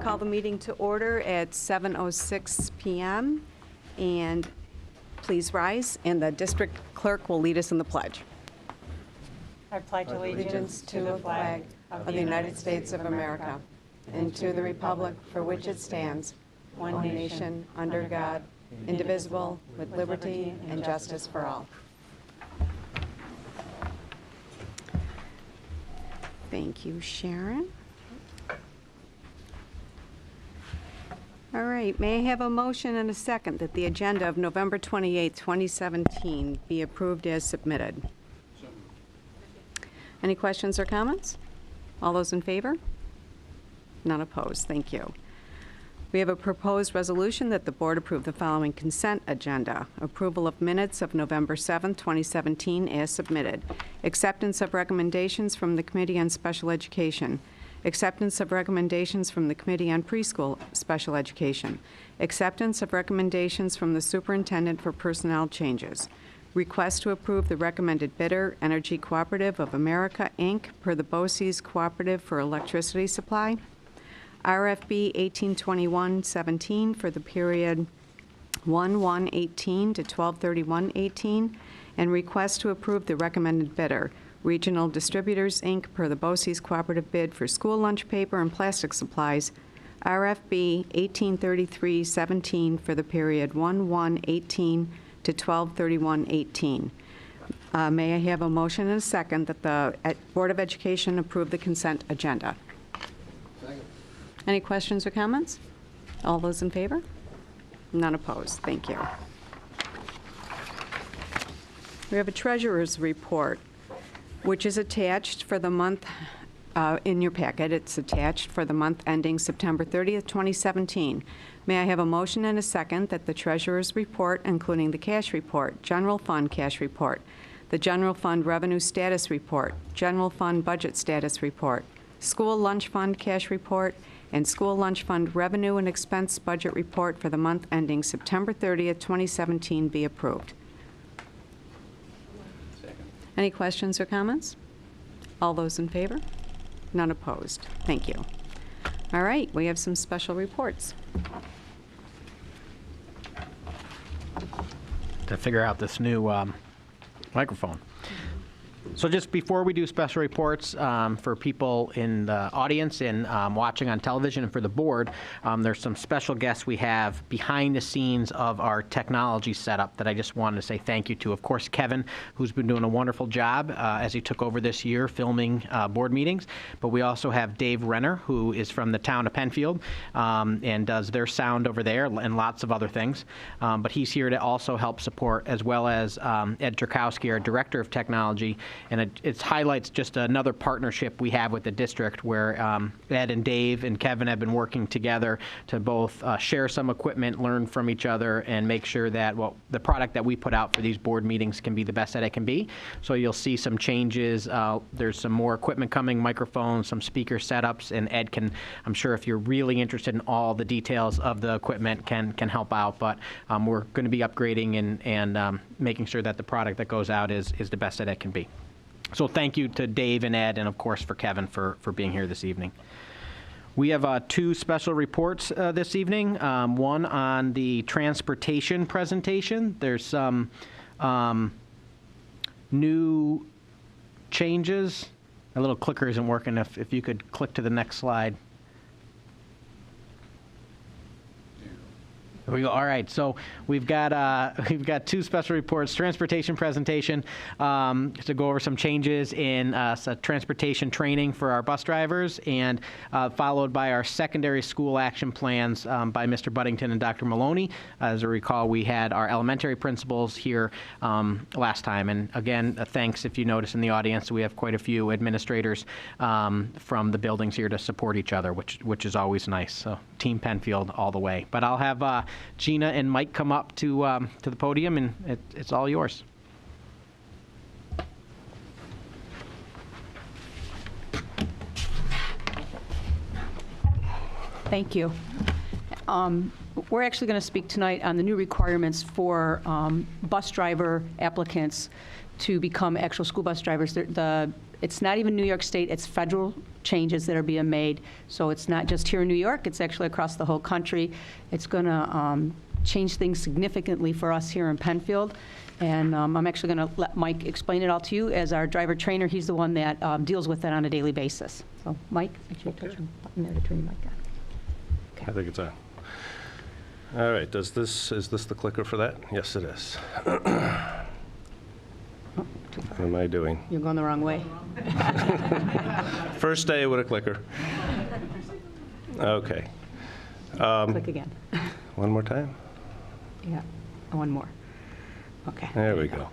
call the meeting to order at 7:06 p.m. and please rise, and the district clerk will lead us in the pledge. I pledge Allegiance to the flag of the United States of America and to the republic for which it stands, one nation, under God, indivisible, with liberty and justice for all. Thank you, Sharon. All right, may I have a motion and a second that the agenda of November 28, 2017 be approved as submitted? Any questions or comments? All those in favor? None opposed. Thank you. We have a proposed resolution that the board approve the following consent agenda. Approval of minutes of November 7, 2017 as submitted. Acceptance of recommendations from the Committee on Special Education. Acceptance of recommendations from the Committee on Preschool Special Education. Acceptance of recommendations from the Superintendent for personnel changes. Request to approve the recommended bidder, Energy Cooperative of America, Inc., per the BOCES Cooperative for Electricity Supply. RFB 1821-17 for the period 1/1/18 to 12/31/18, and request to approve the recommended bidder, Regional Distributors, Inc., per the BOCES Cooperative bid for school lunch paper and plastic supplies, RFB 1833-17 for the period 1/1/18 to 12/31/18. May I have a motion and a second that the Board of Education approve the consent agenda? Second. Any questions or comments? All those in favor? None opposed. Thank you. We have a treasurer's report, which is attached for the month in your packet. It's attached for the month ending September 30th, 2017. May I have a motion and a second that the treasurer's report, including the cash report, general fund cash report, the general fund revenue status report, general fund budget status report, school lunch fund cash report, and school lunch fund revenue and expense budget report for the month ending September 30th, 2017 be approved? Second. Any questions or comments? All those in favor? None opposed. Thank you. All right, we have some special reports. To figure out this new microphone. So just before we do special reports, for people in the audience and watching on television and for the board, there's some special guests we have behind the scenes of our technology setup that I just wanted to say thank you to. Of course, Kevin, who's been doing a wonderful job as he took over this year filming board meetings. But we also have Dave Renner, who is from the town of Penfield and does their sound over there and lots of other things. But he's here to also help support, as well as Ed Turkowski, our Director of Technology. And it highlights just another partnership we have with the district where Ed and Dave and Kevin have been working together to both share some equipment, learn from each other, and make sure that the product that we put out for these board meetings can be the best that it can be. So you'll see some changes. There's some more equipment coming, microphones, some speaker setups, and Ed can, I'm sure if you're really interested in all the details of the equipment, can help out. But we're going to be upgrading and making sure that the product that goes out is the best that it can be. So thank you to Dave and Ed, and of course for Kevin for being here this evening. We have two special reports this evening. One on the transportation presentation. There's some new changes. My little clicker isn't working. If you could click to the next slide. There we go. All right, so we've got two special reports: transportation presentation to go over some changes in transportation training for our bus drivers, and followed by our secondary school action plans by Mr. Buddington and Dr. Maloney. As I recall, we had our elementary principals here last time, and again, thanks if you notice in the audience, we have quite a few administrators from the buildings here to support each other, which is always nice. So Team Penfield all the way. But I'll have Gina and Mike come up to the podium, and it's all yours. Thank you. We're actually going to speak tonight on the new requirements for bus driver applicants to become actual school bus drivers. It's not even New York State, it's federal changes that are being made. So it's not just here in New York, it's actually across the whole country. It's going to change things significantly for us here in Penfield. And I'm actually going to let Mike explain it all to you. As our driver trainer, he's the one that deals with it on a daily basis. So Mike, actually touch the button there to turn your mic on. I think it's on. All right, is this the clicker for that? Yes, it is. Oh, What am I doing? you're going the wrong way. First day with a clicker. Okay. Click again. One more time? Yeah, one more. Okay. There we go.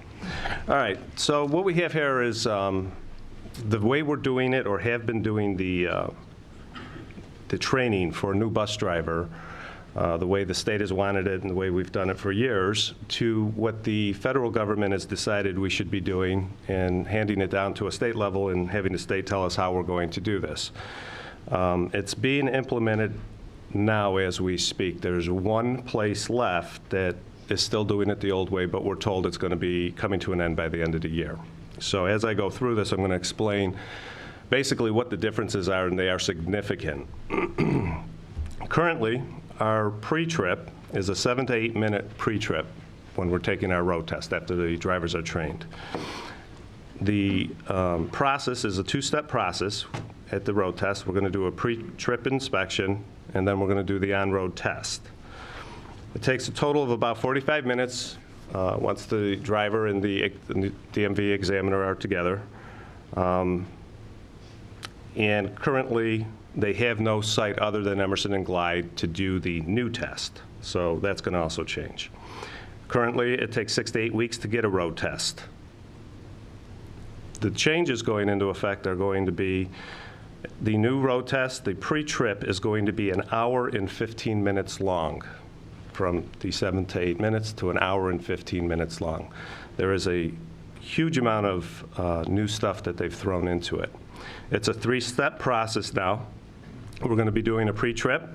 All right, so what we have here is the way we're doing it, or have been doing the training for a new bus driver, the way the state has wanted it and the way we've done it for years, to what the federal government has decided we should be doing, and handing it down to a state level and having the state tell us how we're going to do this. It's being implemented now as we speak. There's one place left that is still doing it the old way, but we're told it's going to be coming to an end by the end of the year. So as I go through this, I'm going to explain basically what the differences are, and they are significant. Currently, our pre-trip is a 7 to 8 minute pre-trip when we're taking our road test after the drivers are trained. The process is a two-step process. At the road test, we're going to do a pre-trip inspection, and then we're going to do the on-road test. It takes a total of about 45 minutes once the driver and the DMV examiner are together. And currently, they have no site other than Emerson and Glide to do the new test. So that's going to also change. Currently, it takes 6 to 8 weeks to get a road test. The changes going into effect are going to be the new road test. The pre-trip is going to be an hour and 15 minutes long, from the 7 to 8 minutes to an hour and 15 minutes long. There is a huge amount of new stuff that they've thrown into it. It's a 3-step process now. We're going to be doing a pre-trip.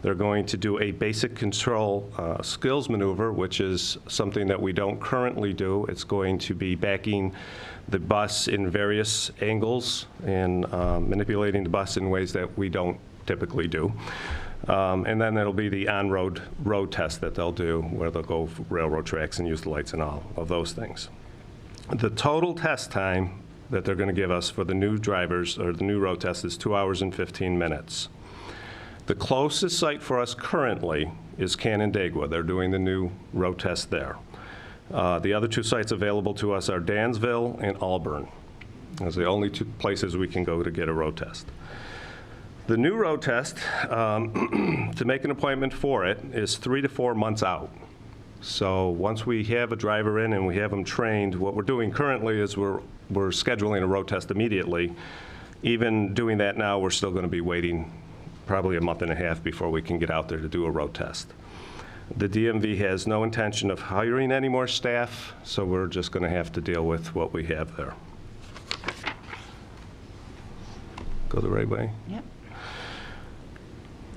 They're going to do a basic control skills maneuver, which is something that we don't currently do. It's going to be backing the bus in various angles and manipulating the bus in ways that we don't typically do. And then it'll be the on-road road test that they'll do, where they'll go for railroad tracks and use the lights and all of those things. The total test time that they're going to give us for the new drivers, or the new road test, is 2 hours and 15 minutes. The closest site for us currently is Canandaigua. They're doing the new road test there. The other 2 sites available to us are Dansville and Auburn. Those are the only 2 places we can go to get a road test. The new road test, to make an appointment for it, is 3 to 4 months out. So once we have a driver in and we have them trained, what we're doing currently is we're scheduling a road test immediately. Even doing that now, we're still going to be waiting probably a month and a half before we can get out there to do a road test. The DMV has no intention of hiring any more staff, so we're just going to have to deal with what we have there. Go the right way? Yep.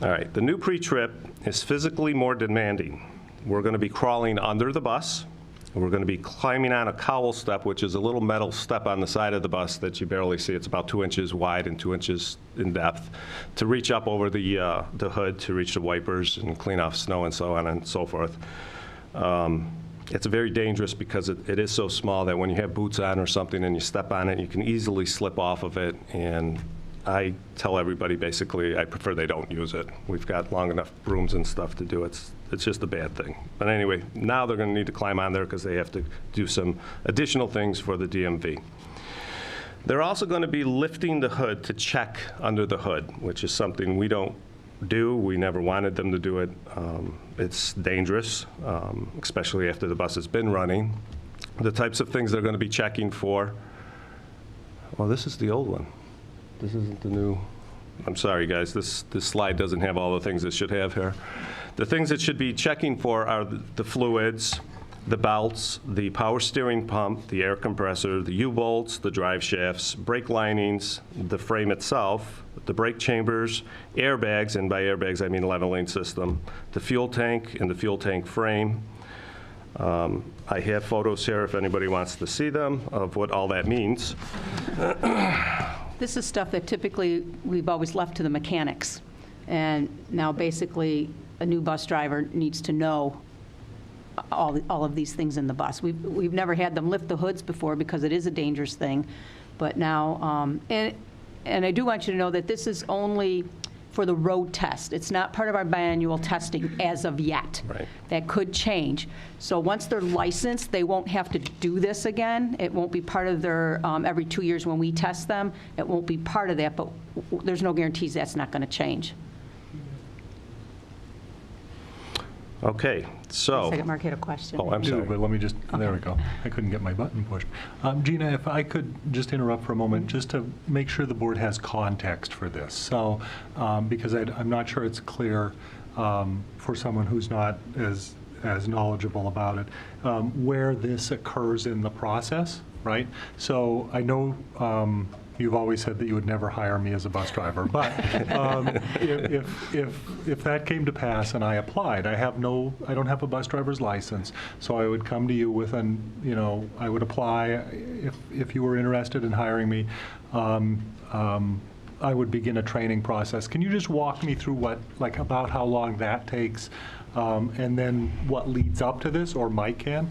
All right, the new pre-trip is physically more demanding. We're going to be crawling under the bus. We're going to be climbing on a cowl step, which is a little metal step on the side of the bus that you barely see. It's about 2 inches wide and 2 inches in depth, to reach up over the hood to reach the wipers and clean off snow and so on and so forth. It's very dangerous because it is so small that when you have boots on or something and you step on it, you can easily slip off of it. And I tell everybody, basically, I prefer they don't use it. We've got long enough brooms and stuff to do it. It's just a bad thing. But anyway, now they're going to need to climb on there because they have to do some additional things for the DMV. They're also going to be lifting the hood to check under the hood, which is something we don't do. We never wanted them to do it. It's dangerous, especially after the bus has been running. The types of things they're going to be checking for. Well, this is the old one. This isn't the new. I'm sorry, guys. This slide doesn't have all the things it should have here. The things it should be checking for are the fluids, the belts, the power steering pump, the air compressor, the U-bolts, the drive shafts, brake linings, the frame itself, the brake chambers, airbags, and by airbags I mean leveling system, the fuel tank and the fuel tank frame. I have photos here if anybody wants to see them of what all that means. This is stuff that typically we've always left to the mechanics. And now basically, a new bus driver needs to know all of these things in the bus. We've never had them lift the hoods before because it is a dangerous thing. But now, and I do want you to know that this is only for the road test. It's not part of our biannual testing as of yet. Right. That could change. So once they're licensed, they won't have to do this again. It won't be part of their, every 2 years when we test them, it won't be part of that, but there's no guarantees that's not going to change. Okay, so. Second, Mark had a question. Oh, I'm do, sorry. but let me just, there we go. I couldn't get my button pushed. Gina, if I could just interrupt for a moment, just to make sure the board has context for this. So, because I'm not sure it's clear for someone who's not as knowledgeable about it, where this occurs in the process, right? So I know you've always said that you would never hire me as a bus driver, but if that came to pass and I applied, I don't have a bus driver's license, so I would come to you with I would apply if you were interested in hiring me. I would begin a training process. Can you just walk me through about how long that takes, and then what leads up to this, or Mike can?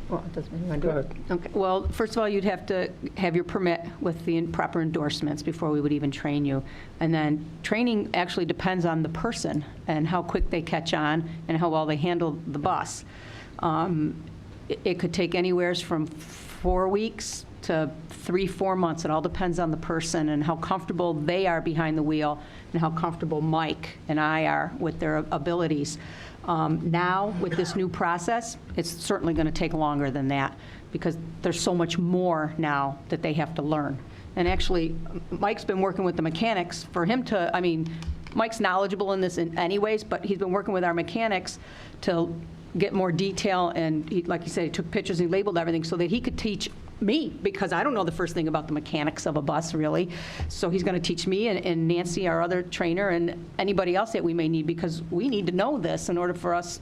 Well, it doesn't mean you want to do it. Okay. Well, first of all, you'd have to have your permit with the proper endorsements before we would even train you. And then training actually depends on the person and how quick they catch on and how well they handle the bus. It could take anywhere from 4 weeks to 3-4 months. It all depends on the person and how comfortable they are behind the wheel and how comfortable Mike and I are with their abilities. Now, with this new process, it's certainly going to take longer than that because there's so much more now that they have to learn. And actually, Mike's been working with the mechanics for him to, Mike's knowledgeable in this in anyways, but he's been working with our mechanics to get more detail, and he, like you said, he took pictures and he labeled everything so that he could teach me, because I don't know the first thing about the mechanics of a bus, really. So he's going to teach me and Nancy, our other trainer, and anybody else that we may need, because we need to know this in order for us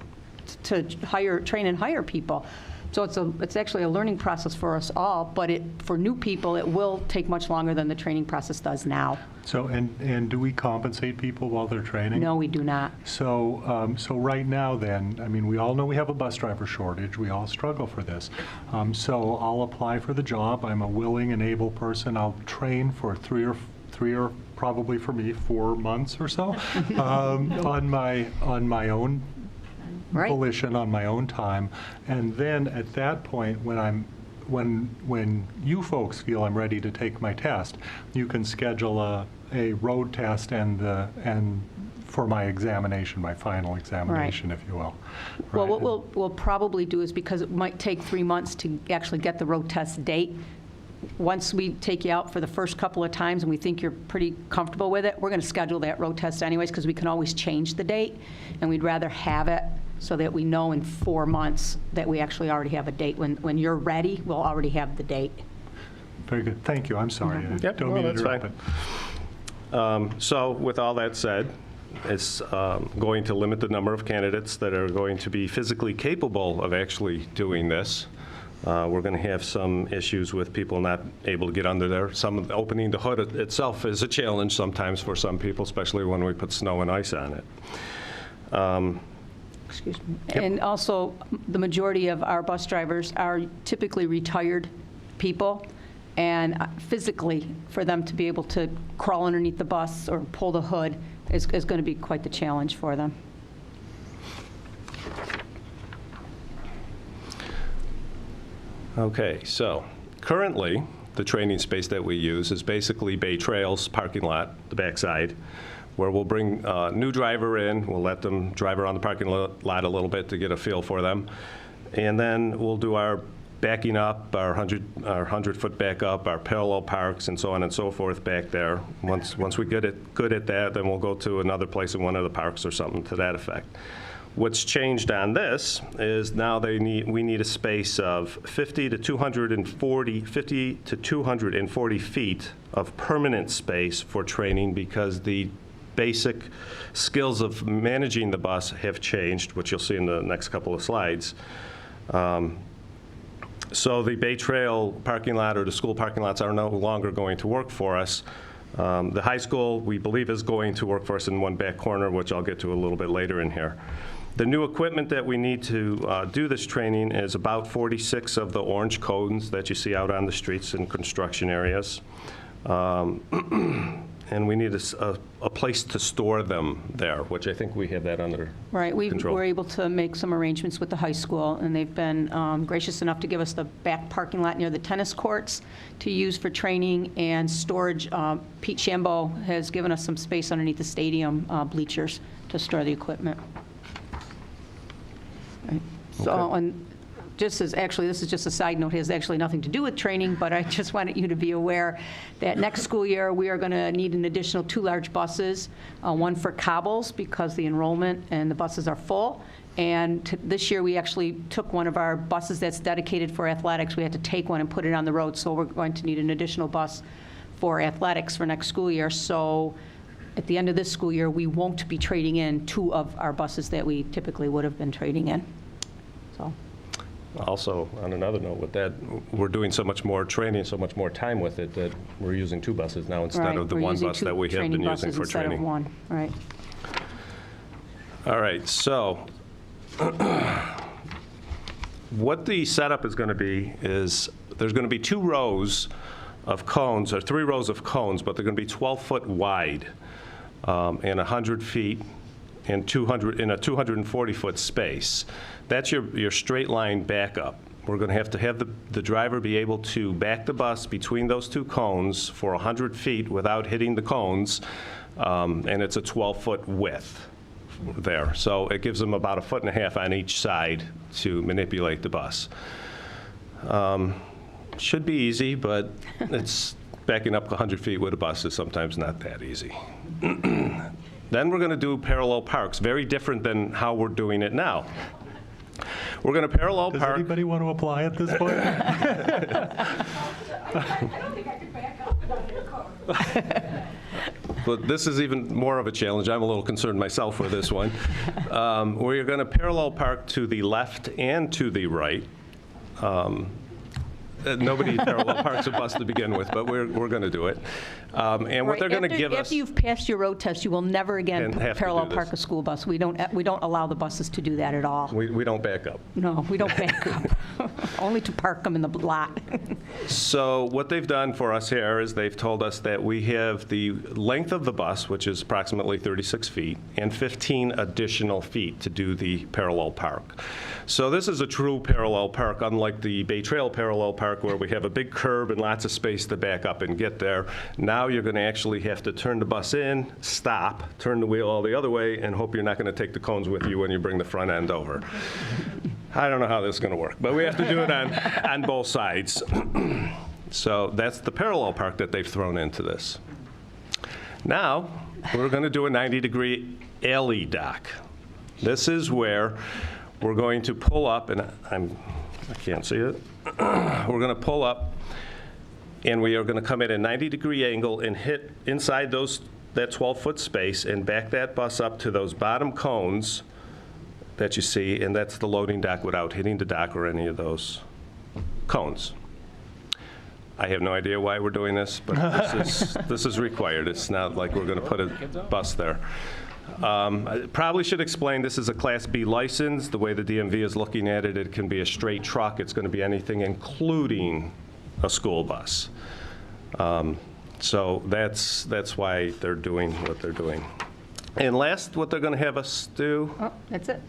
to train and hire people. So it's actually a learning process for us all, but for new people, it will take much longer than the training process does now. So, and do we compensate people while they're training? No, we do not. So, so right now then, we all know we have a bus driver shortage. We all struggle for this. So I'll apply for the job. I'm a willing and able person. I'll train for three or probably for me 4 months or so on my own volition, on my own time. And then at that point, when you folks feel I'm ready to take my test, you can schedule a road test and for my examination, my final examination, if you will. Well, Right? what we'll probably do is, because it might take 3 months to actually get the road test date, once we take you out for the first couple of times and we think you're pretty comfortable with it, we're going to schedule that road test anyways, because we can always change the date, and we'd rather have it so that we know in 4 months that we actually already have a date. When you're ready, we'll already have the date. Very good. Thank you. I'm sorry. I Yep, don't well, mean to that's interrupt. fine. So with all that said, it's going to limit the number of candidates that are going to be physically capable of actually doing this. We're going to have some issues with people not able to get under there. Opening the hood itself is a challenge sometimes for some people, especially when we put snow and ice on it. Excuse me. And also, the majority of our bus drivers are typically retired people, and physically, for them to be able to crawl underneath the bus or pull the hood is going to be quite the challenge for them. Okay, so currently, the training space that we use is basically Bay Trails parking lot, the backside, where we'll bring a new driver in, we'll let them drive around the parking lot a little bit to get a feel for them, and then we'll do our backing up, our 100-foot back up, our parallel parks, and so on and so forth back there. Once we get good at that, then we'll go to another place in one of the parks or something to that effect. What's changed on this is now we need a space of 50 to 240 feet of permanent space for training, because the basic skills of managing the bus have changed, which you'll see in the next couple of slides. So the Bay Trail parking lot or the school parking lots are no longer going to work for us. The high school, we believe, is going to work for us in one back corner, which I'll get to a little bit later in here. The new equipment that we need to do this training is about 46 of the orange cones that you see out on the streets in construction areas. And we need a place to store them there, which I think we have that under Right, we control. were able to make some arrangements with the high school, and they've been gracious enough to give us the back parking lot near the tennis courts to use for training and storage. Pete Shambo has given us some space underneath the stadium bleachers to store the equipment. Right. So, and just as, actually, this is just a side note, it has actually nothing to do with training, but I just wanted you to be aware that next school year, we are going to need an additional 2 large buses, one for cobbles because the enrollment and the buses are full. And this year, we actually took one of our buses that's dedicated for athletics. We had to take one and put it on the road, so we're going to need an additional bus for athletics for next school year. So at the end of this school year, we won't be trading in 2 of our buses that we typically would have been trading in. So. Also, on another note with that, we're doing so much more training, so much more time with it, that we're using 2 buses now instead Right, of the we're one using bus 2 that we have training been using buses for instead of training. 1, right. All right, so what the setup is going to be is there's going to be 2 rows of cones, or 3 rows of cones, but they're going to be 12-foot wide and 100 feet and 200 in a 240-foot space. That's your straight line backup. We're going to have the driver be able to back the bus between those 2 cones for 100 feet without hitting the cones, and it's a 12-foot width there. So it gives them about 1.5 feet on each side to manipulate the bus. Should be easy, but it's backing up 100 feet with a bus is sometimes not that easy. Then we're going to do parallel parks, very different than how we're doing it now. We're going to parallel Does park. anybody want to apply at this point? But this is even more of a challenge. I'm a little concerned myself for this one. We're going to parallel park to the left and to the right. Nobody parallel parks a bus to begin with, but we're going to do it. And what Right, they're going to give us. After you've passed your road test, you will never again And have to parallel do this. park a school bus. We don't allow the buses to do that at all. We don't back up. No, we don't back up. Only to park them in the lot. So what they've done for us here is they've told us that we have the length of the bus, which is approximately 36 feet, and 15 additional feet to do the parallel park. So this is a true parallel park, unlike the Bay Trail parallel park where we have a big curb and lots of space to back up and get there. Now you're going to actually have to turn the bus in, stop, turn the wheel all the other way, and hope you're not going to take the cones with you when you bring the front end over. I don't know how this is going to work, but we have to do it on both sides. So that's the parallel park that they've thrown into this. Now, we're going to do a 90-degree alley dock. This is where we're going to pull up, and I can't see it. We're going to pull up, and we are going to come at a 90-degree angle and hit inside that 12-foot space and back that bus up to those bottom cones that you see, and that's the loading dock without hitting the dock or any of those cones. I have no idea why we're doing this, but this is required. It's not like we're going to put a bus there. I probably should explain this is a Class B license. The way the DMV is looking at it, it can be a straight truck. It's going to be anything including a school bus. So that's why they're doing what they're doing. And last, what they're going to have us do, Oh, that's it.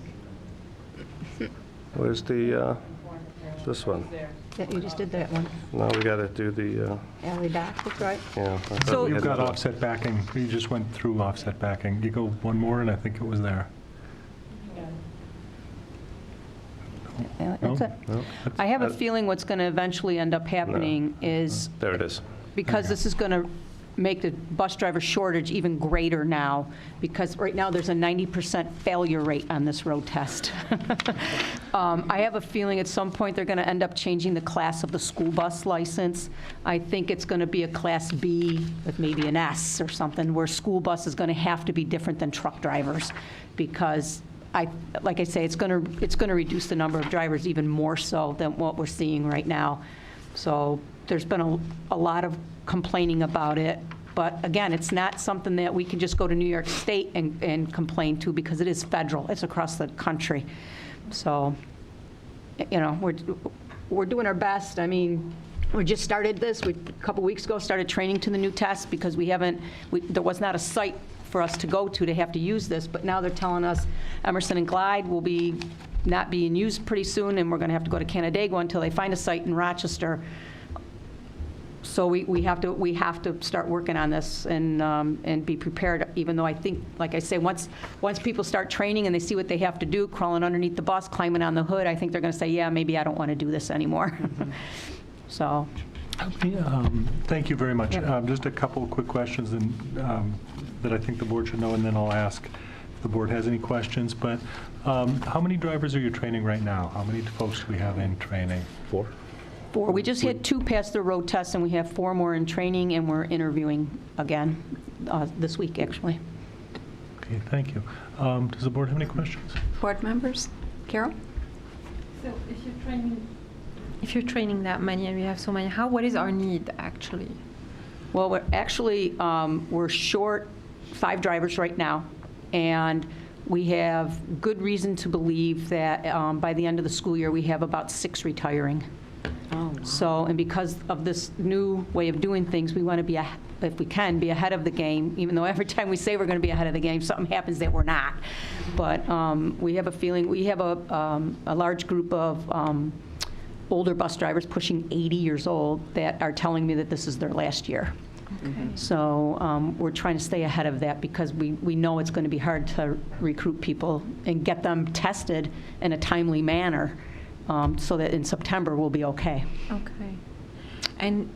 where's the, this one? Yeah, you just did that one. No, we got to do the, Alley dock, that's right. yeah. I thought So- we You've had got to- offset backing. You just went through offset backing. You go one more, and I think it was there. Yeah, That's it. No, I have a feeling what's going to eventually end up happening is, There it is. because this is going to make the bus driver shortage even greater now, because right now there's a 90% failure rate on this road test. I have a feeling at some point they're going to end up changing the class of the school bus license. I think it's going to be a Class B with maybe an S or something, where school bus is going to have to be different than truck drivers, because like I say, it's going to reduce the number of drivers even more so than what we're seeing right now. So there's been a lot of complaining about it. But again, it's not something that we can just go to New York State and complain to, because it is federal. It's across the country. So, you know, we're doing our best. I mean, we just started this. A couple weeks ago started training to the new test, because there was not a site for us to go to have to use this. But now they're telling us Emerson and Glide will be not being used pretty soon, and we're going to have to go to Canandaigua until they find a site in Rochester. So we have to start working on this and be prepared, even though I think, like I say, once people start training and they see what they have to do, crawling underneath the bus, climbing on the hood, I think they're going to say, yeah, maybe I don't want to do this anymore. So. Thank you very much. Yep. Just a couple of quick questions that I think the board should know, and then I'll ask if the board has any questions. But how many drivers are you training right now? How many folks do we have in training? 4? 4. We just had 2 pass the road test, and we have 4 more in training, and we're interviewing again this week, actually. Okay, thank you. Does the board have any questions? Board members? Carol? So if you're training that many and we have so many, what is our need actually? Well, we're short 5 drivers right now, and we have good reason to believe that by the end of the school year, we have about 6 retiring. Oh, wow. So, and because of this new way of doing things, we want to be, if we can, be ahead of the game, even though every time we say we're going to be ahead of the game, something happens that we're not. But we have a feeling, we have a large group of older bus drivers pushing 80 years old that are telling me that this is their last year. Okay. So we're trying to stay ahead of that, because we know it's going to be hard to recruit people and get them tested in a timely manner, so that in September we'll be okay. Okay. And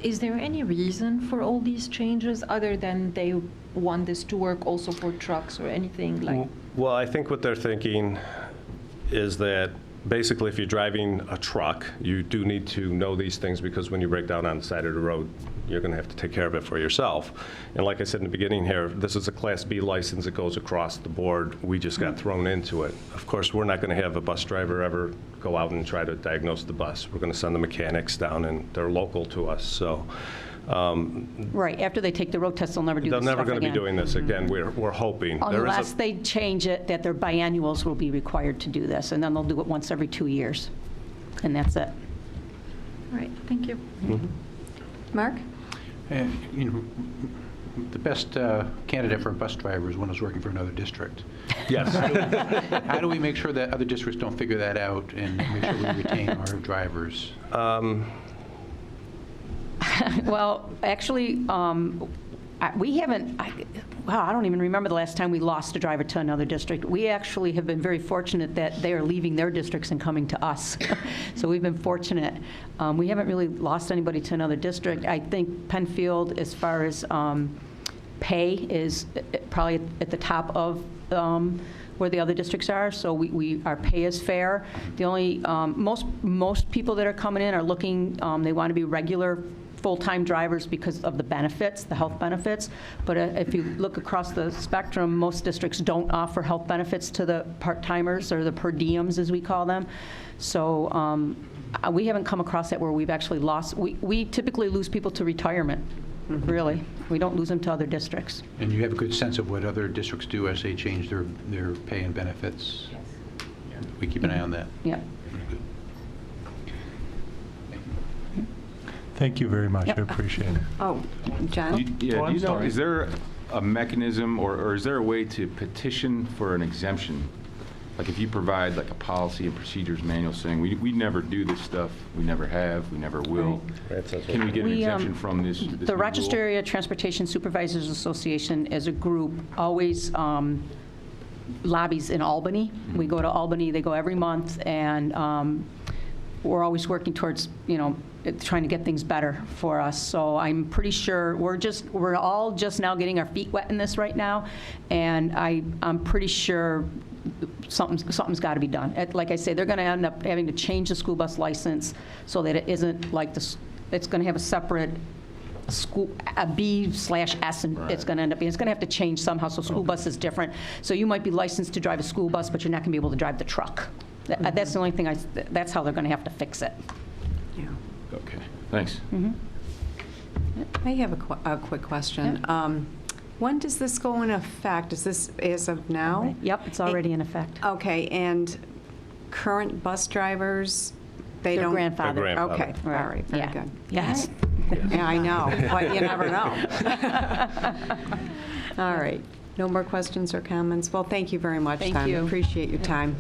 is there any reason for all these changes other than they want this to work also for trucks or anything like? Well, I think what they're thinking is that basically if you're driving a truck, you do need to know these things, because when you break down on the side of the road, you're going to have to take care of it for yourself. And like I said in the beginning here, this is a Class B license that goes across the board. We just got thrown into it. Of course, we're not going to have a bus driver ever go out and try to diagnose the bus. We're going to send the mechanics down, and they're local to us. So. Right, after they take the road test, they'll never do this They're stuff never going to be again. doing this again. We're hoping. Unless they change it, that their biannuals will be required to do this, and then they'll do it once every 2 years. And that's it. All right, thank you. Mark? You know, the best candidate for a bus driver is one who's working for another district. Yes. How do we make sure that other districts don't figure that out and make sure we retain our drivers? Well, actually, we haven't, I don't even remember the last time we lost a driver to another district. We actually have been very fortunate that they are leaving their districts and coming to us. So we've been fortunate. We haven't really lost anybody to another district. I think Penfield, as far as pay, is probably at the top of where the other districts are, so our pay is fair. The only, most people that are coming in are looking, they want to be regular full-time drivers because of the benefits, the health benefits. But if you look across the spectrum, most districts don't offer health benefits to the part-timers, or the per diems, as we call them. So we haven't come across that where we've actually lost. We typically lose people to retirement, really. We don't lose them to other districts. And you have a good sense of what other districts do as they change their pay and benefits? Yes. We keep an eye on that. Yep. Good. Thank you very much. Yep. I appreciate it. Oh, John? Oh, Do you I'm know, sorry. is there a mechanism or is there a way to petition for an exemption? Like if you provide like a policy and procedures manual saying, we never do this stuff, we never have, we never will. Right, that's what- Can we get an We, exemption from this new The Rochester rule? Area Transportation Supervisors Association, as a group, always lobbies in Albany. We go to Albany, they go every month, and we're always working towards, trying to get things better for us. So I'm pretty sure we're all just now getting our feet wet in this right now, and I'm pretty sure something's got to be done. Like I say, they're going to end up having to change the school bus license so that it isn't like this. It's going to have a separate a B/S, and it's going to end up being, it's going to have to change somehow, so school bus is different. So you might be licensed to drive a school bus, but you're not going to be able to drive the truck. That's the only thing, that's how they're going to have to fix it. Yeah. Okay, thanks. I have a quick question. When does this go into effect? Is this as of now? Yep, it's already in effect. Okay, and current bus drivers, they Their don't? grandfather. Their grandfather. Okay, all right, very Yeah. good. Yes. Yeah, I know, but you never know. All right, no more questions or comments? Well, thank you very much, Thank Tom. you. Appreciate your time.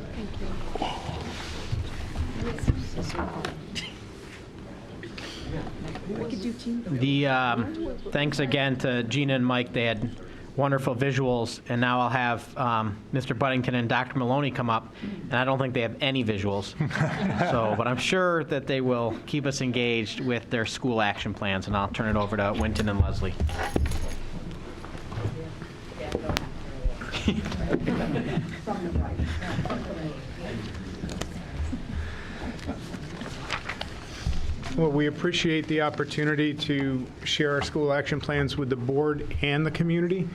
Thanks again to Gina and Mike. They had wonderful visuals, and now I'll have Mr. Buddington and Dr. Maloney come up, and I don't think they have any visuals. But I'm sure that they will keep us engaged with their school action plans, and I'll turn it over to Winton and Leslie. Well, we appreciate the opportunity to share our school action plans with the board and the community.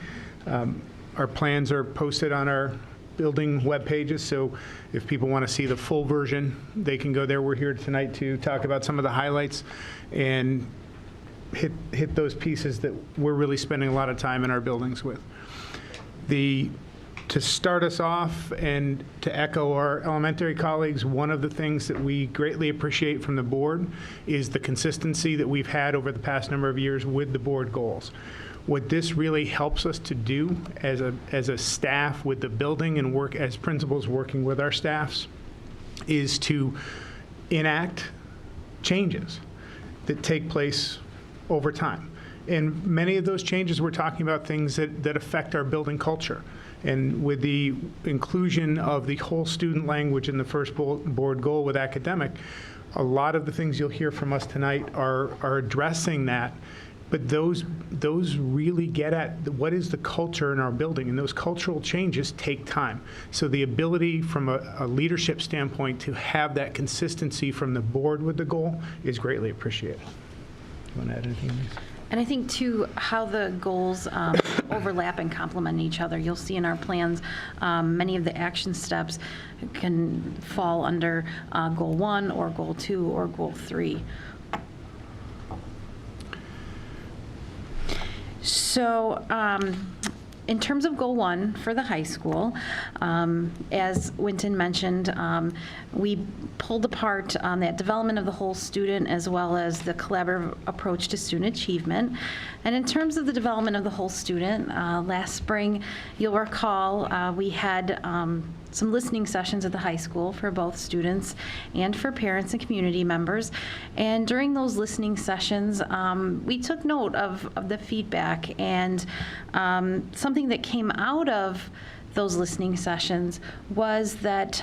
Our plans are posted on our building web pages, so if people want to see the full version, they can go there. We're here tonight to talk about some of the highlights and hit those pieces that we're really spending a lot of time in our buildings with. To start us off and to echo our elementary colleagues, one of the things that we greatly appreciate from the board is the consistency that we've had over the past number of years with the board goals. What this really helps us to do as a staff with the building and work as principals working with our staffs is to enact changes that take place over time. And many of those changes, we're talking about things that affect our building culture. And with the inclusion of the whole student language in the first board goal with academic, a lot of the things you'll hear from us tonight are addressing that. But those really get at what is the culture in our building, and those cultural changes take time. So the ability from a leadership standpoint to have that consistency from the board with the goal is greatly appreciated. You want to add anything, Lisa? And I think, too, how the goals overlap and complement each other. You'll see in our plans, many of the action steps can fall under Goal 1 or Goal 2 or Goal 3. So in terms of Goal 1 for the high school, as Winton mentioned, we pulled apart that development of the whole student as well as the collaborative approach to student achievement. And in terms of the development of the whole student, last spring, you'll recall, we had some listening sessions at the high school for both students and for parents and community members. And during those listening sessions, we took note of the feedback, and something that came out of those listening sessions was that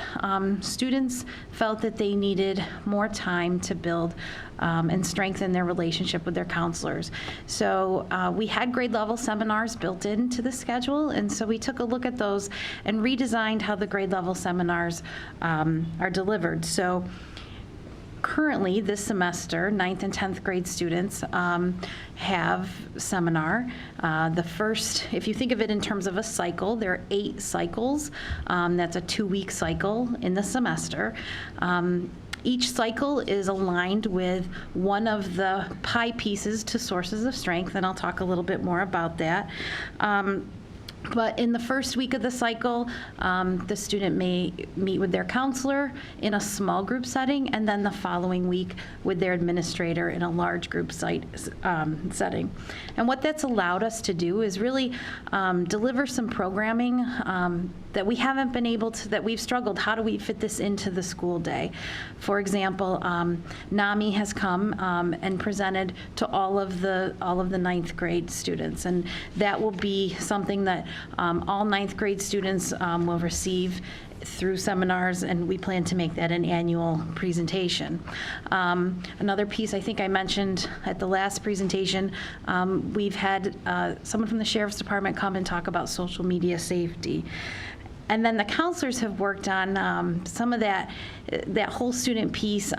students felt that they needed more time to build and strengthen their relationship with their counselors. So we had grade level seminars built into the schedule, and so we took a look at those and redesigned how the grade level seminars are delivered. So currently, this semester, 9th and 10th grade students have seminar. The first, if you think of it in terms of a cycle, there are 8 cycles. That's a 2-week cycle in the semester. Each cycle is aligned with one of the pie pieces to sources of strength, and I'll talk a little bit more about that. But in the first week of the cycle, the student may meet with their counselor in a small group setting, and then the following week with their administrator in a large group setting. And what that's allowed us to do is really deliver some programming that we haven't been able to, that we've struggled. How do we fit this into the school day? For example, NAMI has come and presented to all of the 9th grade students, and that will be something that all 9th grade students will receive through seminars, and we plan to make that an annual presentation. Another piece I think I mentioned at the last presentation, we've had someone from the Sheriff's Department come and talk about social media safety. And then the counselors have worked on some of that whole student piece,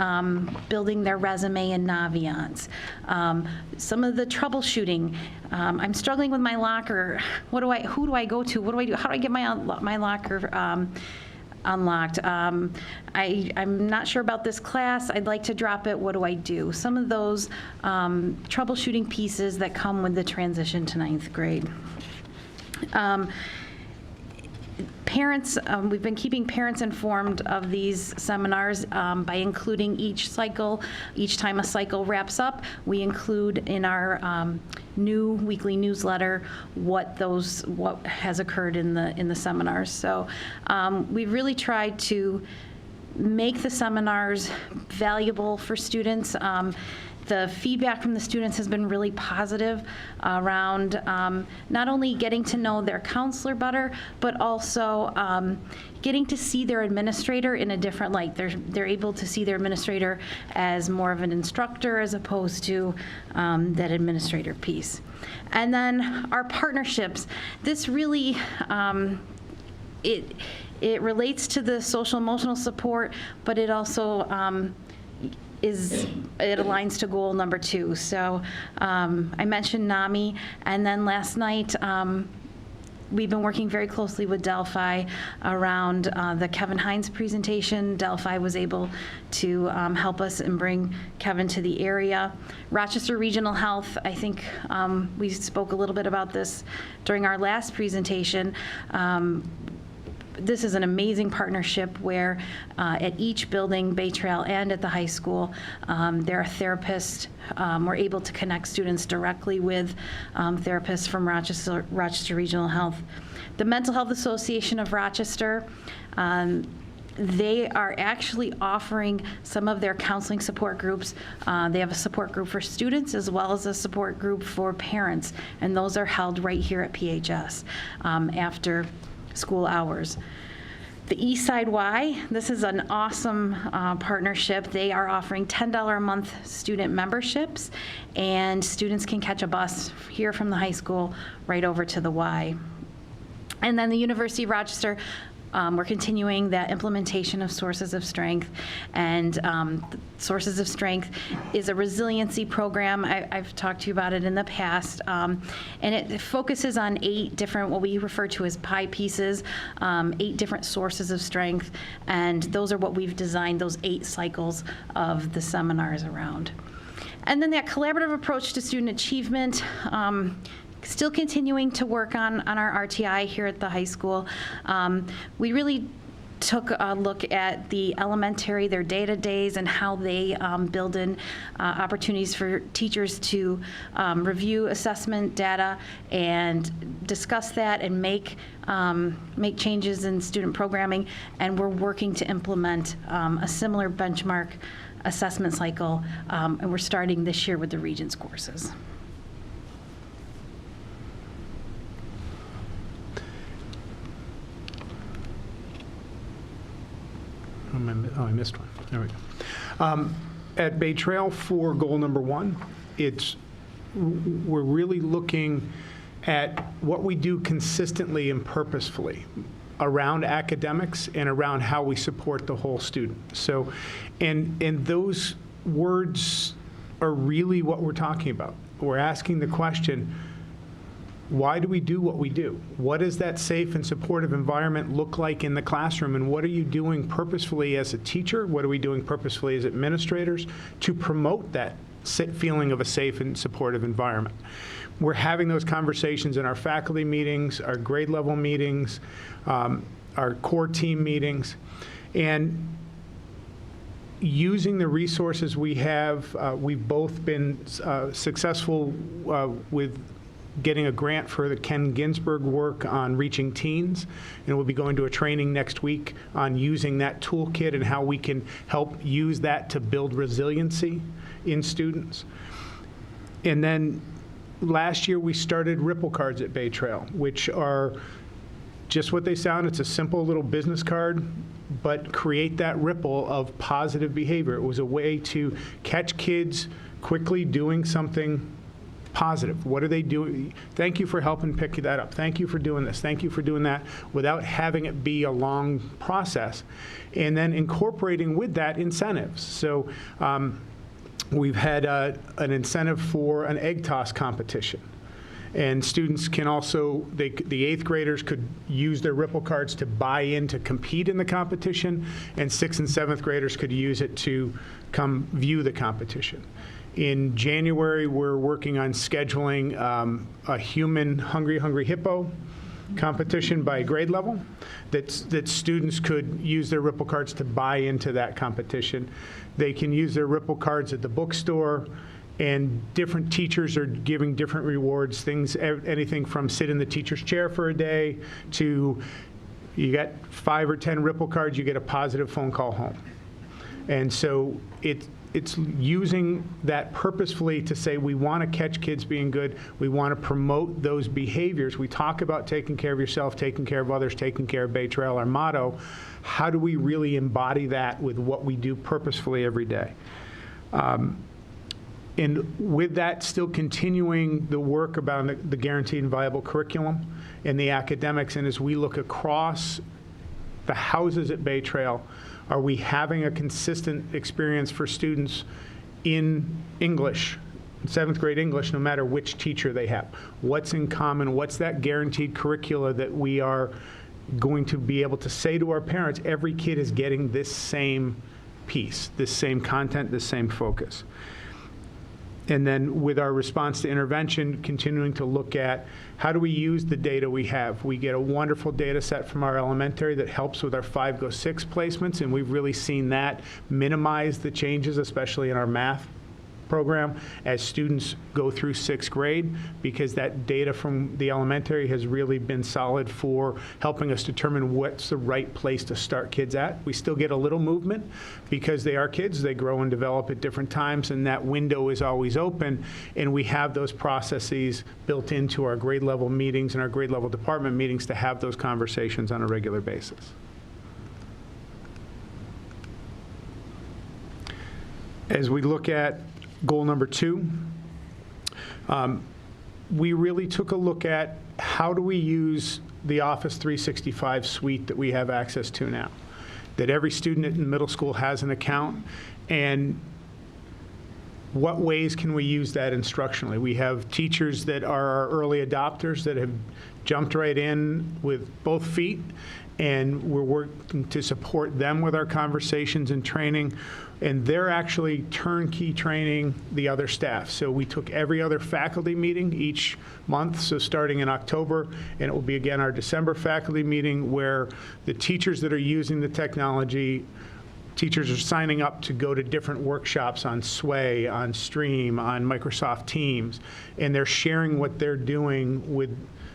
building their resume in Naviance. Some of the troubleshooting. I'm struggling with my locker. Who do I go to? What do I do? How do I get my locker unlocked? I'm not sure about this class. I'd like to drop it. What do I do? Some of those troubleshooting pieces that come with the transition to 9th grade. Parents, we've been keeping parents informed of these seminars by including each time a cycle wraps up, we include in our new weekly newsletter what has occurred in the seminars. So we've really tried to make the seminars valuable for students. The feedback from the students has been really positive around not only getting to know their counselor better, but also getting to see their administrator in a different light. They're able to see their administrator as more of an instructor as opposed to that administrator piece. And then our partnerships. This really, it relates to the social emotional support, but it also it aligns to goal number 2. So I mentioned NAMI, and then last night we've been working very closely with Delphi around the Kevin Hines presentation. Delphi was able to help us and bring Kevin to the area. Rochester Regional Health, I think we spoke a little bit about this during our last presentation. This is an amazing partnership where at each building, Bay Trail and at the high school, there are therapists. We're able to connect students directly with therapists from Rochester Regional Health. The Mental Health Association of Rochester, they are actually offering some of their counseling support groups. They have a support group for students as well as a support group for parents, and those are held right here at PHS after school hours. The Eastside Y, this is an awesome partnership. They are offering $10 a month student memberships, and students can catch a bus here from the high school right over to the Y. And then the University of Rochester, we're continuing that implementation of Sources of Strength, and Sources of Strength is a resiliency program. I've talked to you about it in the past, and it focuses on 8 different, what we refer to as pie pieces, 8 different sources of strength, and those are what we've designed those 8 cycles of the seminars around. And then that collaborative approach to student achievement, still continuing to work on our RTI here at the high school. We really took a look at the elementary, their data days, and how they build in opportunities for teachers to review assessment data and discuss that and make changes in student programming. And we're working to implement a similar benchmark assessment cycle, and we're starting this year with the Regents courses. Oh, I missed one. There we go. At Bay Trail for goal number 1, we're really looking at what we do consistently and purposefully around academics and around how we support the whole student. So, and those words are really what we're talking about. We're asking the question, why do we do what we do? What does that safe and supportive environment look like in the classroom, and what are you doing purposefully as a teacher? What are we doing purposefully as administrators to promote that feeling of a safe and supportive environment? We're having those conversations in our faculty meetings, our grade level meetings, our core team meetings, and using the resources we have. We've both been successful with getting a grant for the Ken Ginsberg work on reaching teens, and we'll be going to a training next week on using that toolkit and how we can help use that to build resiliency in students. And then last year we started Ripple cards at Bay Trail, which are just what they sound. It's a simple little business card, but create that ripple of positive behavior. It was a way to catch kids quickly doing something positive. What are they doing? Thank you for helping pick that up. Thank you for doing this. Thank you for doing that, without having it be a long process. And then incorporating with that incentives. So we've had an incentive for an egg toss competition. And students can also, the 8th graders could use their Ripple cards to buy in to compete in the competition, and 6th and 7th graders could use it to come view the competition. In January, we're working on scheduling a human Hungry Hippo competition by grade level that students could use their Ripple cards to buy into that competition. They can use their Ripple cards at the bookstore, and different teachers are giving different rewards, anything from sit in the teacher's chair for a day to you got 5 or 10 Ripple cards, you get a positive phone call home. And so it's using that purposefully to say we want to catch kids being good. We want to promote those behaviors. We talk about taking care of yourself, taking care of others, taking care of Bay Trail, our motto. How do we really embody that with what we do purposefully every day? And with that, still continuing the work about the guaranteed and viable curriculum and the academics. And as we look across the houses at Bay Trail, are we having a consistent experience for students in English, 7th grade English, no matter which teacher they have? What's in common? What's that guaranteed curricula that we are going to be able to say to our parents, every kid is getting this same piece, this same content, this same focus? And then with our response to intervention, continuing to look at how do we use the data we have. We get a wonderful data set from our elementary that helps with our 5-go-6 placements, and we've really seen that minimize the changes, especially in our math program, as students go through 6th grade, because that data from the elementary has really been solid for helping us determine what's the right place to start kids at. We still get a little movement because they are kids. They grow and develop at different times, and that window is always open, and we have those processes built into our grade level meetings and our grade level department meetings to have those conversations on a regular basis. As we look at goal number 2, we really took a look at how do we use the Office 365 suite that we have access to now, that every student in middle school has an account, and what ways can we use that instructionally? We have teachers that are our early adopters that have jumped right in with both feet, and we're working to support them with our conversations and training. And they're actually turnkey training the other staff. So we took every other faculty meeting each month, so starting in October, and it will be again our December faculty meeting where the teachers that are using the technology, teachers are signing up to go to different workshops on Sway, on Stream, on Microsoft Teams, and they're sharing what they're doing with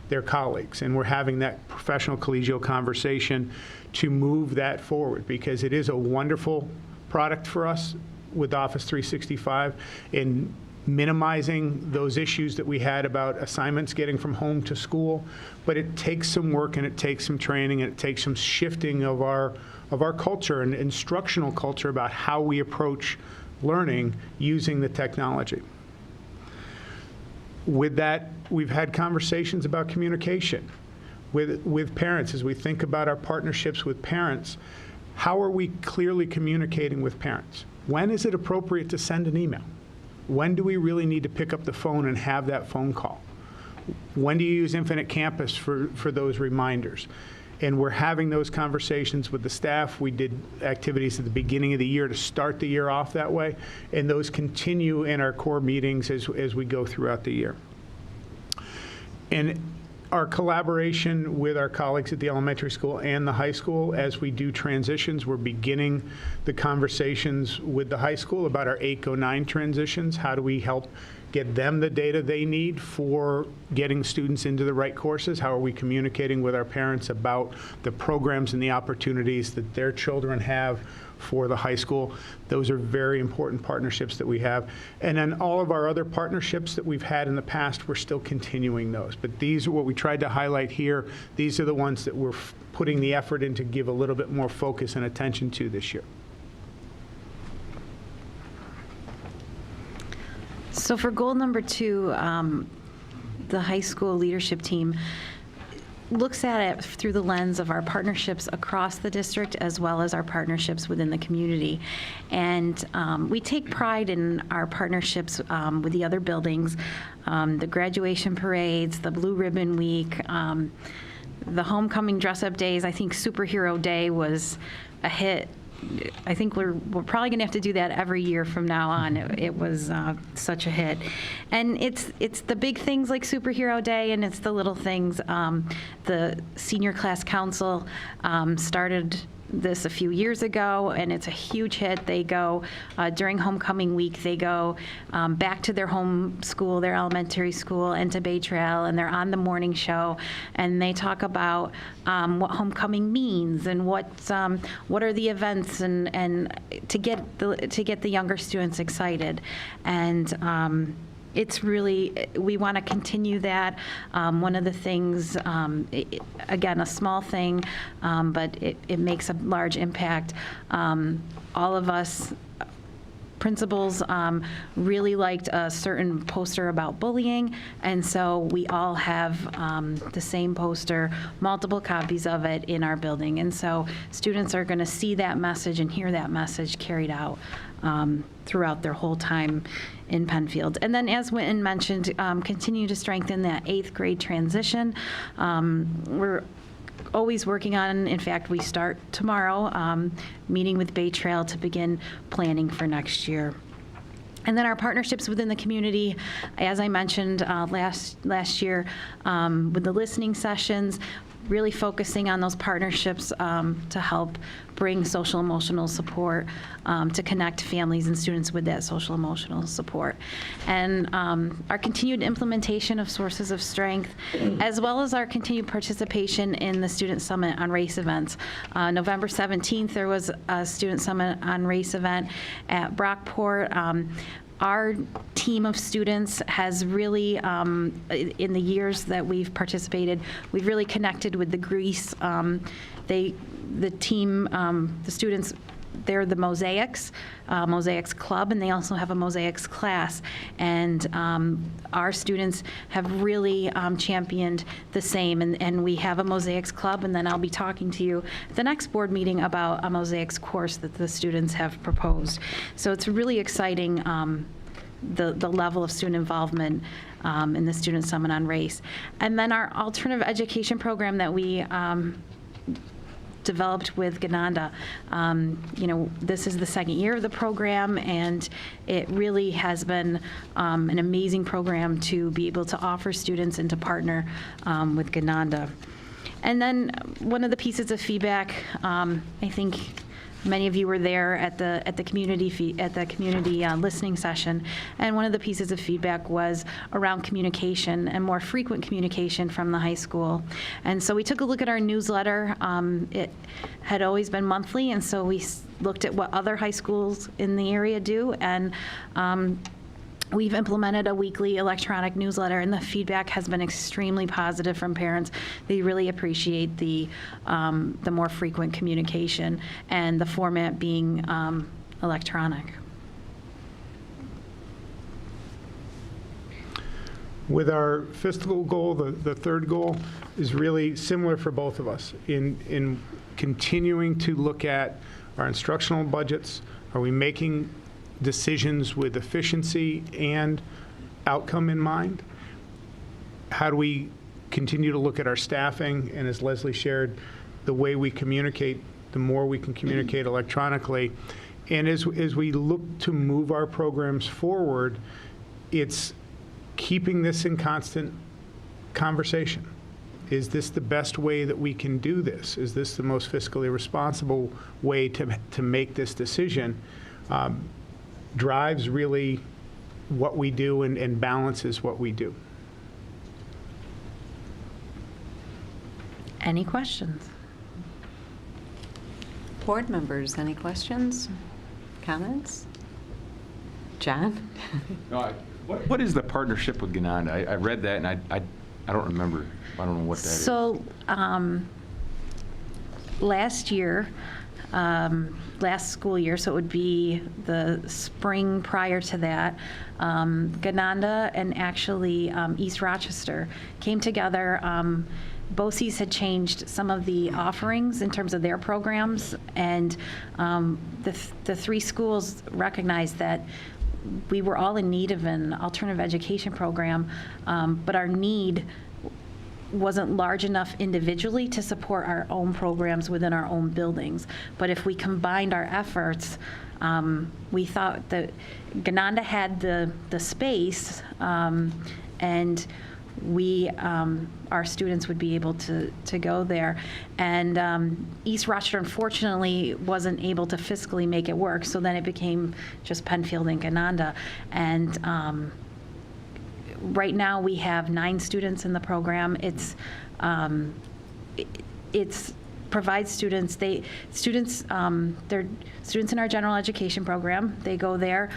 their colleagues. And we're having that professional collegial conversation to move that forward, because it is a wonderful product for us with Office 365 in minimizing those issues that we had about assignments getting from home to school. But it takes some work, and it takes some training, and it takes some shifting of our culture and instructional culture about how we approach learning using the technology. With that, we've had conversations about communication with parents as we think about our partnerships with parents. How are we clearly communicating with parents? When is it appropriate to send an email? When do we really need to pick up the phone and have that phone call? When do you use Infinite Campus for those reminders? And we're having those conversations with the staff. We did activities at the beginning of the year to start the year off that way, and those continue in our core meetings as we go throughout the year. And our collaboration with our colleagues at the elementary school and the high school, as we do transitions, we're beginning the conversations with the high school about our 8-go-9 transitions. How do we help get them the data they need for getting students into the right courses? How are we communicating with our parents about the programs and the opportunities that their children have for the high school? Those are very important partnerships that we have. And then all of our other partnerships that we've had in the past, we're still continuing those. But these are what we tried to highlight here. These are the ones that we're putting the effort in to give a little bit more focus and attention to this year. So for goal number 2, the high school leadership team looks at it through the lens of our partnerships across the district as well as our partnerships within the community. And we take pride in our partnerships with the other buildings, the graduation parades, the Blue Ribbon Week, the homecoming dress-up days. I think Superhero Day was a hit. I think we're probably going to have to do that every year from now on. It was such a hit. And it's the big things like Superhero Day, and it's the little things. The Senior Class Council started this a few years ago, and it's a huge hit. They go, during homecoming week, they go back to their home school, their elementary school, and to Bay Trail, and they're on the morning show, and they talk about what homecoming means and what are the events, and to get the younger students excited. And it's really, we want to continue that. One of the things, again, a small thing, but it makes a large impact. All of us principals really liked a certain poster about bullying, and so we all have the same poster, multiple copies of it in our building. And so students are going to see that message and hear that message carried out throughout their whole time in Penfield. And then, as Winton mentioned, continue to strengthen that 8th grade transition. We're always working on, in fact, we start tomorrow, meeting with Bay Trail to begin planning for next year. And then our partnerships within the community, as I mentioned last year, with the listening sessions, really focusing on those partnerships to help bring social emotional support, to connect families and students with that social emotional support. And our continued implementation of sources of strength, as well as our continued participation in the Student Summit on Race events. November 17th, there was a Student Summit on Race event at Brockport. Our team of students has really, in the years that we've participated, we've really connected with the Grease. The team, the students, they're the Mosaics Club, and they also have a Mosaics class. And our students have really championed the same. And we have a Mosaics Club, and then I'll be talking to you at the next board meeting about a Mosaics course that the students have proposed. So it's really exciting, the level of student involvement in the Student Summit on Race. And then our alternative education program that we developed with Gananda. This is the second year of the program, and it really has been an amazing program to be able to offer students and to partner with Gananda. And then one of the pieces of feedback, I think many of you were there at the community listening session, and one of the pieces of feedback was around communication and more frequent communication from the high school. And so we took a look at our newsletter. It had always been monthly, and so we looked at what other high schools in the area do, and we've implemented a weekly electronic newsletter, and the feedback has been extremely positive from parents. They really appreciate the more frequent communication and the format being electronic. With our fiscal goal, the third goal is really similar for both of us in continuing to look at our instructional budgets. Are we making decisions with efficiency and outcome in mind? How do we continue to look at our staffing? And as Leslie shared, the way we communicate, the more we can communicate electronically. And as we look to move our programs forward, it's keeping this in constant conversation. Is this the best way that we can do this? Is this the most fiscally responsible way to make this decision? Drives really what we do and balances what we do. Any questions? Board members, any questions, comments? John? No, what is the partnership with Gananda? I read that, and I don't remember. I don't know what that is. So last year, last school year, so it would be the spring prior to that, Gananda and actually East Rochester came together. BOCES had changed some of the offerings in terms of their programs, and the three schools recognized that we were all in need of an alternative education program, but our need wasn't large enough individually to support our own programs within our own buildings. But if we combined our efforts, we thought that Gananda had the space, and we, our students would be able to go there. And East Rochester, unfortunately, wasn't able to fiscally make it work, so then it became just Penfield and Gananda. And right now, we have 9 students in the program. It's provides students, they're students in our general education program. They go there.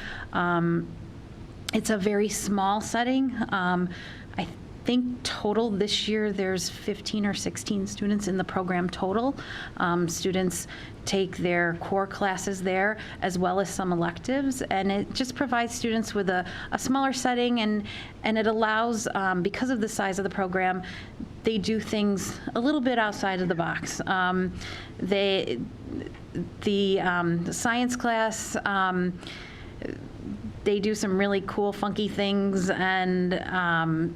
It's a very small setting. I think total this year there's 15 or 16 students in the program total. Students take their core classes there as well as some electives, and it just provides students with a smaller setting, and it allows, because of the size of the program, they do things a little bit outside of the box. The science class, they do some really cool, funky things, and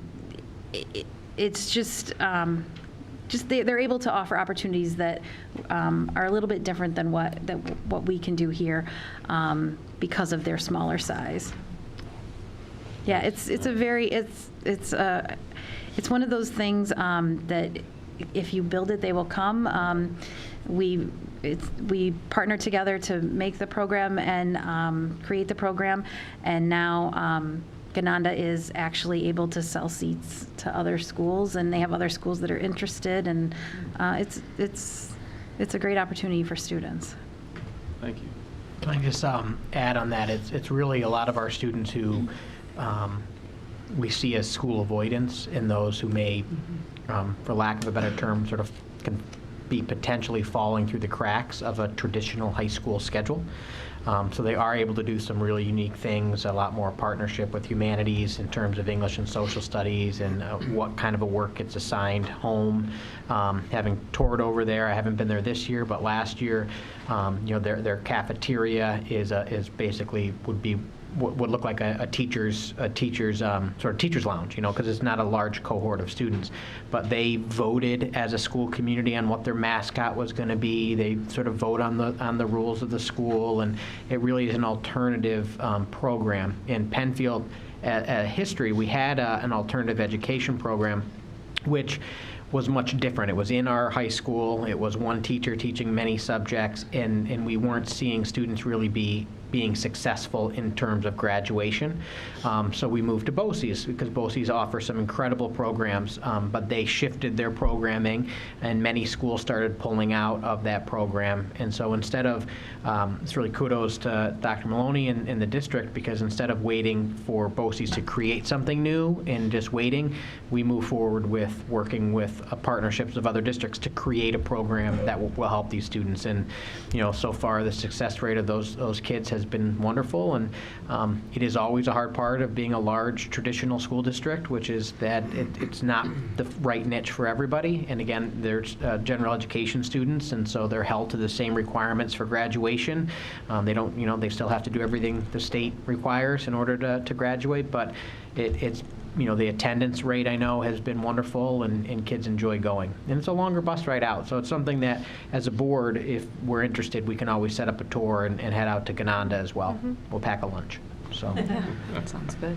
it's just they're able to offer opportunities that are a little bit different than what we can do here because of their smaller size. Yeah, it's one of those things that if you build it, they will come. We partnered together to make the program and create the program, and now Gananda is actually able to sell seats to other schools, and they have other schools that are interested, and it's a great opportunity for students. Thank you. Can I just add on that? It's really a lot of our students who we see as school avoidance, and those who may, for lack of a better term, sort of can be potentially falling through the cracks of a traditional high school schedule. So they are able to do some really unique things, a lot more partnership with humanities in terms of English and social studies, and what kind of a work gets assigned home. Having toured over there, I haven't been there this year, but last year, their cafeteria is basically would look like a teacher's sort of teacher's lounge, because it's not a large cohort of students. But they voted as a school community on what their mascot was going to be. They sort of vote on the rules of the school, and it really is an alternative program. In Penfield, history, we had an alternative education program, which was much different. It was in our high school. It was one teacher teaching many subjects, and we weren't seeing students really being successful in terms of graduation. So we moved to BOCES because BOCES offers some incredible programs, but they shifted their programming, and many schools started pulling out of that program. And so instead of, it's really kudos to Dr. Maloney and the district, because instead of waiting for BOCES to create something new and just waiting, we move forward with working with partnerships of other districts to create a program that will help these students. And so far the success rate of those kids has been wonderful, and it is always a hard part of being a large traditional school district, which is that it's not the right niche for everybody. And again, there's general education students, and so they're held to the same requirements for graduation. They don't, they still have to do everything the state requires in order to graduate, but it's the attendance rate, I know, has been wonderful, and kids enjoy going. And it's a longer bus ride out, so it's something that, as a board, if we're interested, we can always set up a tour and head out to Gananda as well. Mm-hmm. We'll pack a lunch. So That sounds good.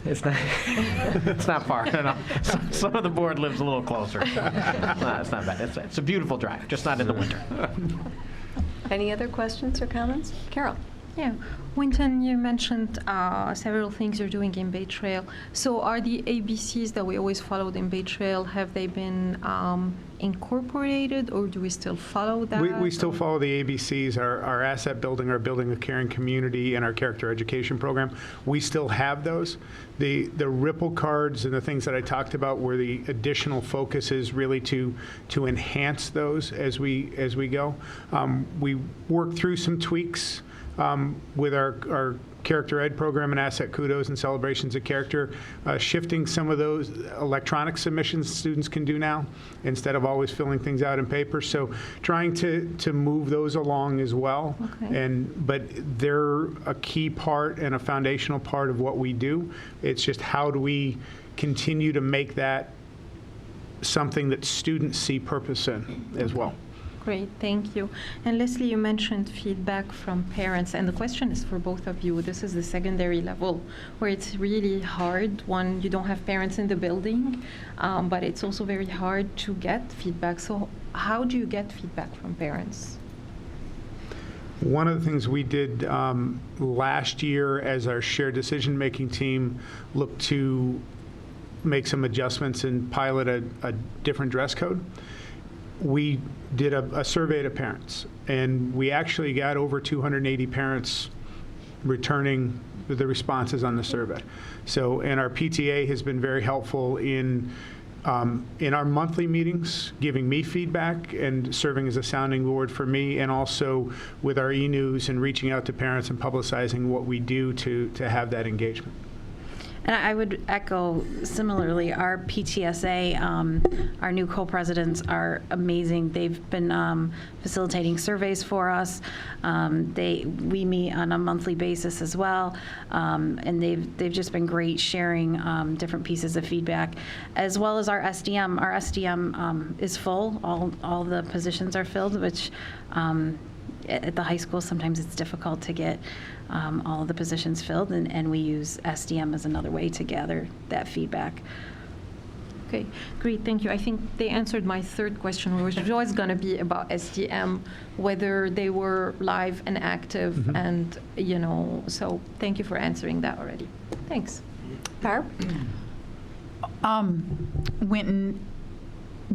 it's not far. No. Some of the board lives a little closer. No, it's not bad. It's a beautiful drive, just not in the winter. Any other questions or comments? Carol? Yeah. Winton, you mentioned several things you're doing in Bay Trail. So are the ABCs that we always followed in Bay Trail, have they been incorporated, or do we still follow that? We still or- follow the ABCs, our asset building, our building a caring community, and our character education program. We still have those. The Ripple cards and the things that I talked about where the additional focus is really to enhance those as we go. We worked through some tweaks with our character ed program and asset kudos and celebrations of character, shifting some of those electronic submissions students can do now instead of always filling things out in paper. So trying to move those along as well. Okay. But they're a key part and a foundational part of what we do. It's just how do we continue to make that something that students see purpose in as well. Great, thank you. And Leslie, you mentioned feedback from parents, and the question is for both of you. This is the secondary level where it's really hard. One, you don't have parents in the building, but it's also very hard to get feedback. So how do you get feedback from parents? One of the things we did last year as our shared decision-making team looked to make some adjustments and pilot a different dress code. We did a survey to parents, and we actually got over 280 parents returning the responses on the survey. So, and our PTA has been very helpful in our monthly meetings, giving me feedback and serving as a sounding board for me, and also with our e-news and reaching out to parents and publicizing what we do to have that engagement. And I would echo similarly, our PTSA, our new co-presidents are amazing. They've been facilitating surveys for us. We meet on a monthly basis as well, and they've just been great sharing different pieces of feedback, as well as our SDM. Our SDM is full. All the positions are filled, which at the high school sometimes it's difficult to get all of the positions filled, and we use SDM as another way to gather that feedback. Okay, great, thank you. I think they answered my third question, which was always going to be about SDM, whether they were live and active, and, so thank you for answering that already. Thanks. Barb? Winton,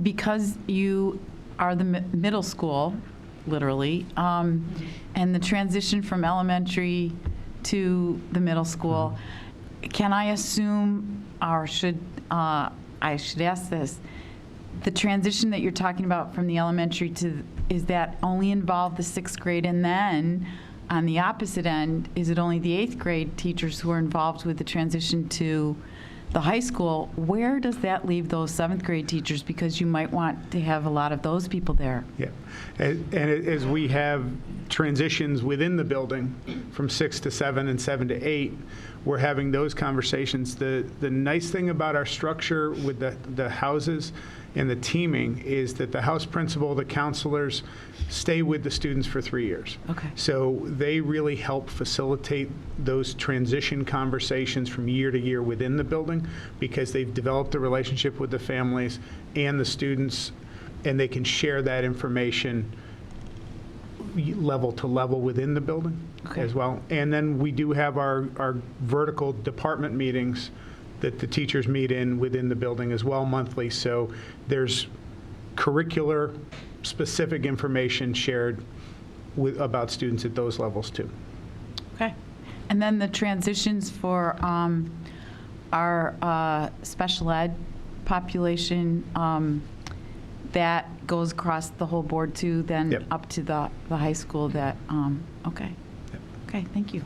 because you are the middle school, literally, and the transition from elementary to the middle school, can I assume, or should I should ask this, the transition that you're talking about from the elementary to, is that only involve the 6th grade, and then on the opposite end, is it only the 8th grade teachers who are involved with the transition to the high school? Where does that leave those 7th grade teachers? Because you might want to have a lot of those people there. Yeah, and as we have transitions within the building from 6 to 7 and 7 to 8, we're having those conversations. The nice thing about our structure with the houses and the teaming is that the house principal, the counselors, stay with the students for 3 years. Okay. So they really help facilitate those transition conversations from year to year within the building, because they've developed a relationship with the families and the students, and they can share that information level to level within the building as well. And then we do have our vertical department meetings that the teachers meet in within the building as well monthly. So there's curricular specific information shared about students at those levels too. Okay. And then the transitions for our special ed population, that goes across the whole board too, then Yep. up to the high school that, okay. Yep. Okay, thank you.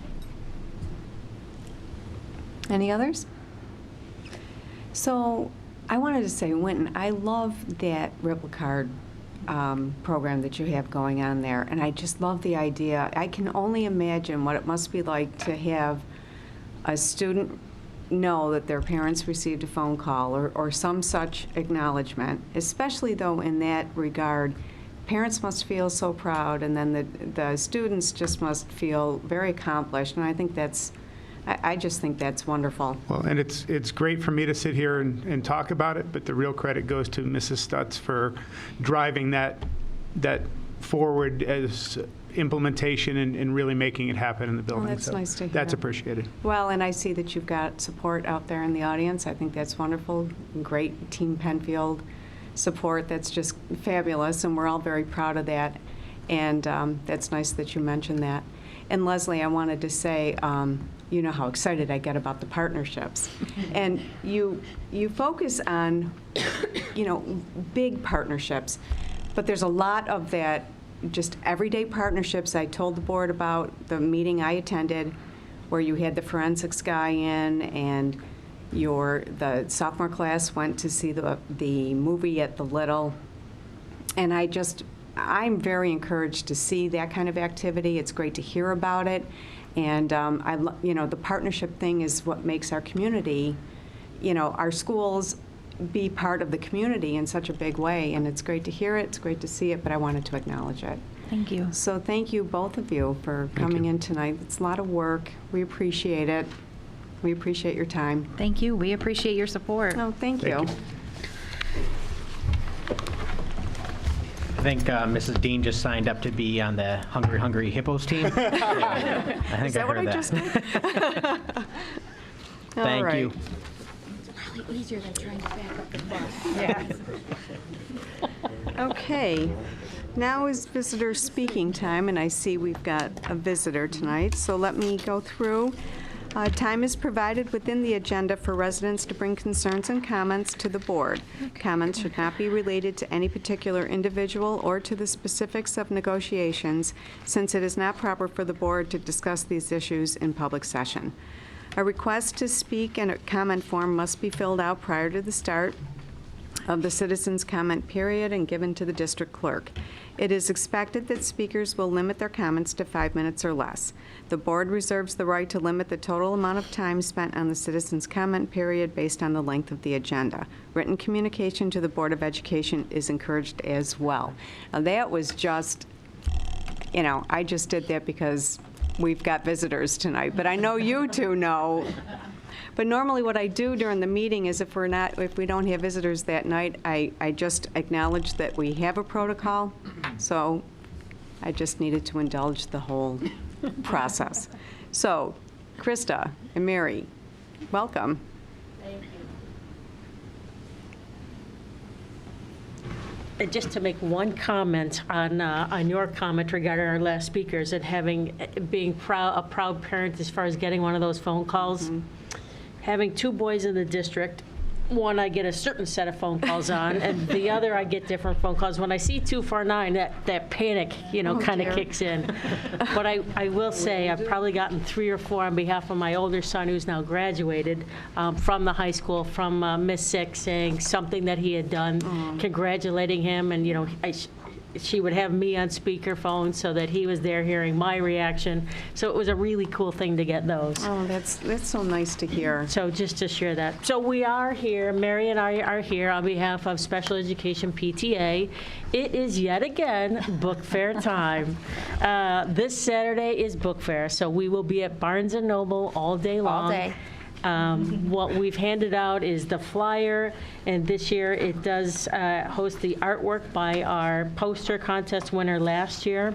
Any others? So I wanted to say, Winton, I love that Ripple Card program that you have going on there, and I just love the idea. I can only imagine what it must be like to have a student know that their parents received a phone call or some such acknowledgement, especially though in that regard, parents must feel so proud, and then the students just must feel very accomplished, and I think that's, I just think that's wonderful. Well, and it's great for me to sit here and talk about it, but the real credit goes to Mrs. Stutz for driving that forward as implementation and really making it happen in the building. That's So nice to hear. That's appreciated. Well, and I see that you've got support out there in the audience. I think that's wonderful. Great Team Penfield support that's just fabulous, and we're all very proud of that. And that's nice that you mentioned that. And Leslie, I wanted to say, you know how excited I get about the partnerships. And you focus on, big partnerships, but there's a lot of that just everyday partnerships. I told the board about the meeting I attended where you had the forensics guy in, and the sophomore class went to see the movie at the Little. And I'm very encouraged to see that kind of activity. It's great to hear about it. And the partnership thing is what makes our community, our schools be part of the community in such a big way. And it's great to hear it, it's great to see it, but I wanted to acknowledge it. Thank you. So thank you, both of you, for coming in tonight. It's a lot of work. We appreciate it. We appreciate your time. Thank you. We appreciate your support. Oh, thank you. I think Mrs. Dean just signed up to be on the Hungry Hungry Hippos team. Yeah, I think Is that what I just did? Thank right. you. It's probably easier than trying to back up the bus. Yeah. Okay. Now is visitor speaking time, and I see we've got a visitor tonight, so let me go through. Time is provided within the agenda for residents to bring concerns and comments to the board. Comments should not be related to any particular individual or to the specifics of negotiations, since it is not proper for the board to discuss these issues in public session. A request to speak and a comment form must be filled out prior to the start of the citizens' comment period and given to the district clerk. It is expected that speakers will limit their comments to 5 minutes or less. The board reserves the right to limit the total amount of time spent on the citizens' comment period based on the length of the agenda. Written communication to the Board of Education is encouraged as well. Now, that was just, I just did that because we've got visitors tonight, but I know you two know. But normally what I do during the meeting is if we don't have visitors that night, I just acknowledge that we have a protocol. So I just needed to indulge the whole process. So, Krista and Mary, welcome. Thank you. Just to make one comment on your comment regarding our last speakers and being a proud parent as far as getting one of those phone calls. Mm-hmm. Having two boys in the district, one I get a certain set of phone calls on, and the other I get different phone calls. When I see 249, that panic, kind of kicks in. But I will say I've probably gotten 3 or 4 on behalf of my older son, who's now graduated from the high school, from Miss Six, saying something that he had done, congratulating him, and she would have me on speakerphone so that he was there hearing my reaction. So it was a really cool thing to get those. Oh, that's so nice to hear. So just to share that. So we are here, Mary and I are here on behalf of Special Education PTA. It is yet again book fair time. This Saturday is book fair, so we will be at Barnes & Noble all day long. All day. What we've handed out is the flyer, and this year it does host the artwork by our poster contest winner last year.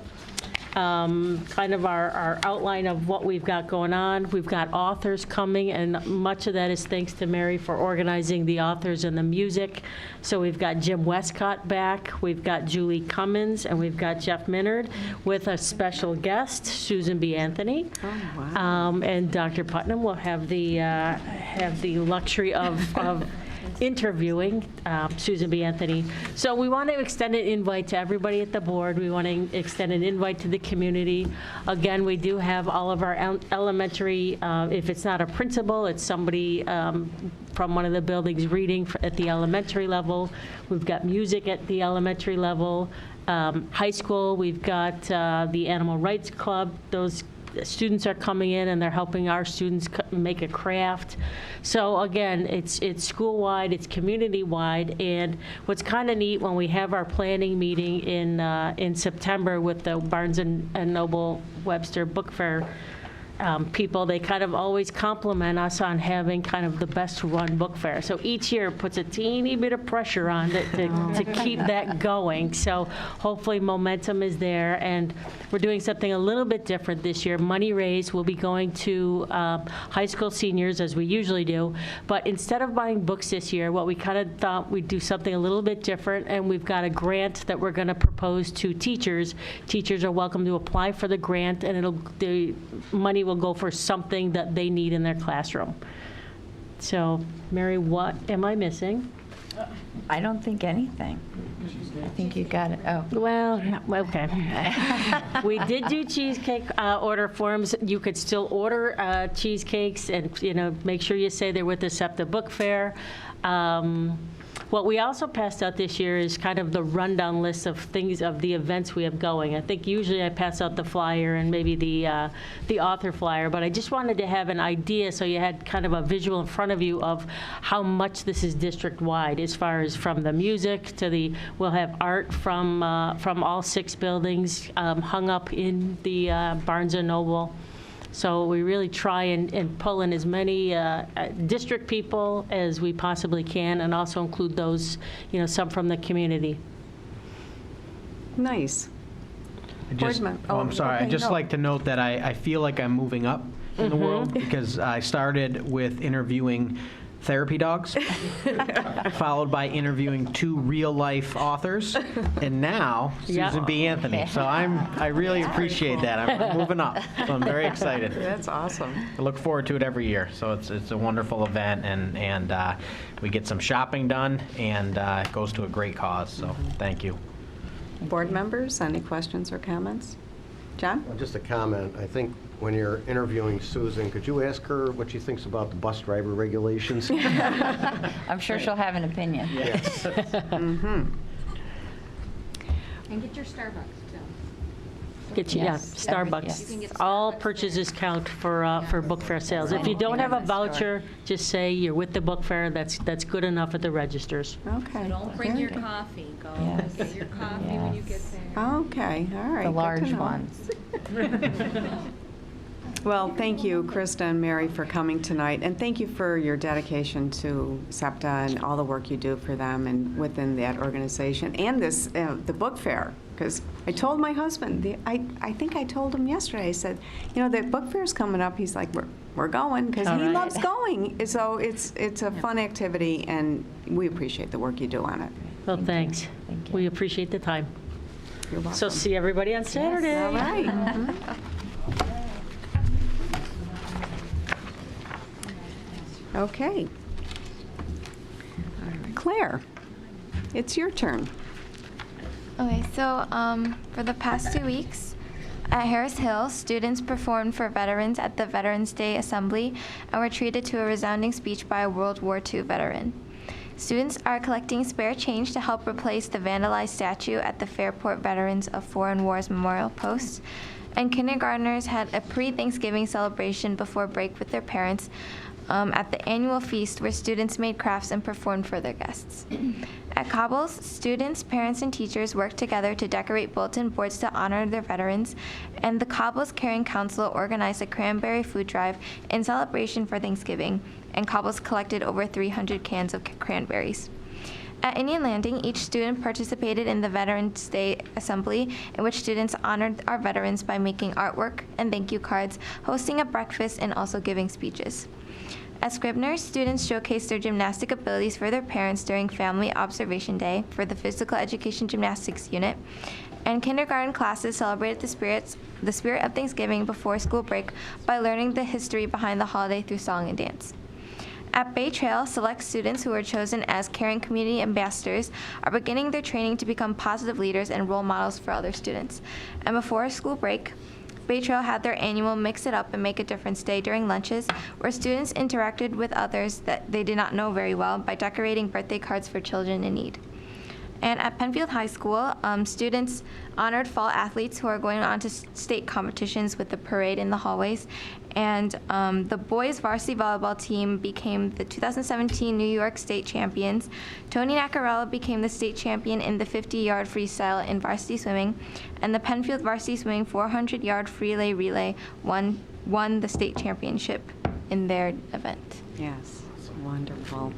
Kind of our outline of what we've got going on. We've got authors coming, and much of that is thanks to Mary for organizing the authors and the music. So we've got Jim Westcott back, we've got Julie Cummins, and we've got Jeff Minard with a special guest, Susan B. Anthony. Oh, wow. And Dr. Putnam will have the luxury of interviewing Susan B. Anthony. So we want to extend an invite to everybody at the board. We want to extend an invite to the community. Again, we do have all of our elementary, if it's not a principal, it's somebody from one of the buildings reading at the elementary level. We've got music at the elementary level. High school, we've got the Animal Rights Club. Those students are coming in and they're helping our students make a craft. So again, it's school-wide, it's community-wide, and what's kind of neat when we have our planning meeting in September with the Barnes & Noble Webster Book Fair people, they kind of always compliment us on having kind of the best run book fair. So each year puts a teeny bit of pressure on to keep that going. So hopefully momentum is there, and we're doing something a little bit different this year. Money raised will be going to high school seniors, as we usually do, but instead of buying books this year, what we kind of thought we'd do something a little bit different, and we've got a grant that we're going to propose to teachers. Teachers are welcome to apply for the grant, and the money will go for something that they need in their classroom. So, Mary, what am I missing? I don't think anything. I think you got it. Oh. Well, okay. We did do cheesecake order forms. You could still order cheesecakes, and make sure you say they're with the SEPTA Book Fair. What we also passed out this year is kind of the rundown list of things, of the events we have going. I think usually I pass out the flyer and maybe the author flyer, but I just wanted to have an idea so you had kind of a visual in front of you of how much this is district-wide, as far as from the music to we'll have art from all 6 buildings hung up in the Barnes & Noble. So we really try and pull in as many district people as we possibly can, and also include those, some from the community. Nice. I'm sorry. okay, I'd just no. like to note that I feel like I'm moving up in the world, because I started with interviewing therapy dogs, followed by interviewing 2 real-life authors, and now Susan B. Anthony. So I really appreciate that. I'm moving up, so I'm very excited. That's awesome. I look forward to it every year. So it's a wonderful event, and we get some shopping done, and it goes to a great cause. So thank you. Board members, any questions or comments? John? Well, just a comment. I think when you're interviewing Susan, could you ask her what she thinks about the bus driver regulations? I'm sure she'll have an opinion. Yes. Mm-hmm. And get your Starbucks, too. Get you, Yes. Starbucks. Yes. You can get All Starbucks purchases count for book fair sales. If you don't have a voucher, just say you're with the book fair. That's good enough at the registers. Okay. So don't bring Very your good. coffee. Go Yes. get your coffee when you get Yes. there. Okay, all right. The good to large know. ones. Well, thank you, Krista and Mary, for coming tonight, and thank you for your dedication to SEPTA and all the work you do for them and within that organization, and this, the book fair, because I told my husband, I think I told him yesterday, I said, the book fair's coming up. He's like, we're going, because All he right. loves going. So it's a fun activity, and we appreciate the work you do on it. Well, thanks. Thank you. We appreciate the time. You're welcome. So see everybody on Saturday. All right. Okay. Claire, it's your turn. Okay, so for the past 2 weeks at Harris Hill, students performed for veterans at the Veterans Day Assembly and were treated to a resounding speech by a World War II veteran. Students are collecting spare change to help replace the vandalized statue at the Fairport Veterans of Foreign Wars Memorial Post. And kindergartners had a pre-Thanksgiving celebration before break with their parents at the annual feast where students made crafts and performed for their guests. At Cobbles, students, parents, and teachers worked together to decorate bulletin boards to honor their veterans, and the Cobbles Caring Council organized a cranberry food drive in celebration for Thanksgiving, and Cobbles collected over 300 cans of cranberries. At Indian Landing, each student participated in the Veterans Day Assembly, in which students honored our veterans by making artwork and thank you cards, hosting a breakfast, and also giving speeches. At Scribner's, students showcased their gymnastic abilities for their parents during Family Observation Day for the Physical Education Gymnastics Unit, and kindergarten classes celebrated the spirit of Thanksgiving before school break by learning the history behind the holiday through song and dance. At Bay Trail, select students who were chosen as caring community ambassadors are beginning their training to become positive leaders and role models for other students. And before school break, Bay Trail had their annual Mix It Up and Make a Difference Day during lunches, where students interacted with others that they did not know very well by decorating birthday cards for children in need. And at Penfield High School, students honored fall athletes who are going on to state competitions with the parade in the hallways. And the boys varsity volleyball team became the 2017 New York State champions. Tony Nacarella became the state champion in the 50-yard freestyle in varsity swimming. And the Penfield varsity swimming 400-yard relay won won the state championship in their event. Yes, wonderful.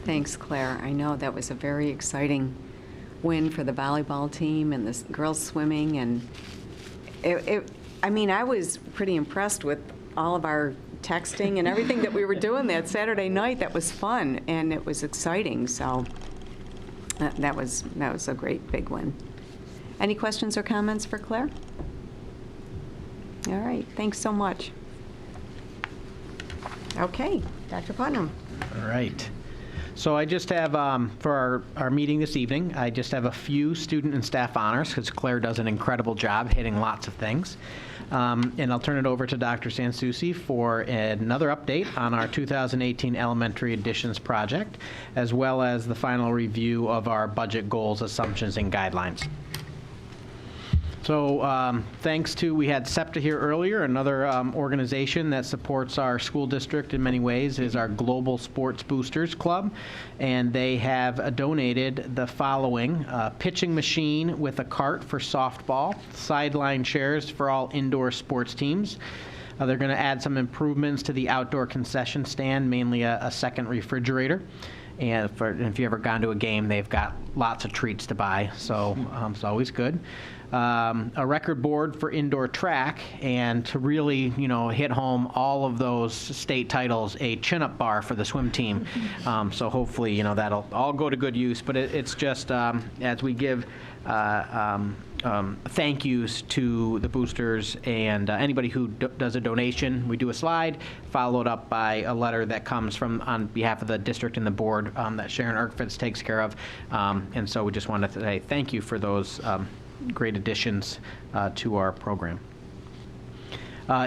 Thanks, Claire. I know that was a very exciting win for the volleyball team and the girls swimming, and I mean, I was pretty impressed with all of our texting and everything that we were doing that Saturday night. That was fun, and it was exciting, so that was a great big win. Any questions or comments for Claire? All right, thanks so much. Okay, Dr. Putnam. All right. So I just have, for our meeting this evening, I just have a few student and staff honors, because Claire does an incredible job hitting lots of things. And I'll turn it over to Dr. Sansucci for another update on our 2018 Elementary Additions project, as well as the final review of our budget goals, assumptions, and guidelines. So thanks to, we had SEPTA here earlier, another organization that supports our school district in many ways is our Global Sports Boosters Club, and they have donated the following: pitching machine with a cart for softball, sideline chairs for all indoor sports teams. They're going to add some improvements to the outdoor concession stand, mainly a second refrigerator. And if you've ever gone to a game, they've got lots of treats to buy, so it's always good. A record board for indoor track, and to really, hit home all of those state titles, a chin-up bar for the swim team. So hopefully, that'll all go to good use. But it's just as we give thank yous to the boosters and anybody who does a donation, we do a slide followed up by a letter that comes from on behalf of the district and the board that Sharon Erkfitz takes care of. And so we just wanted to say thank you for those great additions to our program.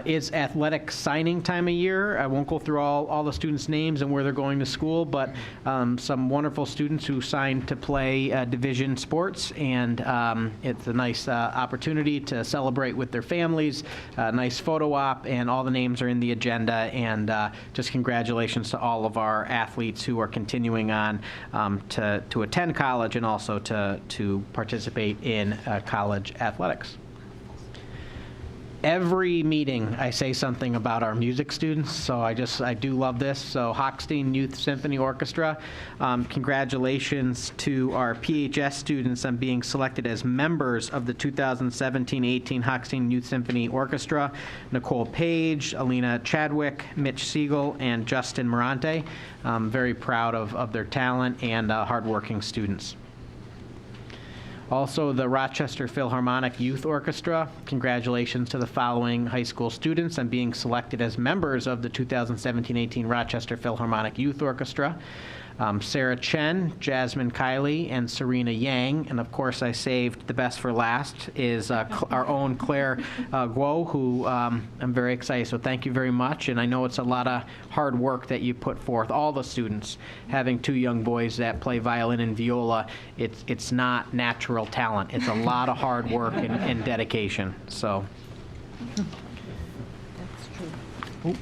It's athletic signing time of year. I won't go through all the students' names and where they're going to school, but some wonderful students who signed to play division sports, and it's a nice opportunity to celebrate with their families, a nice photo op, and all the names are in the agenda, and just congratulations to all of our athletes who are continuing on to attend college and also to participate in college athletics. Every meeting, I say something about our music students, so I do love this. So Hochstein Youth Symphony Orchestra, congratulations to our PHS students on being selected as members of the 2017-18 Hochstein Youth Symphony Orchestra. Nicole Page, Alina Chadwick, Mitch Siegel, and Justin Morante. I'm very proud of their talent and hardworking students. Also, the Rochester Philharmonic Youth Orchestra, congratulations to the following high school students on being selected as members of the 2017-18 Rochester Philharmonic Youth Orchestra. Sarah Chen, Jasmine Kiley, and Serena Yang. And of course, I saved the best for last is our own Claire Guo, who I'm very excited. So thank you very much. And I know it's a lot of hard work that you put forth, all the students. Having two young boys that play violin and viola, it's not natural talent. It's a lot of hard work and dedication. So. That's true.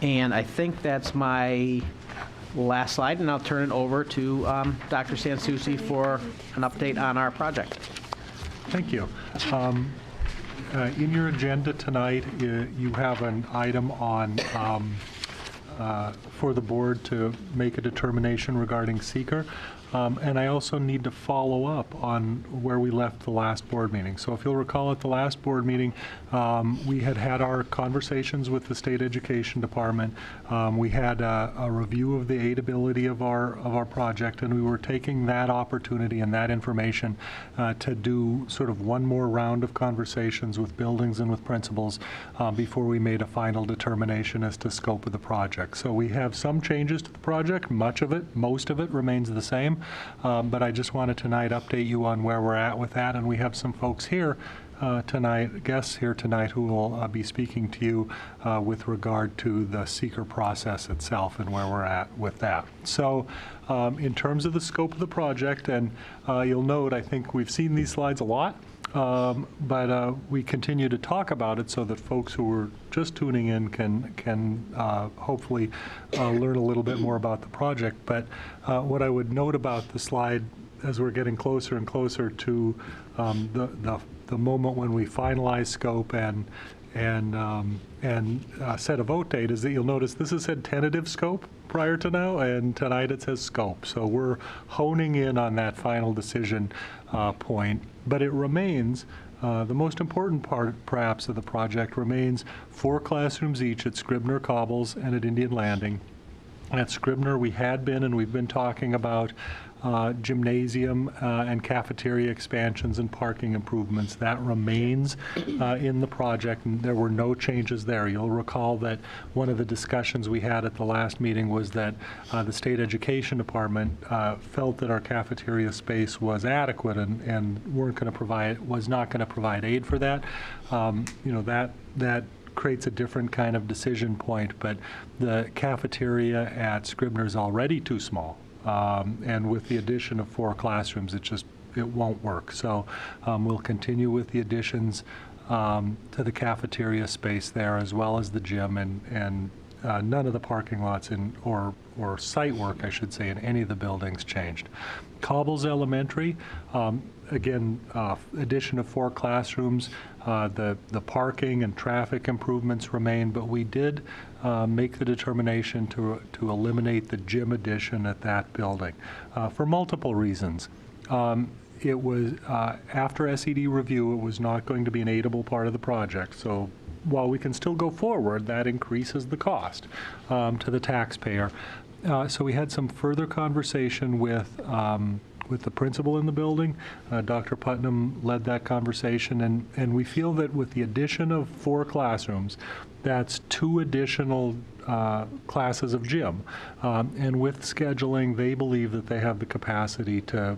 And I think that's my last slide, and I'll turn it over to Dr. Sansucci for an update on our project. Thank you. In your agenda tonight, you have an item on for the board to make a determination regarding seeker. And I also need to follow up on where we left the last board meeting. So if you'll recall, at the last board meeting, we had our conversations with the State Education Department. We had a review of the aidability of our project, and we were taking that opportunity and that information to do sort of one more round of conversations with buildings and with principals before we made a final determination as to scope of the project. So we have some changes to the project. Most of it remains the same. But I just wanted tonight update you on where we're at with that, and we have some folks here tonight, guests here tonight, who will be speaking to you with regard to the seeker process itself and where we're at with that. So in terms of the scope of the project, and you'll note, I think we've seen these slides a lot. But we continue to talk about it so that folks who are just tuning in can hopefully learn a little bit more about the project. But what I would note about the slide, as we're getting closer and closer to the moment when we finalize scope and and set a vote date is that you'll notice this has said tentative scope prior to now, and tonight it says scope. So we're honing in on that final decision point, but it remains, the most important part perhaps of the project remains 4 classrooms each at Scribner, Cobbles, and at Indian Landing. At Scribner, we had been, and we've been talking about gymnasium and cafeteria expansions and parking improvements. That remains in the project, and there were no changes there. You'll recall that one of the discussions we had at the last meeting was that the State Education Department felt that our cafeteria space was adequate and was not going to provide aid for that. That creates a different kind of decision point, but the cafeteria at Scribner is already too small. And with the addition of 4 classrooms, it won't work. So we'll continue with the additions to the cafeteria space there, as well as the gym, and none of the parking lots or site work, I should say, in any of the buildings changed. Cobbles Elementary, again, addition of 4 classrooms. The parking and traffic improvements remain, but we did make the determination to eliminate the gym addition at that building for multiple reasons. It was, after SED review, it was not going to be an aidable part of the project. So while we can still go forward, that increases the cost to the taxpayer. So we had some further conversation with the principal in the building. Dr. Putnam led that conversation, and we feel that with the addition of 4 classrooms, that's 2 additional classes of gym. And with scheduling, they believe that they have the capacity to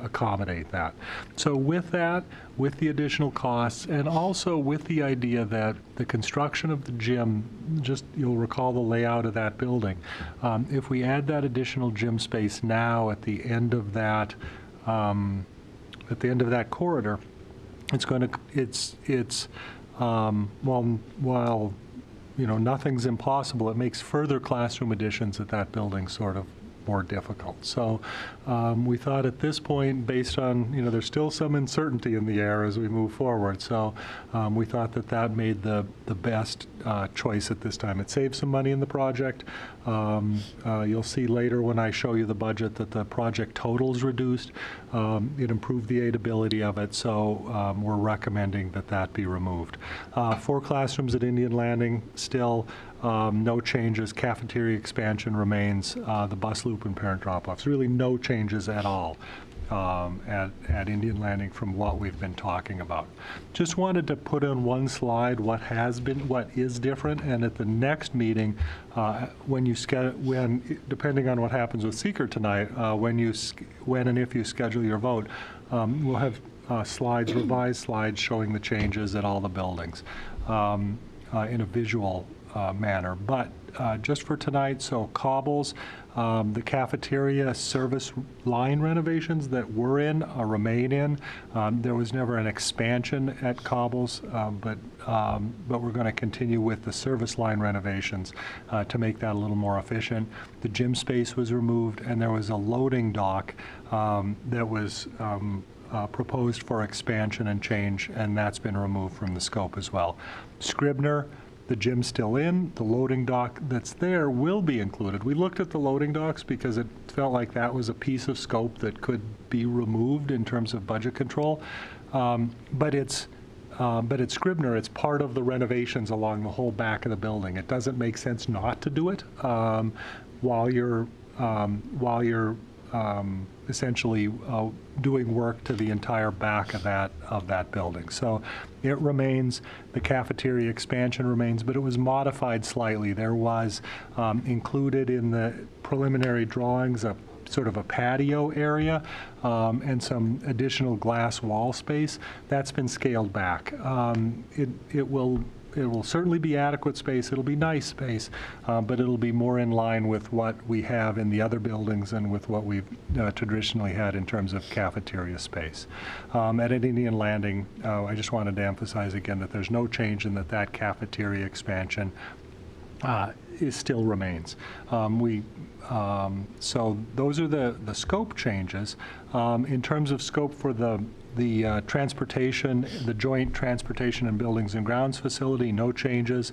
accommodate that. So with that, with the additional costs, and also with the idea that the construction of the gym, you'll recall the layout of that building, if we add that additional gym space now at the end of that corridor, while nothing's impossible, it makes further classroom additions at that building sort of more difficult. So we thought at this point, based on, there's still some uncertainty in the air as we move forward, so we thought that made the best choice at this time. It saves some money in the project. You'll see later when I show you the budget that the project total is reduced. It improved the aidability of it, so we're recommending that be removed. 4 classrooms at Indian Landing still. No changes. Cafeteria expansion remains. The bus loop and parent drop-offs. Really no changes at all at Indian Landing from what we've been talking about. Just wanted to put on one slide what is different, and at the next meeting, depending on what happens with seeker tonight, when and if you schedule your vote, we'll have revised slides showing the changes at all the buildings in a visual manner. But just for tonight, so Cobbles, the cafeteria service line renovations that we're in remain in. There was never an expansion at Cobbles, but we're going to continue with the service line renovations to make that a little more efficient. The gym space was removed, and there was a loading dock that was proposed for expansion and change, and that's been removed from the scope as well. Scribner, the gym's still in. The loading dock that's there will be included. We looked at the loading docks because it felt like that was a piece of scope that could be removed in terms of budget control. But at Scribner, it's part of the renovations along the whole back of the building. It doesn't make sense not to do it while you're essentially doing work to the entire back of that building. So it remains, the cafeteria expansion remains, but it was modified slightly. There was included in the preliminary drawings a sort of a patio area and some additional glass wall space. That's been scaled back. It will certainly be adequate space. It'll be nice space, but it'll be more in line with what we have in the other buildings and with what we've traditionally had in terms of cafeteria space. At Indian Landing, I just wanted to emphasize again that there's no change in that cafeteria expansion still remains. So those are the scope changes. In terms of scope for the The transportation, the joint transportation and buildings and grounds facility, no changes.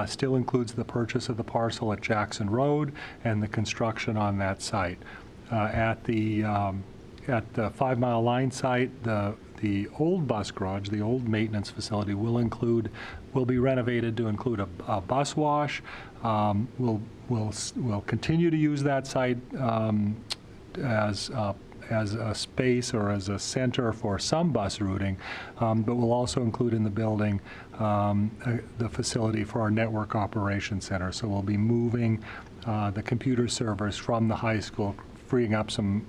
Still includes the purchase of the parcel at Jackson Road and the construction on that site. At the 5 Mile Line site, the old bus garage, the old maintenance facility, will be renovated to include a bus wash. We'll continue to use that site as a space or as a center for some bus routing, but we'll also include in the building the facility for our network operations center. So we'll be moving the computer servers from the high school, freeing up some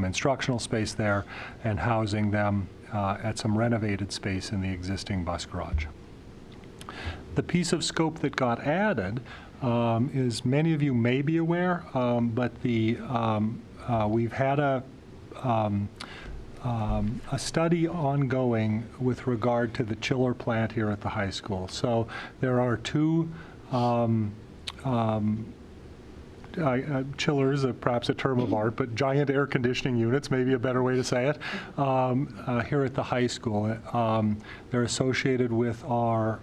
instructional space there and housing them at some renovated space in the existing bus garage. The piece of scope that got added is, many of you may be aware, but we've had a study ongoing with regard to the chiller plant here at the high school. So there are two chillers, perhaps a term of art, but giant air conditioning units, maybe a better way to say it, here at the high school. They're associated with our,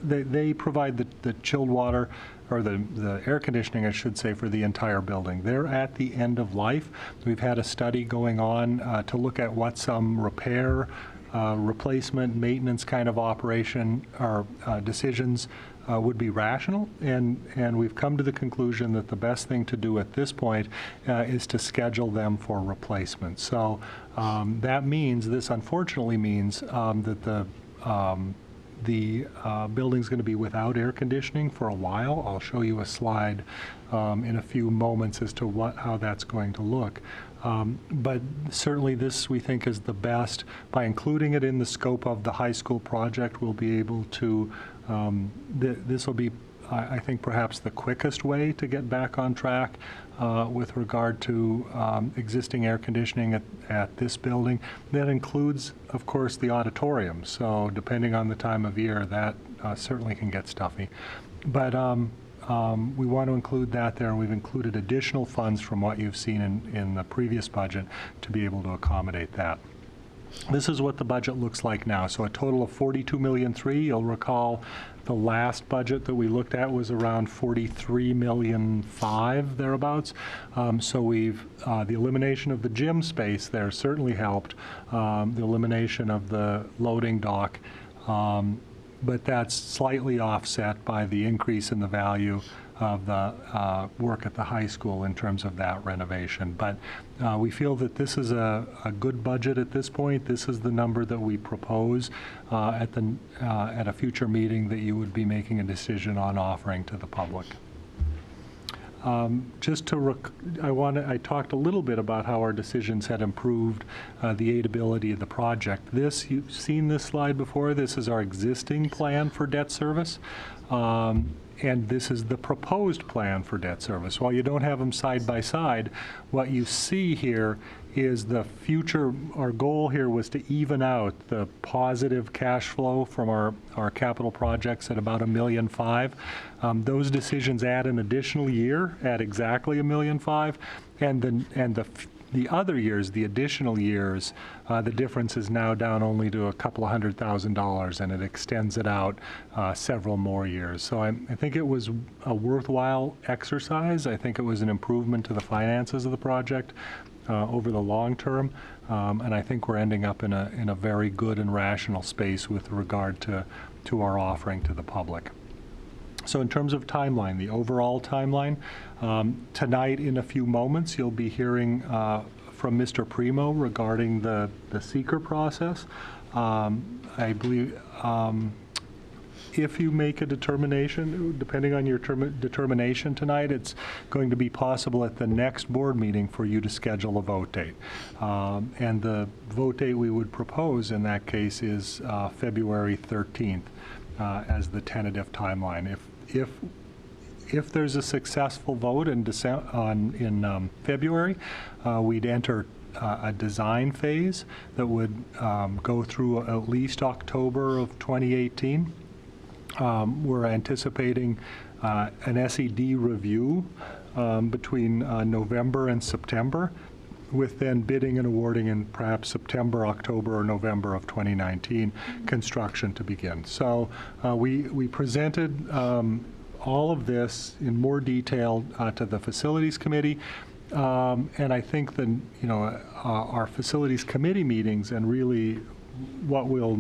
they provide the chilled water, or the air conditioning, I should say, for the entire building. They're at the end of life. We've had a study going on to look at what some repair, replacement, maintenance kind of operation or decisions would be rational, and we've come to the conclusion that the best thing to do at this point is to schedule them for replacement. So that means, this unfortunately means that the building's going to be without air conditioning for a while. I'll show you a slide in a few moments as to how that's going to look. But certainly this, we think, is the best. By including it in the scope of the high school project, we'll be able to, this will be, I think, perhaps the quickest way to get back on track with regard to existing air conditioning at this building. That includes, of course, the auditorium. So depending on the time of year, that certainly can get stuffy. But we want to include that there. We've included additional funds from what you've seen in the previous budget to be able to accommodate that. This is what the budget looks like now. So a total of $42.3 million. You'll recall the last budget that we looked at was around $43.5 million, thereabouts. So we've, the elimination of the gym space there certainly helped. The elimination of the loading dock, but that's slightly offset by the increase in the value of the work at the high school in terms of that renovation. But we feel that this is a good budget at this point. This is the number that we propose at a future meeting that you would be making a decision on offering to the public. Just to, I talked a little bit about how our decisions had improved the aidability of the project. This, you've seen this slide before. This is our existing plan for debt service. And this is the proposed plan for debt service. While you don't have them side by side, what you see here is the future. Our goal here was to even out the positive cash flow from our capital projects at about $1.5 million. Those decisions add an additional year at exactly $1.5 million, and the other years, the additional years, the difference is now down only to a couple of $100,000, and it extends it out several more years. So I think it was a worthwhile exercise. I think it was an improvement to the finances of the project over the long term, and I think we're ending up in a very good and rational space with regard to our offering to the public. So in terms of timeline, the overall timeline, tonight in a few moments you'll be hearing from Mr. Primo regarding the seeker process. I believe if you make a determination, depending on your determination tonight, it's going to be possible at the next board meeting for you to schedule a vote date. And the vote date we would propose in that case is February 13th as the tentative timeline. If there's a successful vote in February, we'd enter a design phase that would go through at least October of 2018. We're anticipating an SED review between November and September, with then bidding and awarding in perhaps September, October, or November of 2019, construction to begin. So we presented all of this in more detail to the Facilities Committee. And I think that, our Facilities Committee meetings and really what we'll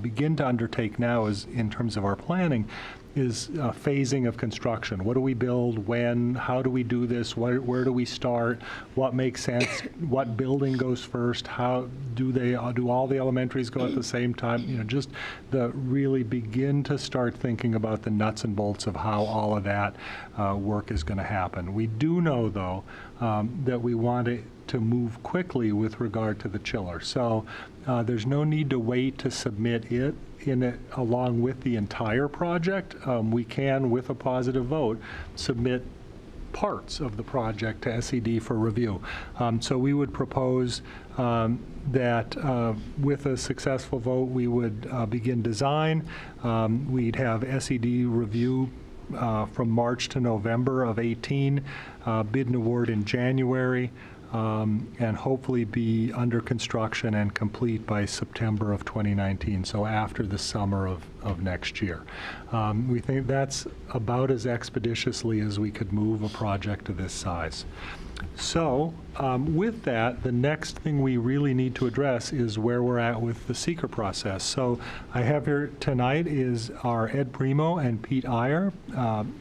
begin to undertake now is, in terms of our planning, is phasing of construction. What do we build, when, how do we do this, where do we start, what makes sense, what building goes first, how do all the elementaries go at the same time, just really begin to start thinking about the nuts and bolts of how all of that work is going to happen. We do know, though, that we want to move quickly with regard to the chiller. So there's no need to wait to submit it along with the entire project. We can, with a positive vote, submit parts of the project to SED for review. So we would propose that with a successful vote, we would begin design. We'd have SED review from March to November of 18, bid and award in January, and hopefully be under construction and complete by September of 2019, so after the summer of next year. We think that's about as expeditiously as we could move a project of this size. So with that, the next thing we really need to address is where we're at with the seeker process. So I have here tonight is our Ed Primo and Pete Iyer,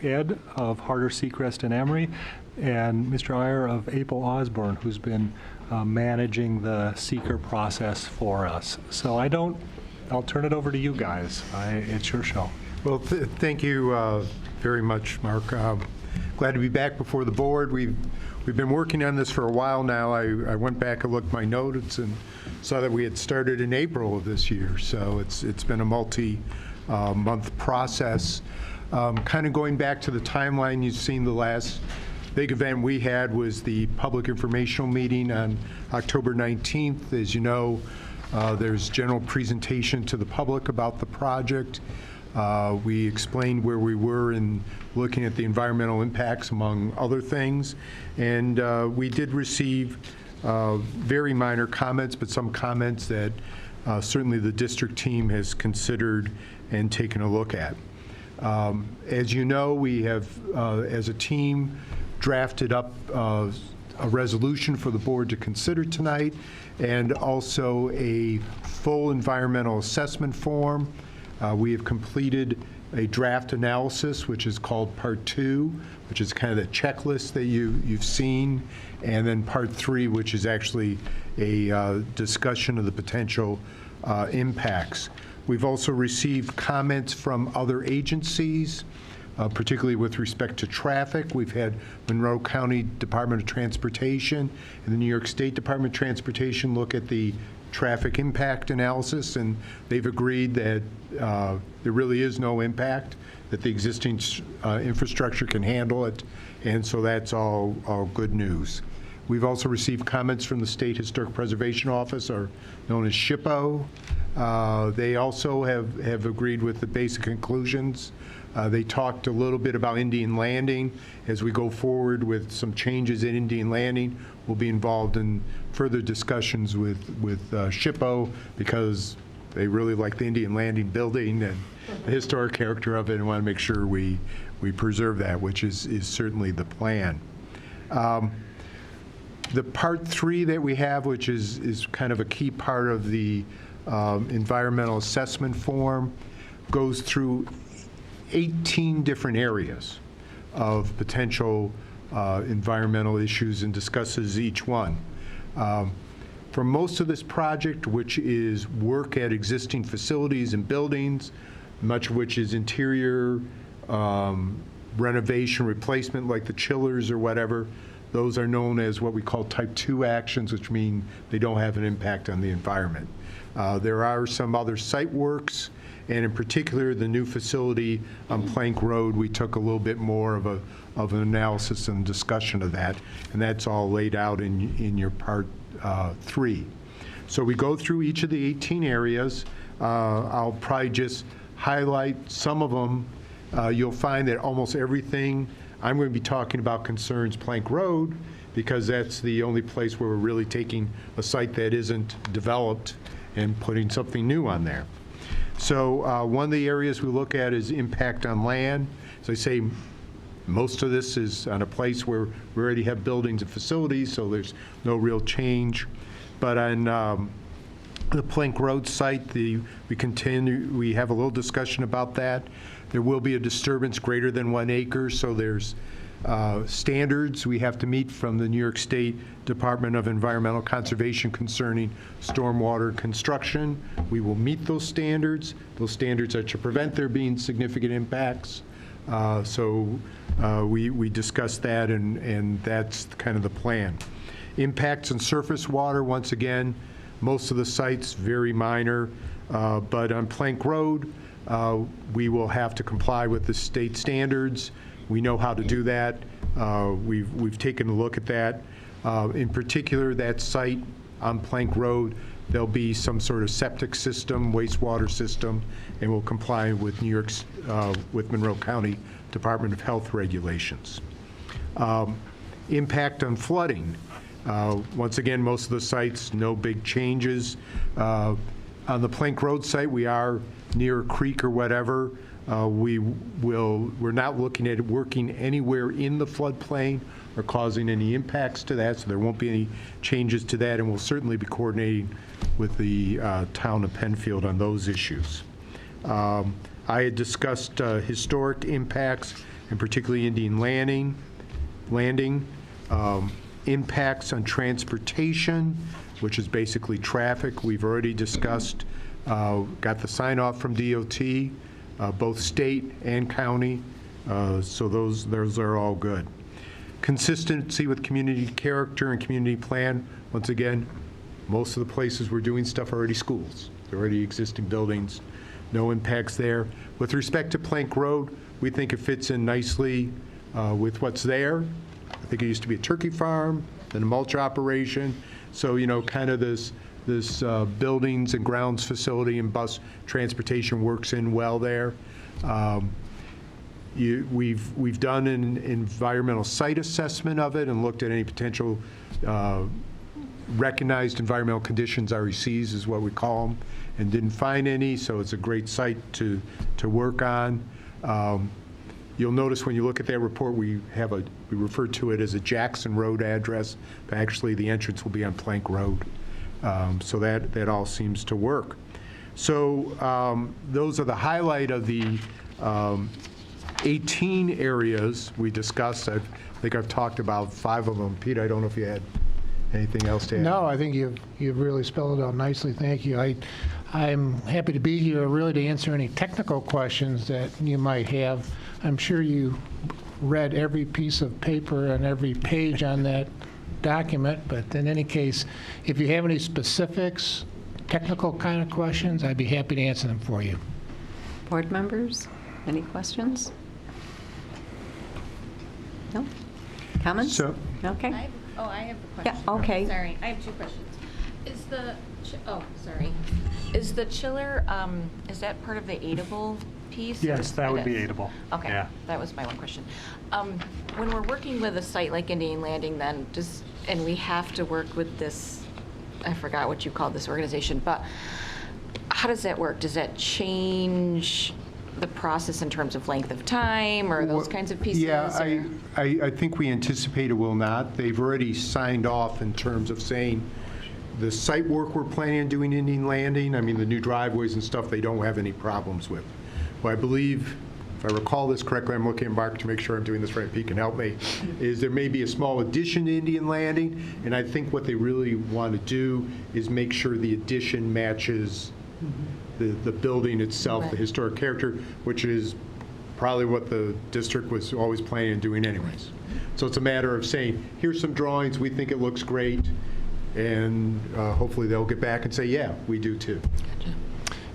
Ed of Harder, Seacrest, and Emory, and Mr. Iyer of Apel Osborne, who's been managing the seeker process for us. So I'll turn it over to you guys. It's your show. Well, thank you very much, Mark. Glad to be back before the board. We've been working on this for a while now. I went back and looked at my notes and saw that we had started in April of this year. So it's been a multi-month process. Kind of going back to the timeline, you've seen the last big event we had was the public informational meeting on October 19th. As you know, there's general presentation to the public about the project. We explained where we were in looking at the environmental impacts, among other things. And we did receive very minor comments, but some comments that certainly the district team has considered and taken a look at. As you know, we have, as a team, drafted up a resolution for the board to consider tonight, and also a full environmental assessment form. We have completed a draft analysis, which is called Part 2, which is kind of the checklist that you've seen, and then Part 3, which is actually a discussion of the potential impacts. We've also received comments from other agencies, particularly with respect to traffic. We've had Monroe County Department of Transportation and the New York State Department of Transportation look at the traffic impact analysis, and they've agreed that there really is no impact, that the existing infrastructure can handle it, and so that's all good news. We've also received comments from the State Historic Preservation Office, or known as SHPO. They also have agreed with the basic conclusions. They talked a little bit about Indian Landing. As we go forward with some changes in Indian Landing, we'll be involved in further discussions with SHPO, because they really like the Indian Landing building and the historic character of it, and want to make sure we preserve that, which is certainly the plan. The Part 3 that we have, which is kind of a key part of the environmental assessment form, goes through 18 different areas of potential environmental issues and discusses each one. For most of this project, which is work at existing facilities and buildings, much of which is interior renovation, replacement, like the chillers or whatever, those are known as what we call Type 2 actions, which mean they don't have an impact on the environment. There are some other site works, and in particular, the new facility on Plank Road, we took a little bit more of an analysis and discussion of that, and that's all laid out in your Part 3. So we go through each of the 18 areas. I'll probably just highlight some of them. You'll find that almost everything, I'm going to be talking about concerns Plank Road, because that's the only place where we're really taking a site that isn't developed and putting something new on there. So one of the areas we look at is impact on land. As I say, most of this is on a place where we already have buildings and facilities, so there's no real change. But on the Plank Road site, we have a little discussion about that. There will be a disturbance greater than 1 acre, so there's standards we have to meet from the New York State Department of Environmental Conservation concerning stormwater construction. We will meet those standards. Those standards are to prevent there being significant impacts. We discussed that, and that's kind of the plan. Impacts on surface water, once again, most of the sites very minor, but on Plank Road, we will have to comply with the state standards. We know how to do that. We've taken a look at that. In particular, that site on Plank Road, there'll be some sort of septic system, wastewater system, and will comply with with Monroe County Department of Health regulations. Impact on flooding. Once again, most of the sites, no big changes. On the Plank Road site, we are near a creek or whatever. We're not looking at working anywhere in the floodplain or causing any impacts to that, so there won't be any changes to that, and we'll certainly be coordinating with the town of Penfield on those issues. I had discussed historic impacts, and particularly Indian Landing, impacts on transportation, which is basically traffic. We've already discussed, got the sign-off from DOT, both state and county, so those are all good. Consistency with community character and community plan. Once again, most of the places we're doing stuff are already schools. They're already existing buildings. No impacts there. With respect to Plank Road, we think it fits in nicely with what's there. I think it used to be a turkey farm, then a mulch operation. So, kind of this buildings and grounds facility and bus transportation works in well there. We've done an environmental site assessment of it and looked at any potential recognized environmental conditions, RECs is what we call them, and didn't find any, so it's a great site to work on. You'll notice when you look at that report, we refer to it as a Jackson Road address, but actually the entrance will be on Plank Road. So that all seems to work. So those are the highlight of the 18 areas we discussed. I think I've talked about 5 of them. Pete, I don't know if you had anything else to add. No, I think you've really spelled it out nicely. Thank you. I'm happy to be here really to answer any technical questions that you might have. I'm sure you read every piece of paper and every page on that document, but in any case, if you have any specifics, technical kind of questions, I'd be happy to answer them for you. Board members, any questions? No? Comments? Okay. I have a question. Yeah, okay. Sorry, I have 2 questions. Is the chiller, is that part of the aidable piece? Yes, that would be It is. aidable. Okay, Yeah. that was my one question. When we're working with a site like Indian Landing then, and we have to work with this, I forgot what you called this organization, but how does that work? Does that change the process in terms of length of time or those kinds of pieces? Yeah, or- I think we anticipate it will not. They've already signed off in terms of saying the site work we're planning on doing Indian Landing, I mean, the new driveways and stuff, they don't have any problems with. Well, I believe, if I recall this correctly, I'm looking at Mark to make sure I'm doing this right, Pete can help me, is there may be a small addition to Indian Landing, and I think what they really want to do is make sure the addition matches the building itself, the historic character, which is probably what the district was always planning on doing anyways. So it's a matter of saying, here's some drawings, we think it looks great, and hopefully they'll get back and say, yeah, we do too.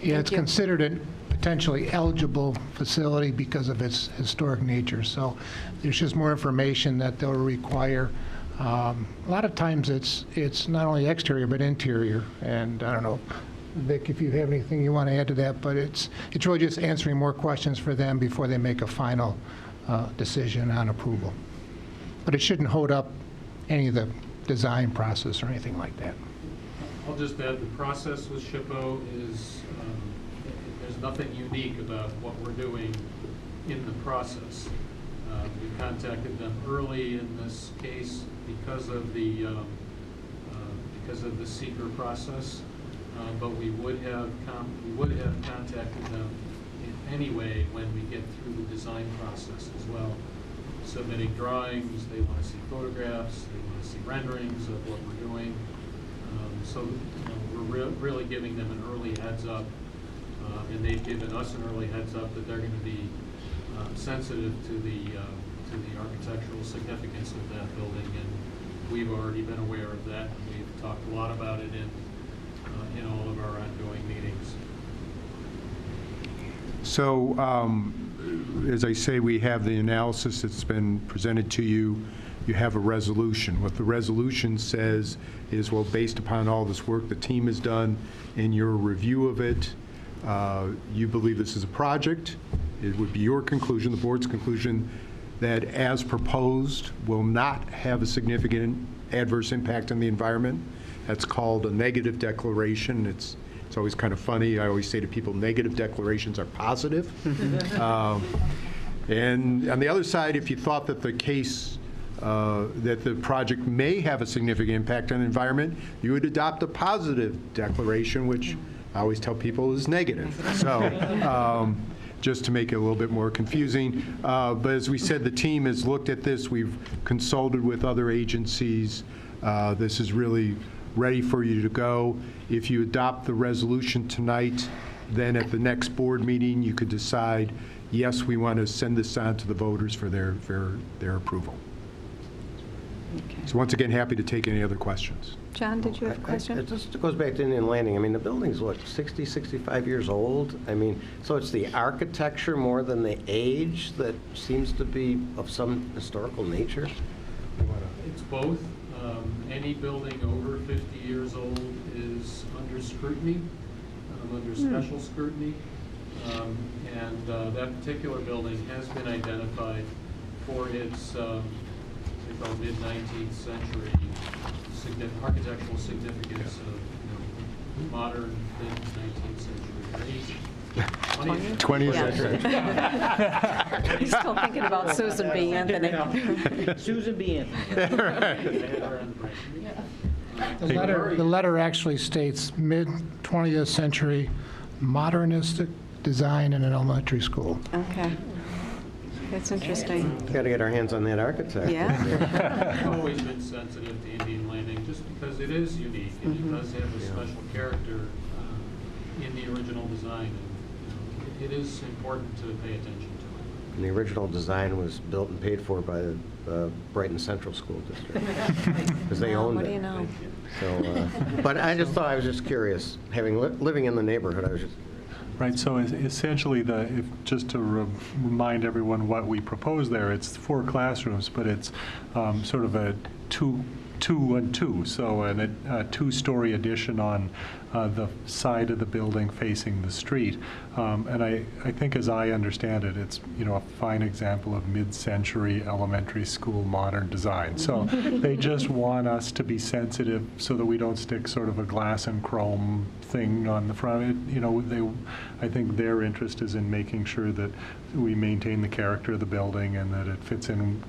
Yeah, it's considered a potentially eligible facility because of its historic nature. So there's just more information that they'll require. A lot of times it's not only exterior but interior. And I don't know, Vic, if you have anything you want to add to that, but it's really just answering more questions for them before they make a final decision on approval. But it shouldn't hold up any of the design process or anything like that. I'll just add the process with SHPO is, there's nothing unique about what we're doing in the process. We contacted them early in this case because of the seeker process, but we would have contacted them anyway when we get through the design process as well. Submitting drawings, they want to see photographs, they want to see renderings of what we're doing. So we're really giving them an early heads up, and they've given us an early heads up that they're going to be sensitive to the architectural significance of that building, and we've already been aware of that. We've talked a lot about it in all of our ongoing meetings. So, as I say, we have the analysis that's been presented to you. You have a resolution. What the resolution says is, well, based upon all this work the team has done in your review of it, you believe this is a project. It would be your conclusion, the board's conclusion, that as proposed will not have a significant adverse impact on the environment. That's called a negative declaration. It's always kind of funny. I always say to people, negative declarations are positive. And on the other side, if you thought that the case, that the project may have a significant impact on the environment, you would adopt a positive declaration, which I always tell people is negative. So just to make it a little bit more confusing. But as we said, the team has looked at this. We've consulted with other agencies. This is really ready for you to go. If you adopt the resolution tonight, then at the next board meeting, you could decide, yes, we want to send this on to the voters for their approval. Okay. So once again, happy to take any other questions. John, did you have a question? It just goes back to Indian Landing. I mean, the building's, what, 60, 65 years old? I mean, so it's the architecture more than the age that seems to be of some historical nature? It's both. Any building over 50 years old is under scrutiny, under special scrutiny. And that particular building has been identified for its mid-19th century architectural significance of modern mid-19th century. 20th century. He's still thinking about Susan B. Anthony. Susan B. Anthony. The letter actually states mid-20th century modernistic design in an elementary school. Okay. That's interesting. Got to get our hands on that architect. Yeah. I've always been sensitive to Indian Landing just because it is unique and it does have a special character in the original design. And, it is important to pay attention to it. And the original design was built and paid for by the Brighton Central School District because they owned it. What do you know? So, but I just thought, I was just curious, living in the neighborhood, I was just. Right, so essentially, just to remind everyone what we propose there, it's 4 classrooms, but it's sort of a two and two, so a 2-story addition on the side of the building facing the street. And I think, as I understand it, it's a fine example of mid-century elementary school modern design. So they just want us to be sensitive so that we don't stick sort of a glass and chrome thing on the front. I think their interest is in making sure that we maintain the character of the building and that it fits in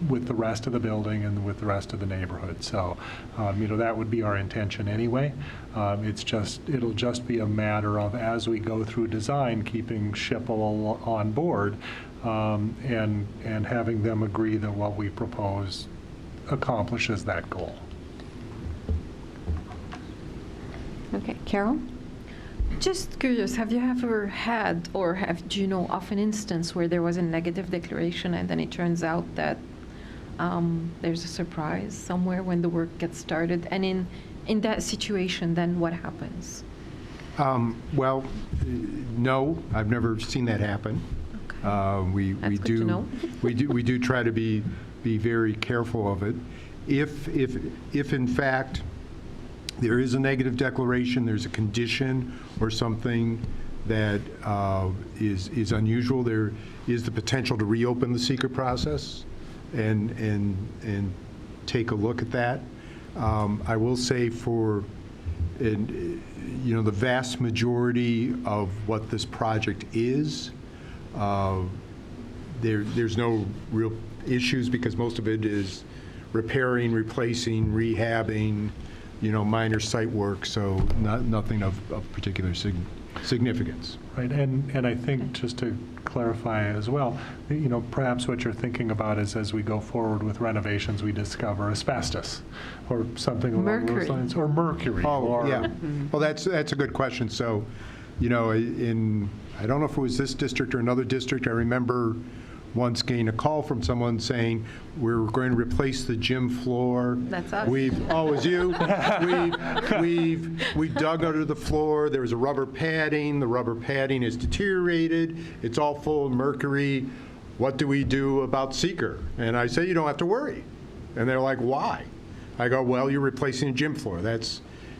with the rest of the building and with the rest of the neighborhood. So, that would be our intention anyway. It'll just be a matter of, as we go through design, keeping SHPO on board and having them agree that what we propose accomplishes that goal. Okay, Carol? Just curious, have you ever had, or do you know of an instance where there was a negative declaration and then it turns out that there's a surprise somewhere when the work gets started? And in that situation, then what happens? Well, no, I've never seen that happen. Okay. We do try to be very careful of it. If in fact there is a negative declaration, there's a condition or something that is unusual, there is the potential to reopen the secret process and take a look at that. I will say the vast majority of what this project is, there's no real issues because most of it is repairing, replacing, rehabbing, minor site work, so nothing of particular significance. Right, and I think just to clarify as well, perhaps what you're thinking about is as we go forward with renovations, we discover asbestos or something along those lines, or mercury. Oh, yeah. Well, that's a good question. So, I don't know if it was this district or another district, I remember once getting a call from someone saying, we're going to replace the gym floor. That's us. Oh, it was you? We dug under the floor. There was a rubber padding. The rubber padding is deteriorated. It's all full of mercury. What do we do about seeker? And I say, you don't have to worry. And they're like, why? I go, well, you're replacing a gym floor.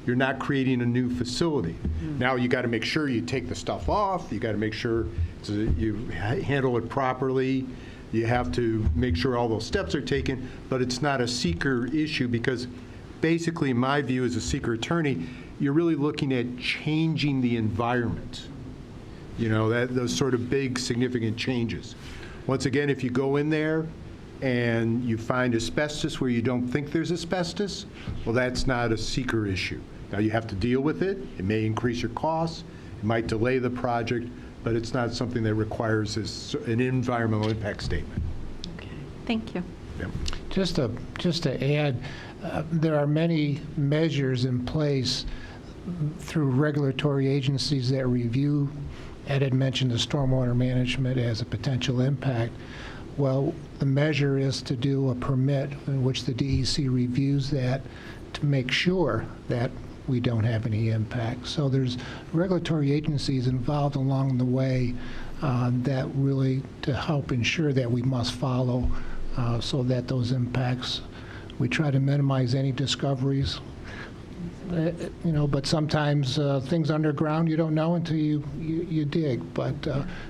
You're not creating a new facility. Now you got to make sure you take the stuff off. You got to make sure you handle it properly. You have to make sure all those steps are taken, but it's not a seeker issue because basically, in my view as a seeker attorney, you're really looking at changing the environment. Those sort of big, significant changes. Once again, if you go in there and you find asbestos where you don't think there's asbestos, well, that's not a seeker issue. Now, you have to deal with it. It may increase your costs. It might delay the project, but it's not something that requires an environmental impact statement. Okay. Thank you. Yeah. Just to add, there are many measures in place through regulatory agencies that review. Ed had mentioned the stormwater management as a potential impact. Well, the measure is to do a permit in which the DEC reviews that to make sure that we don't have any impact. So there's regulatory agencies involved along the way that really to help ensure that we must follow so that those impacts, we try to minimize any discoveries. But sometimes things underground you don't know until you dig. But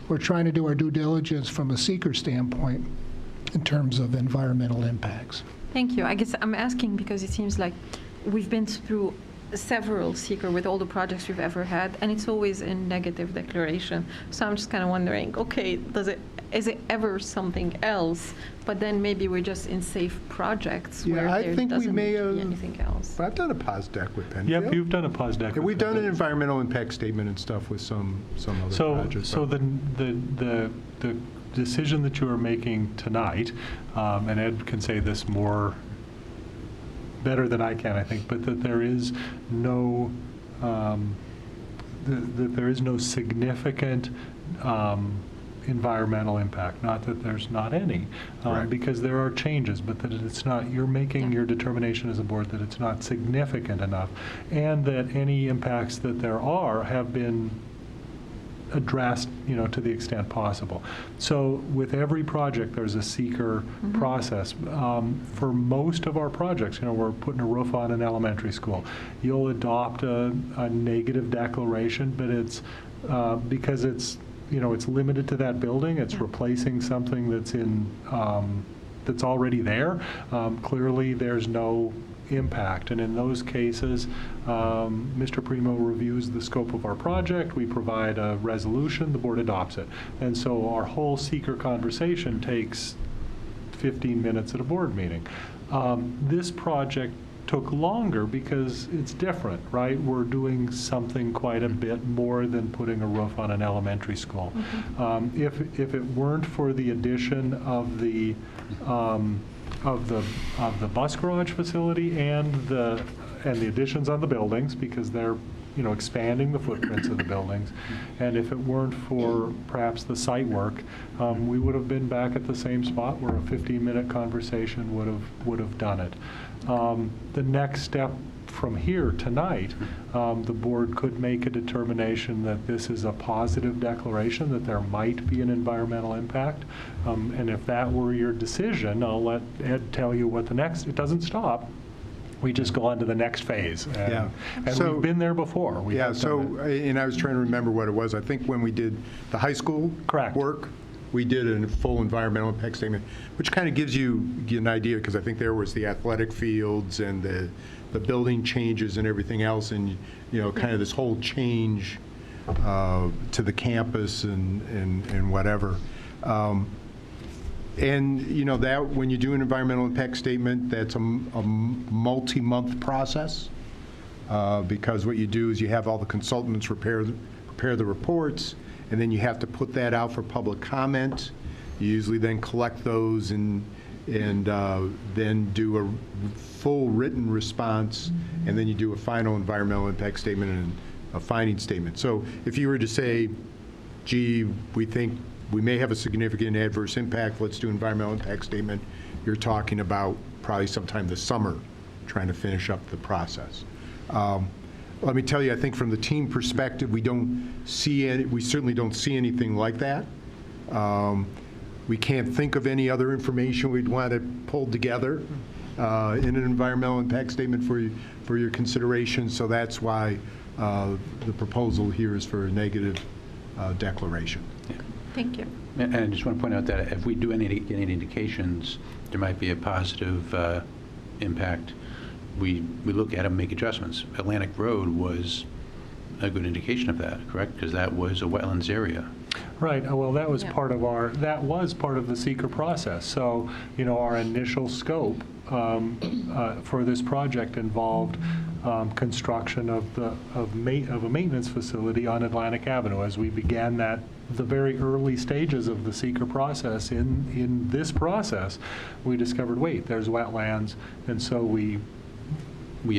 we're trying to do our due diligence from a seeker standpoint in terms of environmental impacts. Thank you. I guess I'm asking because it seems like we've been through several seeker with all the projects we've ever had, and it's always a negative declaration. So I'm just kind of wondering, okay, is it ever something else? But then maybe we're just in safe projects where there doesn't need to be anything else. I've done a POSDEC with Penfield. Yep, you've done a POSDEC. We've done an environmental impact statement and stuff with some other projects. So the decision that you are making tonight, and Ed can say this better than I can, I think, but that there is no significant environmental impact. Not that there's not any, because there are changes, but that it's not. You're making your determination as a board that it's not significant enough, and that any impacts that there are have been addressed, to the extent possible. So with every project, there's a seeker process. For most of our projects, we're putting a roof on an elementary school. You'll adopt a negative declaration, but it's because it's limited to that building. It's replacing something that's that's already there. Clearly, there's no impact. And in those cases, Mr. Primo reviews the scope of our project, we provide a resolution, the board adopts it. And so our whole seeker conversation takes 15 minutes at a board meeting. This project took longer because it's different, right? We're doing something quite a bit more than putting a roof on an elementary school. If it weren't for the addition of the bus garage facility and the additions on the buildings, because they're expanding the footprints of the buildings, and if it weren't for perhaps the site work, we would have been back at the same spot where a 15-minute conversation would have done it. The next step from here tonight, the board could make a determination that this is a positive declaration, that there might be an environmental impact. And if that were your decision, I'll let Ed tell you what it doesn't stop. We just go on to the next phase. And So- we've been there before. And I was trying to remember what it was. I think when we did the high school work, we did a full environmental impact statement, which kind of gives you an idea, because I think there was the athletic fields and the building changes and everything else, and, you know, kind of this whole change to the campus and whatever. And, you know, that when you do an environmental impact statement, that's a multi-month process, because what you do is you have all the consultants prepare the reports, and then you have to put that out for public comment. You usually then collect those and then do a full written response, and then you do a final environmental impact statement and a finding statement. So if you were to say, gee, we think we may have a significant adverse impact, let's do environmental impact statement, you're talking about probably sometime this summer trying to finish up the process. Let me tell you, I think from the team perspective, we certainly don't see anything like that. We can't think of any other information we'd want to pull together in an environmental impact statement for your consideration, so that's why the proposal here is for a negative declaration. Yeah. Thank you. And I just want to point out that if we do get any indications there might be a positive impact, we look at them, make adjustments. Atlantic Road was a good indication of that, correct? Because that was a wetlands area. Right. Well, that was part of the seeker process. So, you know, our initial scope for this project involved construction of a maintenance facility on Atlantic Avenue. As we began the very early stages of the seeker process, in this process, we discovered, wait, there's wetlands, and so we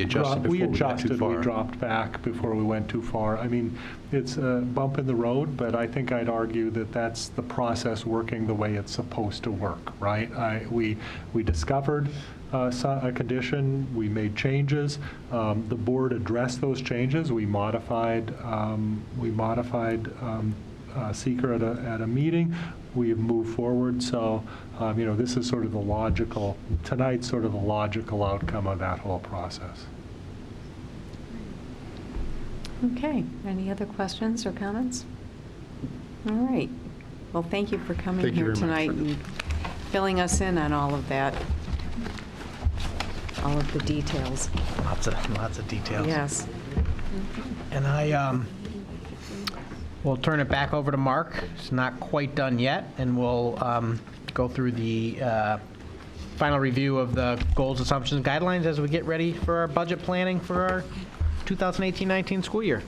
adjusted before we got too far. We dropped back before we went too far. I mean, it's a bump in the road, but I think I'd argue that that's the process working the way it's supposed to work, right? We discovered a condition, we made changes. The board addressed those changes. We modified seeker at a meeting. We have moved forward. So, you know, this is sort of the logical, tonight's sort of the logical outcome of that whole process. Okay. Any other questions or comments? All right. Well, thank you for coming here tonight and filling us in on all of that, all of the details. Lots of details. Yes. And we'll turn it back over to Mark. It's not quite done yet, and we'll go through the final review of the goals, assumptions, and guidelines as we get ready for our budget planning for our 2018-19 school year.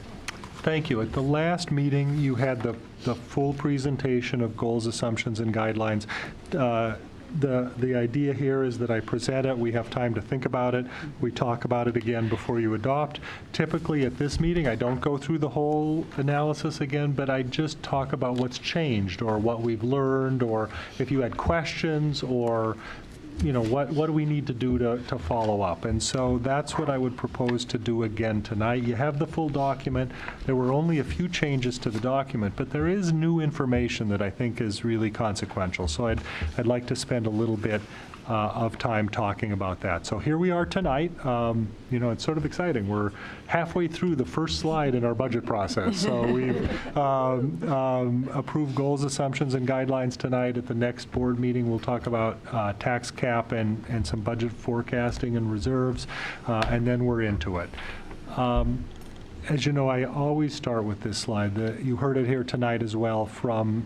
Thank you. At the last meeting, you had the full presentation of goals, assumptions, and guidelines. The idea here is that I present it, we have time to think about it, we talk about it again before you adopt. Typically at this meeting, I don't go through the whole analysis again, but I just talk about what's changed or what we've learned, or if you had questions, or you know, what do we need to do to follow up? And so that's what I would propose to do again tonight. You have the full document. There were only a few changes to the document, but there is new information that I think is really consequential. So I'd like to spend a little bit of time talking about that. So here we are tonight. You know, it's sort of exciting. We're halfway through the first slide in our budget process. So we've approved goals, assumptions, and guidelines tonight. At the next board meeting, we'll talk about tax cap and some budget forecasting and reserves, and then we're into it. As you know, I always start with this slide. You heard it here tonight as well from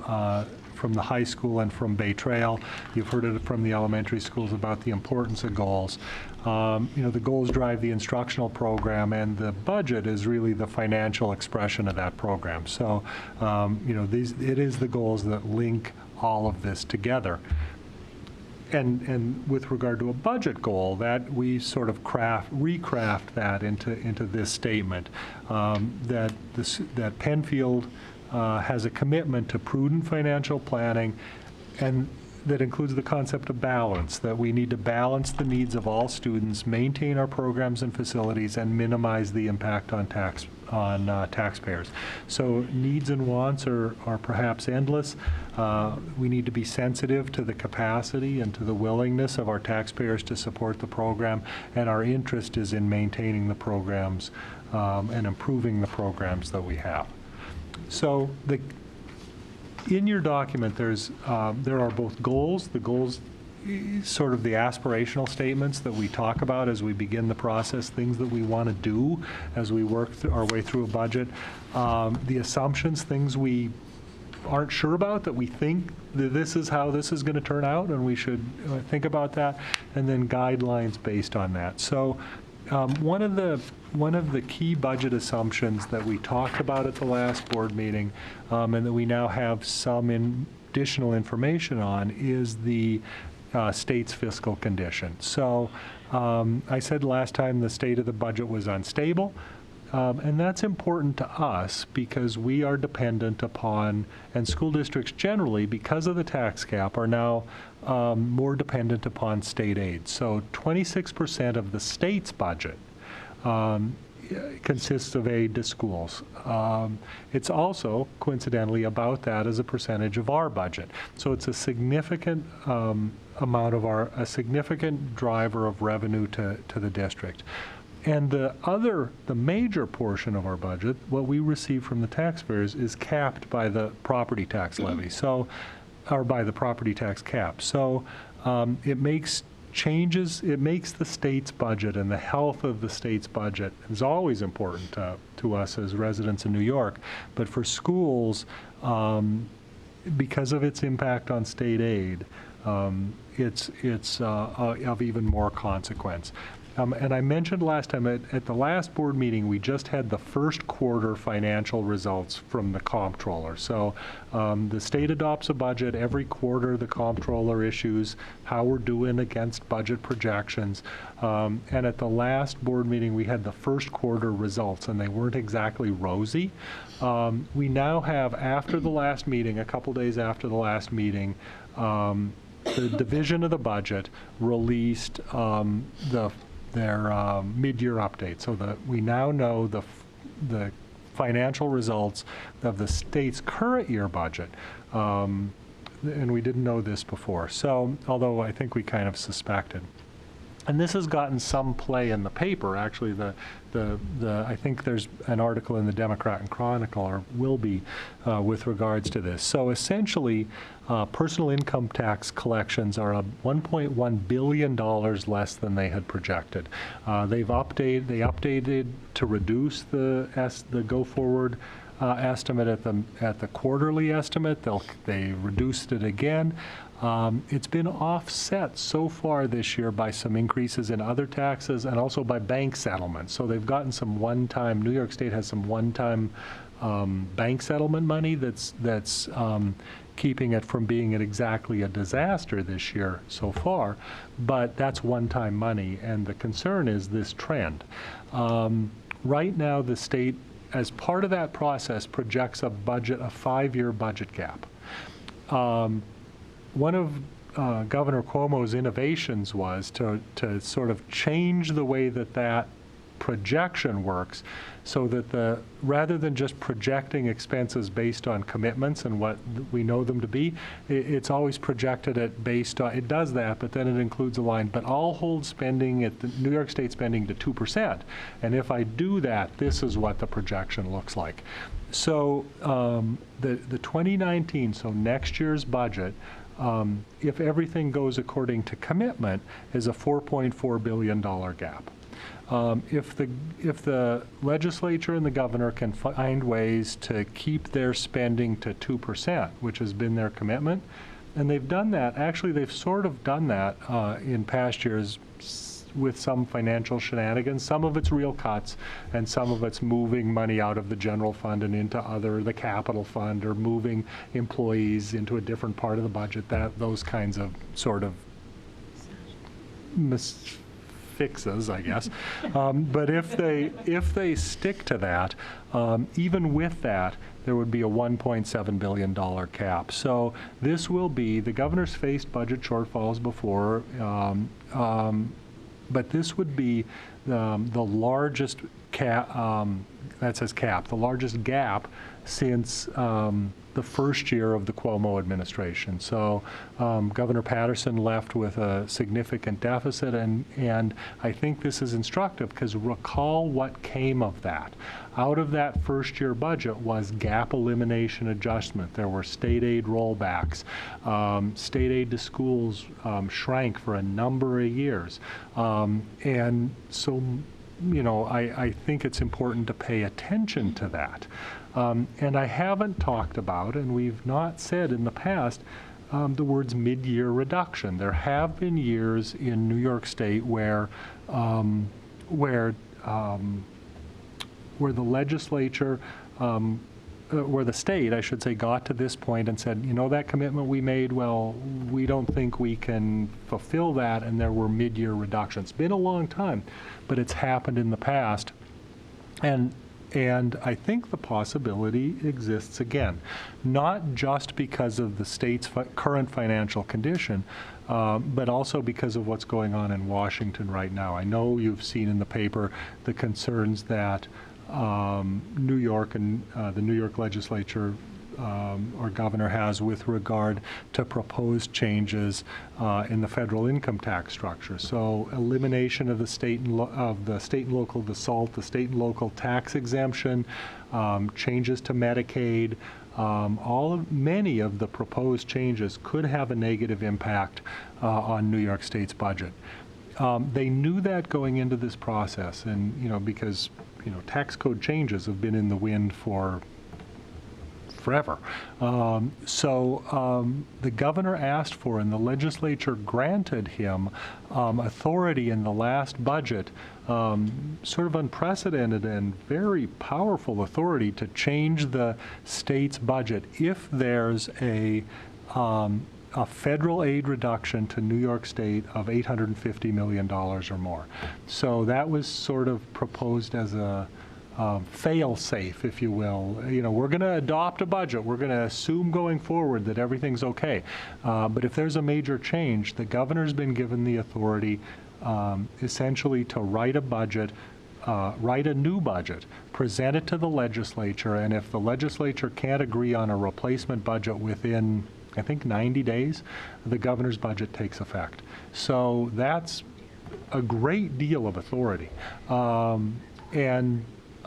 the high school and from Bay Trail. You've heard it from the elementary schools about the importance of goals. You know, the goals drive the instructional program, and the budget is really the financial expression of that program. So, you know, it is the goals that link all of this together. And with regard to a budget goal, that we sort of recraft that into this statement, that Penfield has a commitment to prudent financial planning, and that includes the concept of balance, that we need to balance the needs of all students, maintain our programs and facilities, and minimize the impact on taxpayers. So needs and wants are perhaps endless. We need to be sensitive to the capacity and to the willingness of our taxpayers to support the program, and our interest is in maintaining the programs and improving the programs that we have. So In your document, there are both goals. The goals, sort of the aspirational statements that we talk about as we begin the process, things that we want to do as we work our way through a budget. The assumptions, things we aren't sure about, that we think that this is how this is going to turn out, and we should think about that, and then guidelines based on that. So one of the key budget assumptions that we talked about at the last board meeting, and that we now have some additional information on, is the state's fiscal condition. So I said last time the state of the budget was unstable. And that's important to us because we are dependent upon, and school districts generally, because of the tax cap, are now more dependent upon state aid. So 26% of the state's budget consists of aid to schools. It's also, coincidentally, about that as a percentage of our budget. So it's a significant amount of a significant driver of revenue to the district. And the major portion of our budget, what we receive from the taxpayers, is capped by the property tax levy, or by the property tax cap. So it makes changes, it makes the state's budget, and the health of the state's budget is always important to us as residents in New York. But for schools, because of its impact on state aid, it's of even more consequence. And I mentioned last time, at the last board meeting, we just had the first quarter financial results from the comptroller. So the state adopts a budget every quarter. The comptroller issues how we're doing against budget projections. And at the last board meeting, we had the first quarter results, and they weren't exactly rosy. We now have, after the last meeting, a couple days after the last meeting, the division of the budget released their mid-year update, so that we now know the financial results of the state's current year budget, and we didn't know this before. So, although I think we kind of suspected. And this has gotten some play in the paper. Actually, I think there's an article in the Democrat and Chronicle, or will be, with regards to this. So essentially, personal income tax collections are $1.1 billion less than they had projected. They updated to reduce the go-forward estimate at the quarterly estimate. They reduced it again. It's been offset so far this year by some increases in other taxes and also by bank settlements. So they've gotten some one-time, New York State has some one-time bank settlement money that's keeping it from being exactly a disaster this year so far, but that's one-time money, and the concern is this trend. Right now, the state, as part of that process, projects a 5-year budget gap. One of Governor Cuomo's innovations was to sort of change the way that projection works, so that rather than just projecting expenses based on commitments and what we know them to be, it's always projected based on, it does that, but then it includes a line, but I'll hold spending at the New York State spending to 2%. And if I do that, this is what the projection looks like. So the 2019, so next year's budget, if everything goes according to commitment, is a $4.4 billion gap. If the legislature and the governor can find ways to keep their spending to 2%, which has been their commitment, and they've done that, actually they've sort of done that in past years with some financial shenanigans. Some of it's real cuts, and some of it's moving money out of the general fund and into the capital fund, or moving employees into a different part of the budget, those kinds of sort of fixes, I guess. But if they stick to that, even with that, there would be a $1.7 billion cap. So this will be, the governor's faced budget shortfalls before, but this would be the largest cap, that says cap, the largest gap since the first year of the Cuomo administration. So Governor Patterson left with a significant deficit, and I think this is instructive because recall what came of that. Out of that first year budget was gap elimination adjustment. There were state aid rollbacks. State aid to schools shrank for a number of years. And so, you know, I think it's important to pay attention to that. And I haven't talked about, and we've not said in the past, the words mid-year reduction. There have been years in New York State where the legislature, where the state, I should say, got to this point and said, you know, that commitment we made, well, we don't think we can fulfill that, and there were mid-year reductions. It's been a long time, but it's happened in the past. And I think the possibility exists again, not just because of the state's current financial condition, but also because of what's going on in Washington right now. I know you've seen in the paper the concerns that New York and the New York legislature or governor has with regard to proposed changes in the federal income tax structure. So elimination of the state and local, the SALT, the state and local tax exemption, changes to Medicaid, many of the proposed changes could have a negative impact on New York State's budget. They knew that going into this process, and because tax code changes have been in the wind for forever. So the governor asked for, and the legislature granted him authority in the last budget, sort of unprecedented and very powerful authority to change the state's budget if there's a federal aid reduction to New York State of $850 million or more. So that was sort of proposed as a fail-safe, if you will. We're going to adopt a budget. We're going to assume going forward that everything's okay. But if there's a major change, the governor's been given the authority essentially to write a budget, write a new budget, present it to the legislature, and if the legislature can't agree on a replacement budget within, I think, 90 days, the governor's budget takes effect. So that's a great deal of authority.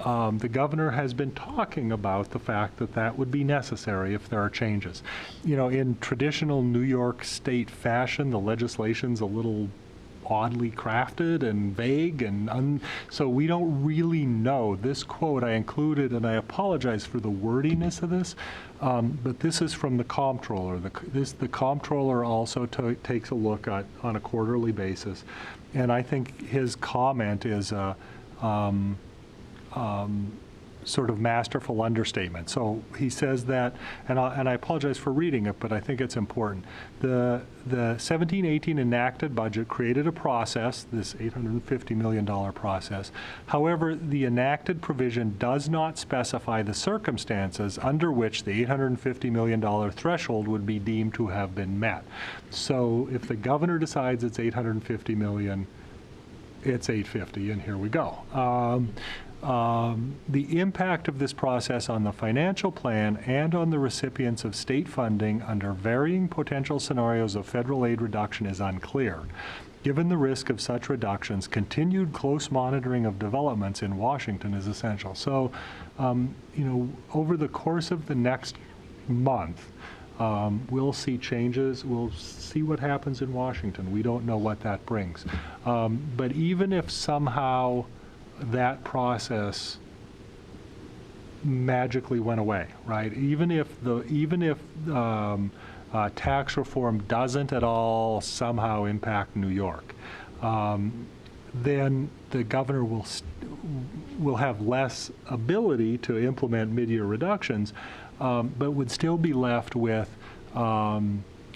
The governor has been talking about the fact that that would be necessary if there are changes. In traditional New York State fashion, the legislation's a little oddly crafted and vague, and so we don't really know. This quote I included, and I apologize for the wordiness of this, but this is from the comptroller. The comptroller also takes a look at on a quarterly basis, and I think his comment is sort of masterful understatement. So he says that, and I apologize for reading it, but I think it's important. The 17-18 enacted budget created a process, this $850 million process. However, the enacted provision does not specify the circumstances under which the $850 million threshold would be deemed to have been met. So if the governor decides it's $850 million, it's $850, and here we go. The impact of this process on the financial plan and on the recipients of state funding under varying potential scenarios of federal aid reduction is unclear. Given the risk of such reductions, continued close monitoring of developments in Washington is essential. So, over the course of the next month, we'll see changes. We'll see what happens in Washington. We don't know what that brings. But even if somehow that process magically went away, right? Even if tax reform doesn't at all somehow impact New York, then the governor will have less ability to implement mid-year reductions, but would still be left with a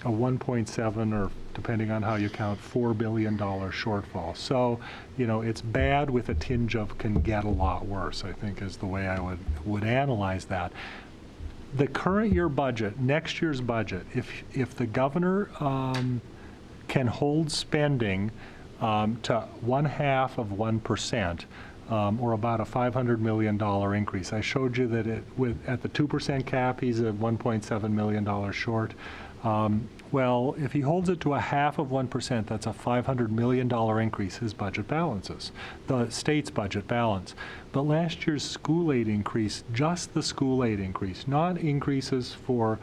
1.7 or, depending on how you count, $4 billion shortfall. So, it's bad with a tinge of can get a lot worse, I think is the way I would analyze that. The current year budget, next year's budget, if the governor can hold spending to 0.5%, or about a $500 million increase. I showed you that at the 2% cap, he's a $1.7 million short. Well, if he holds it to a half of 1%, that's a $500 million increase his budget balances, the state's budget balance. But last year's school aid increase, just the school aid increase, not increases for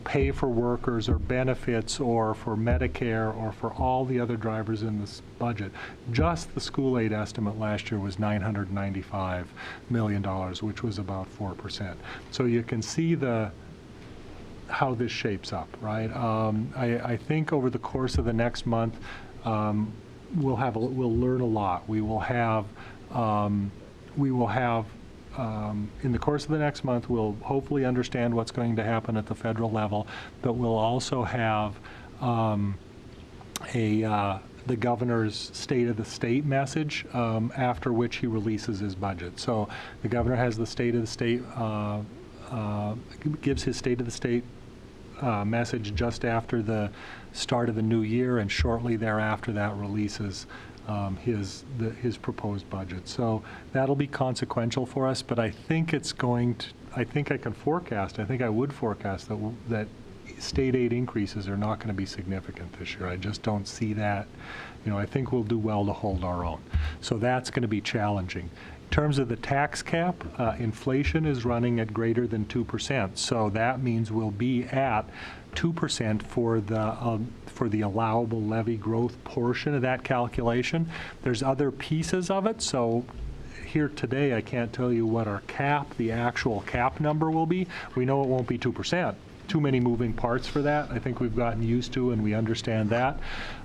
pay for workers or benefits or for Medicare or for all the other drivers in this budget. Just the school aid estimate last year was $995 million, which was about 4%. So you can see how this shapes up, right? I think over the course of the next month, we'll learn a lot. We will have in the course of the next month, we'll hopefully understand what's going to happen at the federal level, but we'll also have the governor's State of the State message, after which he releases his budget. So the governor has the State of the State, gives his State of the State message just after the start of the new year, and shortly thereafter that releases his proposed budget. So that'll be consequential for us, but I think I would forecast that state aid increases are not going to be significant this year. I just don't see that. I think we'll do well to hold our own. So that's going to be challenging. In terms of the tax cap, inflation is running at greater than 2%. So that means we'll be at 2% for the allowable levy growth portion of that calculation. There's other pieces of it. So here today, I can't tell you what our the actual cap number will be. We know it won't be 2%. Too many moving parts for that. I think we've gotten used to and we understand that.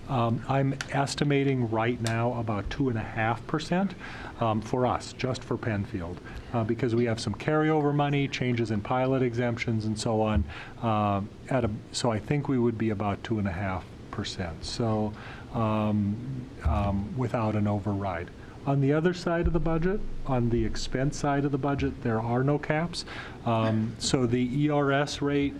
I'm estimating right now about 2.5% for us, just for Penfield, because we have some carryover money, changes in pilot exemptions, and so on. So I think we would be about 2.5%. So without an override. On the other side of the budget, on the expense side of the budget, there are no caps. So the ERS rate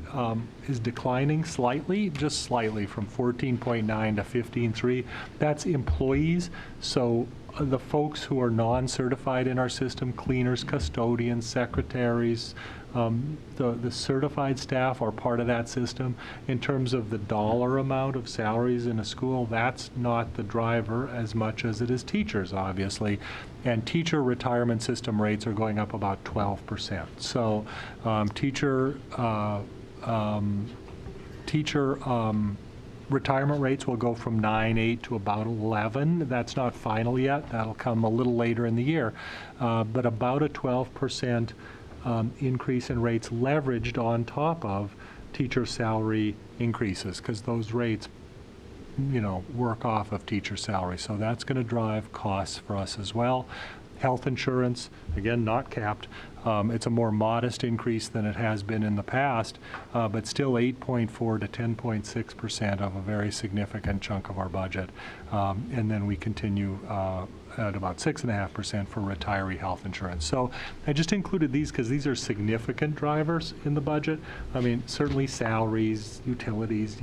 is declining slightly, just slightly, from 14.9 to 15.3. That's employees. So the folks who are non-certified in our system, cleaners, custodians, secretaries, the certified staff are part of that system. In terms of the dollar amount of salaries in a school, that's not the driver as much as it is teachers, obviously. And teacher retirement system rates are going up about 12%. So teacher retirement rates will go from 9.8 to about 11. That's not final yet. That'll come a little later in the year. But about a 12% increase in rates leveraged on top of teacher salary increases, because those rates, work off of teacher salary. So that's going to drive costs for us as well. Health insurance, again, not capped. It's a more modest increase than it has been in the past, but still 8.4 to 10.6% of a very significant chunk of our budget. And then we continue at about 6.5% for retiree health insurance. So I just included these because these are significant drivers in the budget. I mean, certainly salaries, utilities,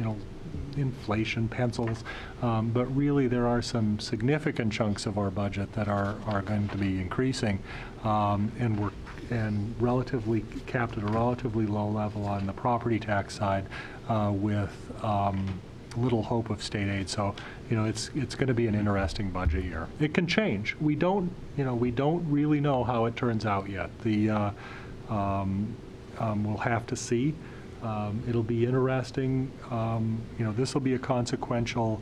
inflation, pencils, but really there are some significant chunks of our budget that are going to be increasing, and relatively capped at a relatively low level on the property tax side, with little hope of state aid. So it's going to be an interesting budget year. It can change. We don't really know how it turns out yet. We'll have to see. It'll be interesting. This will be a consequential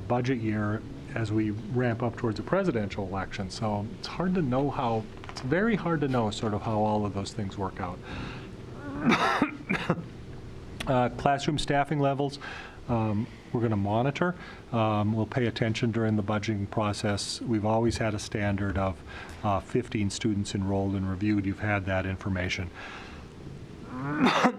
budget year as we ramp up towards a presidential election. So it's very hard to know sort of how all of those things work out. Classroom staffing levels, we're going to monitor. We'll pay attention during the budgeting process. We've always had a standard of 15 students enrolled and reviewed. You've had that information.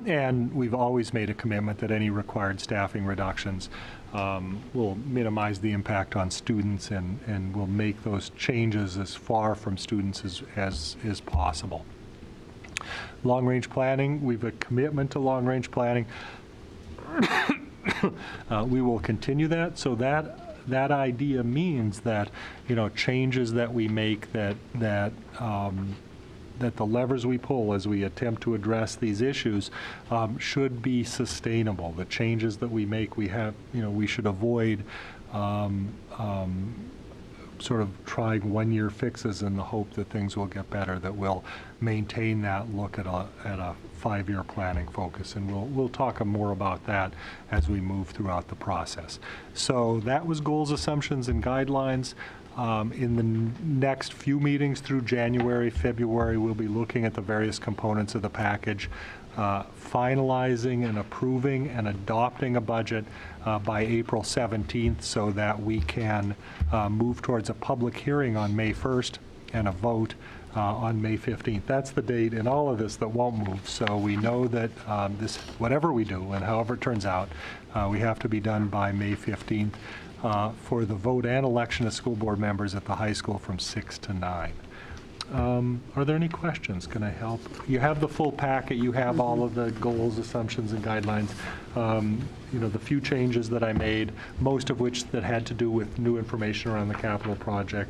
And we've always made a commitment that any required staffing reductions will minimize the impact on students, and will make those changes as far from students as is possible. Long-range planning, we've a commitment to long-range planning. We will continue that. So that idea means that, changes that we make, that the levers we pull as we attempt to address these issues should be sustainable. The changes that we make, we should avoid sort of trying one-year fixes in the hope that things will get better, that we'll maintain that look at a 5-year planning focus. And we'll talk more about that as we move throughout the process. So that was goals, assumptions, and guidelines. In the next few meetings through January, February, we'll be looking at the various components of the package, finalizing and approving and adopting a budget by April 17th so that we can move towards a public hearing on May 1st and a vote on May 15th. That's the date in all of this that won't move. So we know that whatever we do and however it turns out, we have to be done by May 15th for the vote and election of school board members at the high school from 6 to 9. Are there any questions? Can I help? You have the full packet. You have all of the goals, assumptions, and guidelines. The few changes that I made, most of which that had to do with new information around the capital project,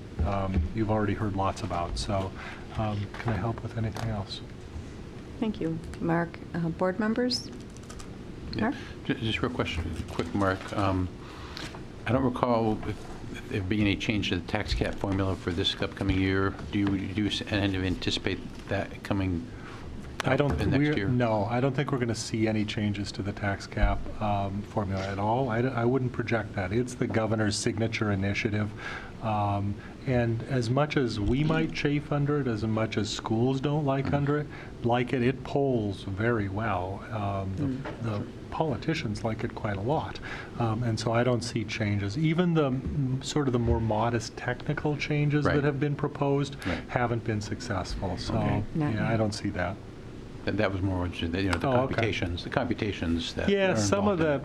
you've already heard lots about. So can I help with anything else? Thank you. Mark, board members? Mark? Just real quick, Mark. I don't recall if there being any change to the tax cap formula for this upcoming year. Do you anticipate that coming next year? No, I don't think we're going to see any changes to the tax cap formula at all. I wouldn't project that. It's the governor's signature initiative. And as much as we might chafe under it, as much as schools don't like it polls very well. The politicians like it quite a lot. And so I don't see changes. Even the sort of the more modest technical changes that have been proposed haven't been successful. So I don't see that. That was more, the computations. The computations that are some of the,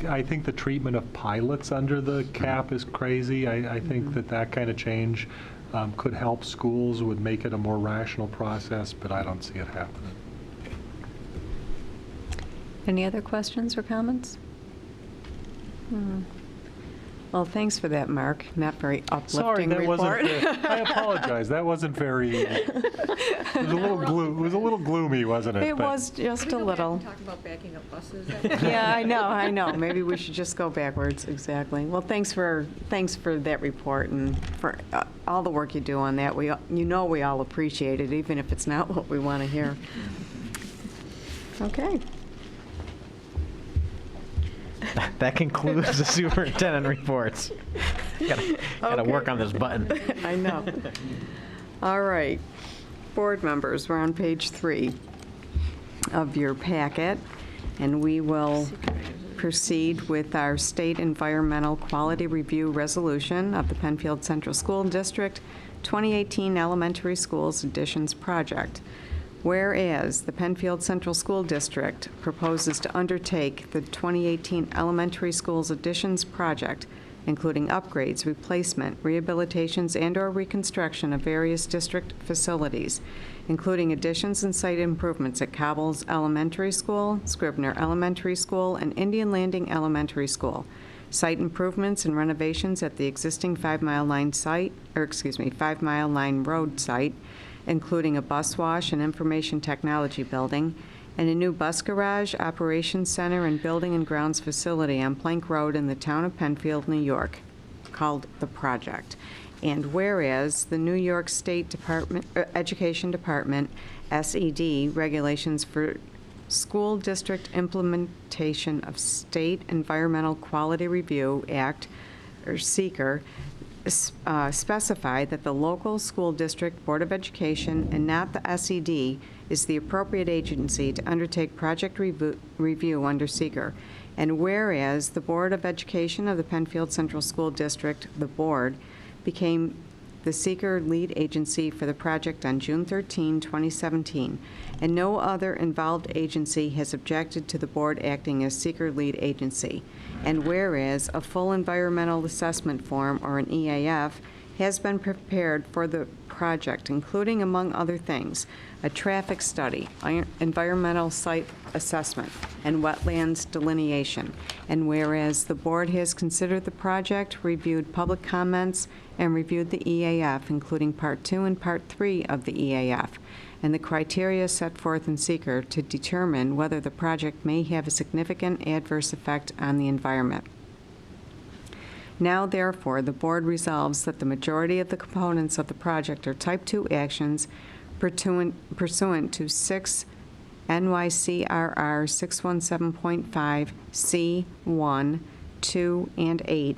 I think the treatment of pilots under the cap is crazy. I think that kind of change could help schools, would make it a more rational process, but I don't see it happening. Any other questions or comments? Well, thanks for that, Mark. Not very uplifting report. I apologize. That wasn't very. It was a little gloomy, wasn't it? It was just a little. Talk about backing up buses. Yeah, I know. Maybe we should just go backwards. Exactly. Well, thanks for that report and for all the work you do on that. We all appreciate it, even if it's not what we want to hear. Okay. That concludes the superintendent reports. Gotta work on this button. I know. All right. Board members, we're on page 3 of your packet, and we will proceed with our State Environmental Quality Review Resolution of the Penfield Central School District 2018 Elementary Schools Additions Project. Whereas the Penfield Central School District proposes to undertake the 2018 Elementary Schools Additions Project, including upgrades, replacement, rehabilitations, and/or reconstruction of various district facilities, including additions and site improvements at Cobbles Elementary School, Scribner Elementary School, and Indian Landing Elementary School, site improvements and renovations at the existing 5 Mile Line Road site, including a bus wash and information technology building, and a new bus garage, operations center, and building and grounds facility on Plank Road in the town of Penfield, New York, called The Project. And whereas the New York State Education Department, SED, regulations for school district implementation of State Environmental Quality Review Act, or SEQR, specify that the local school district board of education and not the SED is the appropriate agency to undertake project review under SEQR. And whereas the Board of Education of the Penfield Central School District, the board, became the SEQR lead agency for the project on June 13, 2017, and no other involved agency has objected to the board acting as SEQR lead agency. And whereas a full environmental assessment form, or an EAF, has been prepared for the project, including, among other things, a traffic study, environmental site assessment, and wetlands delineation. And whereas the board has considered the project, reviewed public comments, and reviewed the EAF, including Part 2 and Part 3 of the EAF, and the criteria set forth in seeker to determine whether the project may have a significant adverse effect on the environment. Now, therefore, the board resolves that the majority of the components of the project are Type 2 actions pursuant to 6 NYCRR 617.5 C1, 2, and 8,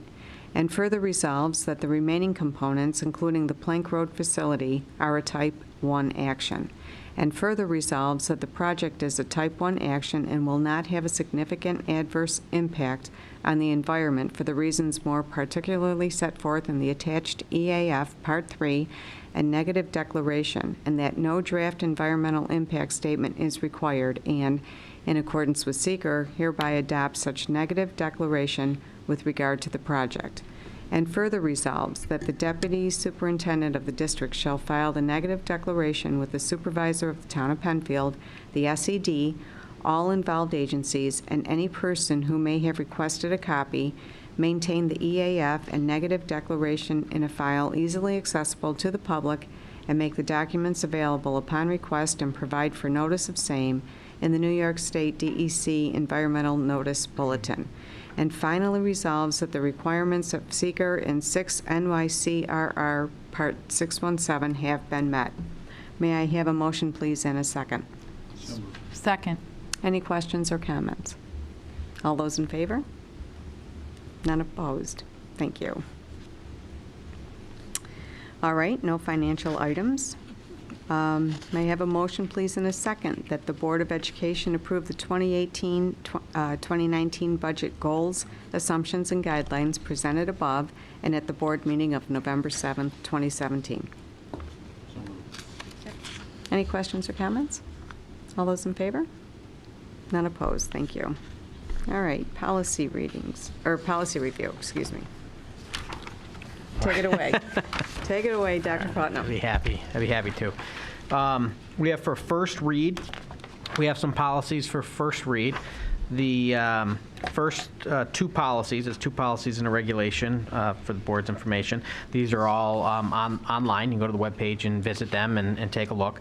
and further resolves that the remaining components, including the Plank Road facility, are a Type 1 action, and further resolves that the project is a Type 1 action and will not have a significant adverse impact on the environment for the reasons more particularly set forth in the attached EAF Part 3 and negative declaration, and that no draft environmental impact statement is required, and, in accordance with seeker, hereby adopts such negative declaration with regard to the project. And further resolves that the Deputy Superintendent of the district shall file the negative declaration with the Supervisor of the Town of Penfield, the SED, all involved agencies, and any person who may have requested a copy, maintain the EAF and negative declaration in a file easily accessible to the public, and make the documents available upon request and provide for notice of same in the New York State DEC Environmental Notice Bulletin. And finally resolves that the requirements of seeker in 6 NYCRR Part 617 have been met. May I have a motion, please, and a second? Second. Any questions or comments? All those in favor? None opposed. Thank you. All right, no financial items. May I have a motion, please, and a second, that the Board of Education approve the 2018-2019 budget goals, assumptions, and guidelines presented above and at the board meeting of November 7th, 2017. Any questions or comments? All those in favor? None opposed. Thank you. All right, policy readings, or policy review, excuse me. Take it away. Take it away, Dr. Putnam. I'd be happy to. We have for first read, we have some policies for first read. The first two policies, there's two policies and a regulation for the board's information. These are all online. You can go to the webpage and visit them and take a look.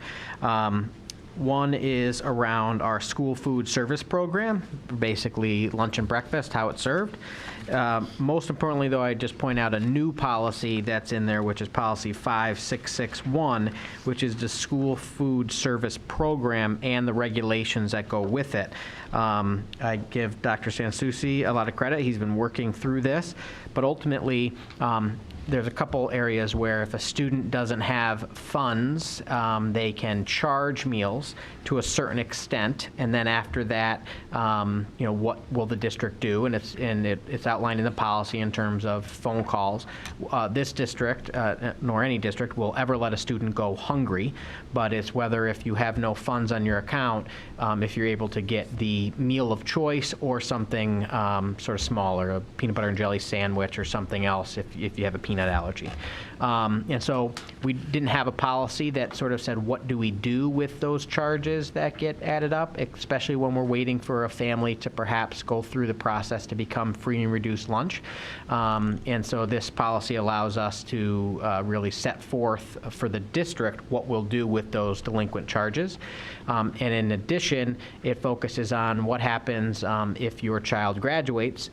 One is around our school food service program, basically lunch and breakfast, how it's served. Most importantly, though, I just point out a new policy that's in there, which is policy 5661, which is the school food service program and the regulations that go with it. I give Dr. Sansucci a lot of credit. He's been working through this, but ultimately, there's a couple areas where if a student doesn't have funds, they can charge meals to a certain extent, and then after that, what will the district do? And it's outlined in the policy in terms of phone calls. This district, nor any district, will ever let a student go hungry, but it's whether if you have no funds on your account, if you're able to get the meal of choice or something sort of smaller, a peanut butter and jelly sandwich or something else if you have a peanut allergy. And so we didn't have a policy that sort of said, what do we do with those charges that get added up, especially when we're waiting for a family to perhaps go through the process to become free and reduced lunch. And so this policy allows us to really set forth for the district what we'll do with those delinquent charges. And in addition, it focuses on what happens if your child graduates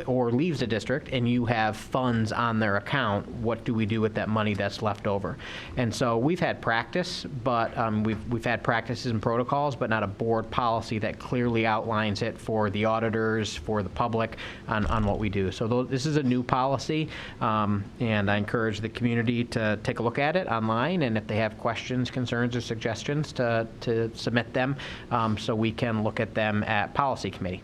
or leaves the district and you have funds on their account. What do we do with that money that's left over? And so we've had practice, but we've had practices and protocols, but not a board policy that clearly outlines it for the auditors, for the public, on what we do. So this is a new policy, and I encourage the community to take a look at it online, and if they have questions, concerns, or suggestions, to submit them so we can look at them at policy committee.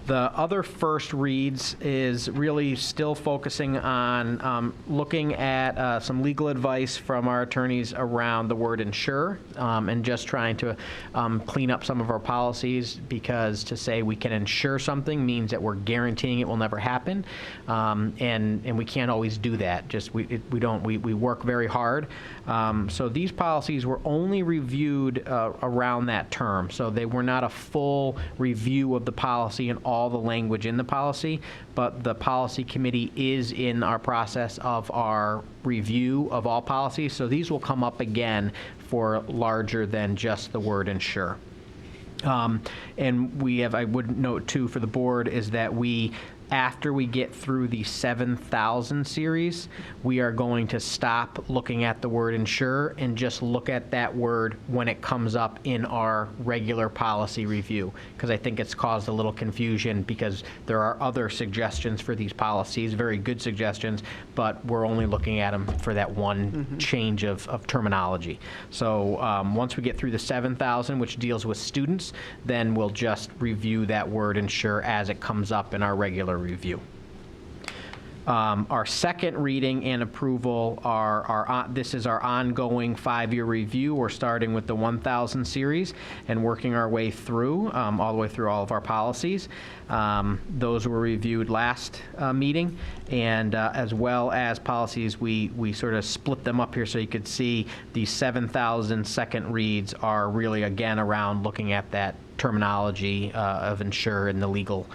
The other first reads is really still focusing on looking at some legal advice from our attorneys around the word insure, and just trying to clean up some of our policies, because to say we can insure something means that we're guaranteeing it will never happen, and we can't always do that. Just we work very hard. So these policies were only reviewed around that term, so they were not a full review of the policy and all the language in the policy, but the policy committee is in our process of our review of all policies, so these will come up again for larger than just the word insure. And we have, I would note too for the board, is that after we get through the 7,000 series, we are going to stop looking at the word insure and just look at that word when it comes up in our regular policy review, because I think it's caused a little confusion, because there are other suggestions for these policies, very good suggestions, but we're only looking at them for that one change of terminology. So once we get through the 7,000, which deals with students, then we'll just review that word insure as it comes up in our regular review. Our second reading and approval this is our ongoing 5-year review. We're starting with the 1,000 series and working our way through, all the way through all of our policies. Those were reviewed last meeting, and as well as policies, we sort of split them up here so you could see the 7,000 second reads are really, again, around looking at that terminology of insure and the legal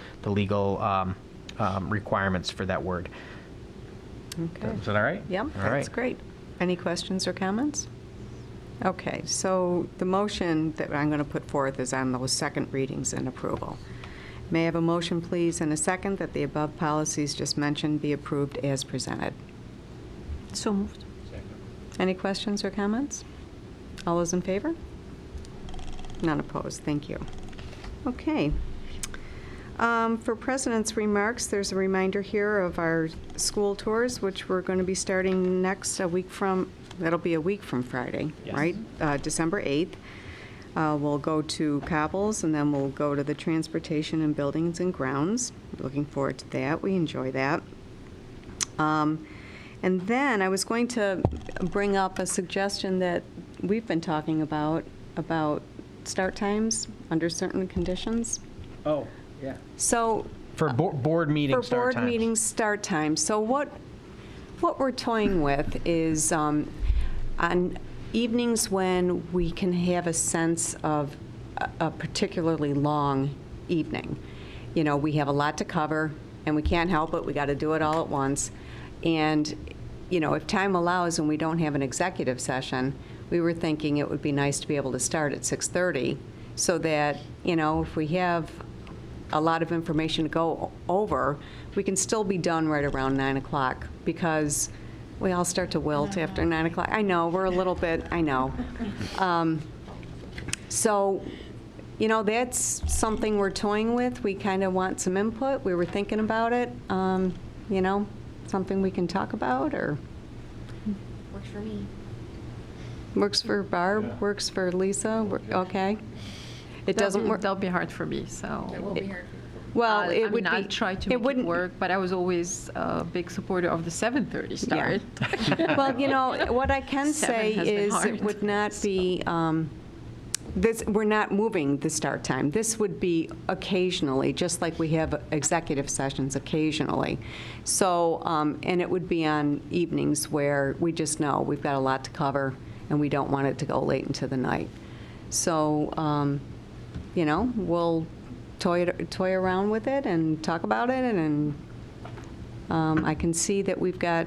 requirements for that word. Okay. Is that all right? Yep, All that's right. great. Any questions or comments? Okay, so the motion that I'm going to put forth is on those second readings and approval. May I have a motion, please, and a second, that the above policies just mentioned be approved as presented? So moved. Any questions or comments? All those in favor? None opposed. Thank you. Okay. For President's remarks, there's a reminder here of our school tours, which we're going to be starting that'll be a week from Friday, Yes. right? December 8th. We'll go to Cobbles, and then we'll go to the Transportation and Buildings and Grounds. Looking forward to that. We enjoy that. And then I was going to bring up a suggestion that we've been talking about start times under certain conditions. Oh, yeah. So For board meeting start board times. meetings start times. So what we're toying with is on evenings when we can have a sense of a particularly long evening. You know, we have a lot to cover, and we can't help it. We got to do it all at once. And, you know, if time allows and we don't have an executive session, we were thinking it would be nice to be able to start at 6:30, so that, you know, if we have a lot of information to go over, we can still be done right around 9 o'clock, because we all start to wilt after 9 o'clock. I know, we're a little bit, I know. So, you know, that's something we're toying with. We kind of want some input. We were thinking about it. You know, something we can talk about, or? Works for me. Works for Barb, works for Lisa, okay. It doesn't work. That'll be hard for me, so. It will be hard. Well, it would be. I'll try to make it work, but I was always a big supporter of the 7:30 start. Well, you know, what I can say 7 has been is hard. it would not be, we're not moving the start time. This would be occasionally, just like we have executive sessions occasionally. So, and it would be on evenings where we just know we've got a lot to cover and we don't want it to go late into the night. So, you know, we'll toy around with it and talk about it, and I can see that we've got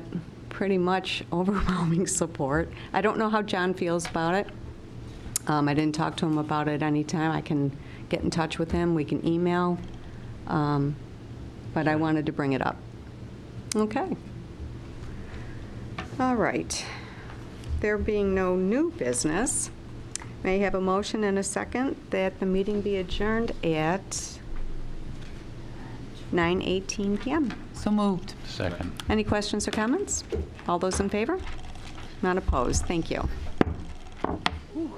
pretty much overwhelming support. I don't know how John feels about it. I didn't talk to him about it anytime. I can get in touch with him. We can email. But I wanted to bring it up. Okay. All right. There being no new business, may I have a motion and a second that the meeting be adjourned at 9:18 p.m. So moved. Second. Any questions or comments? All those in favor? Not opposed. Thank you. Whew.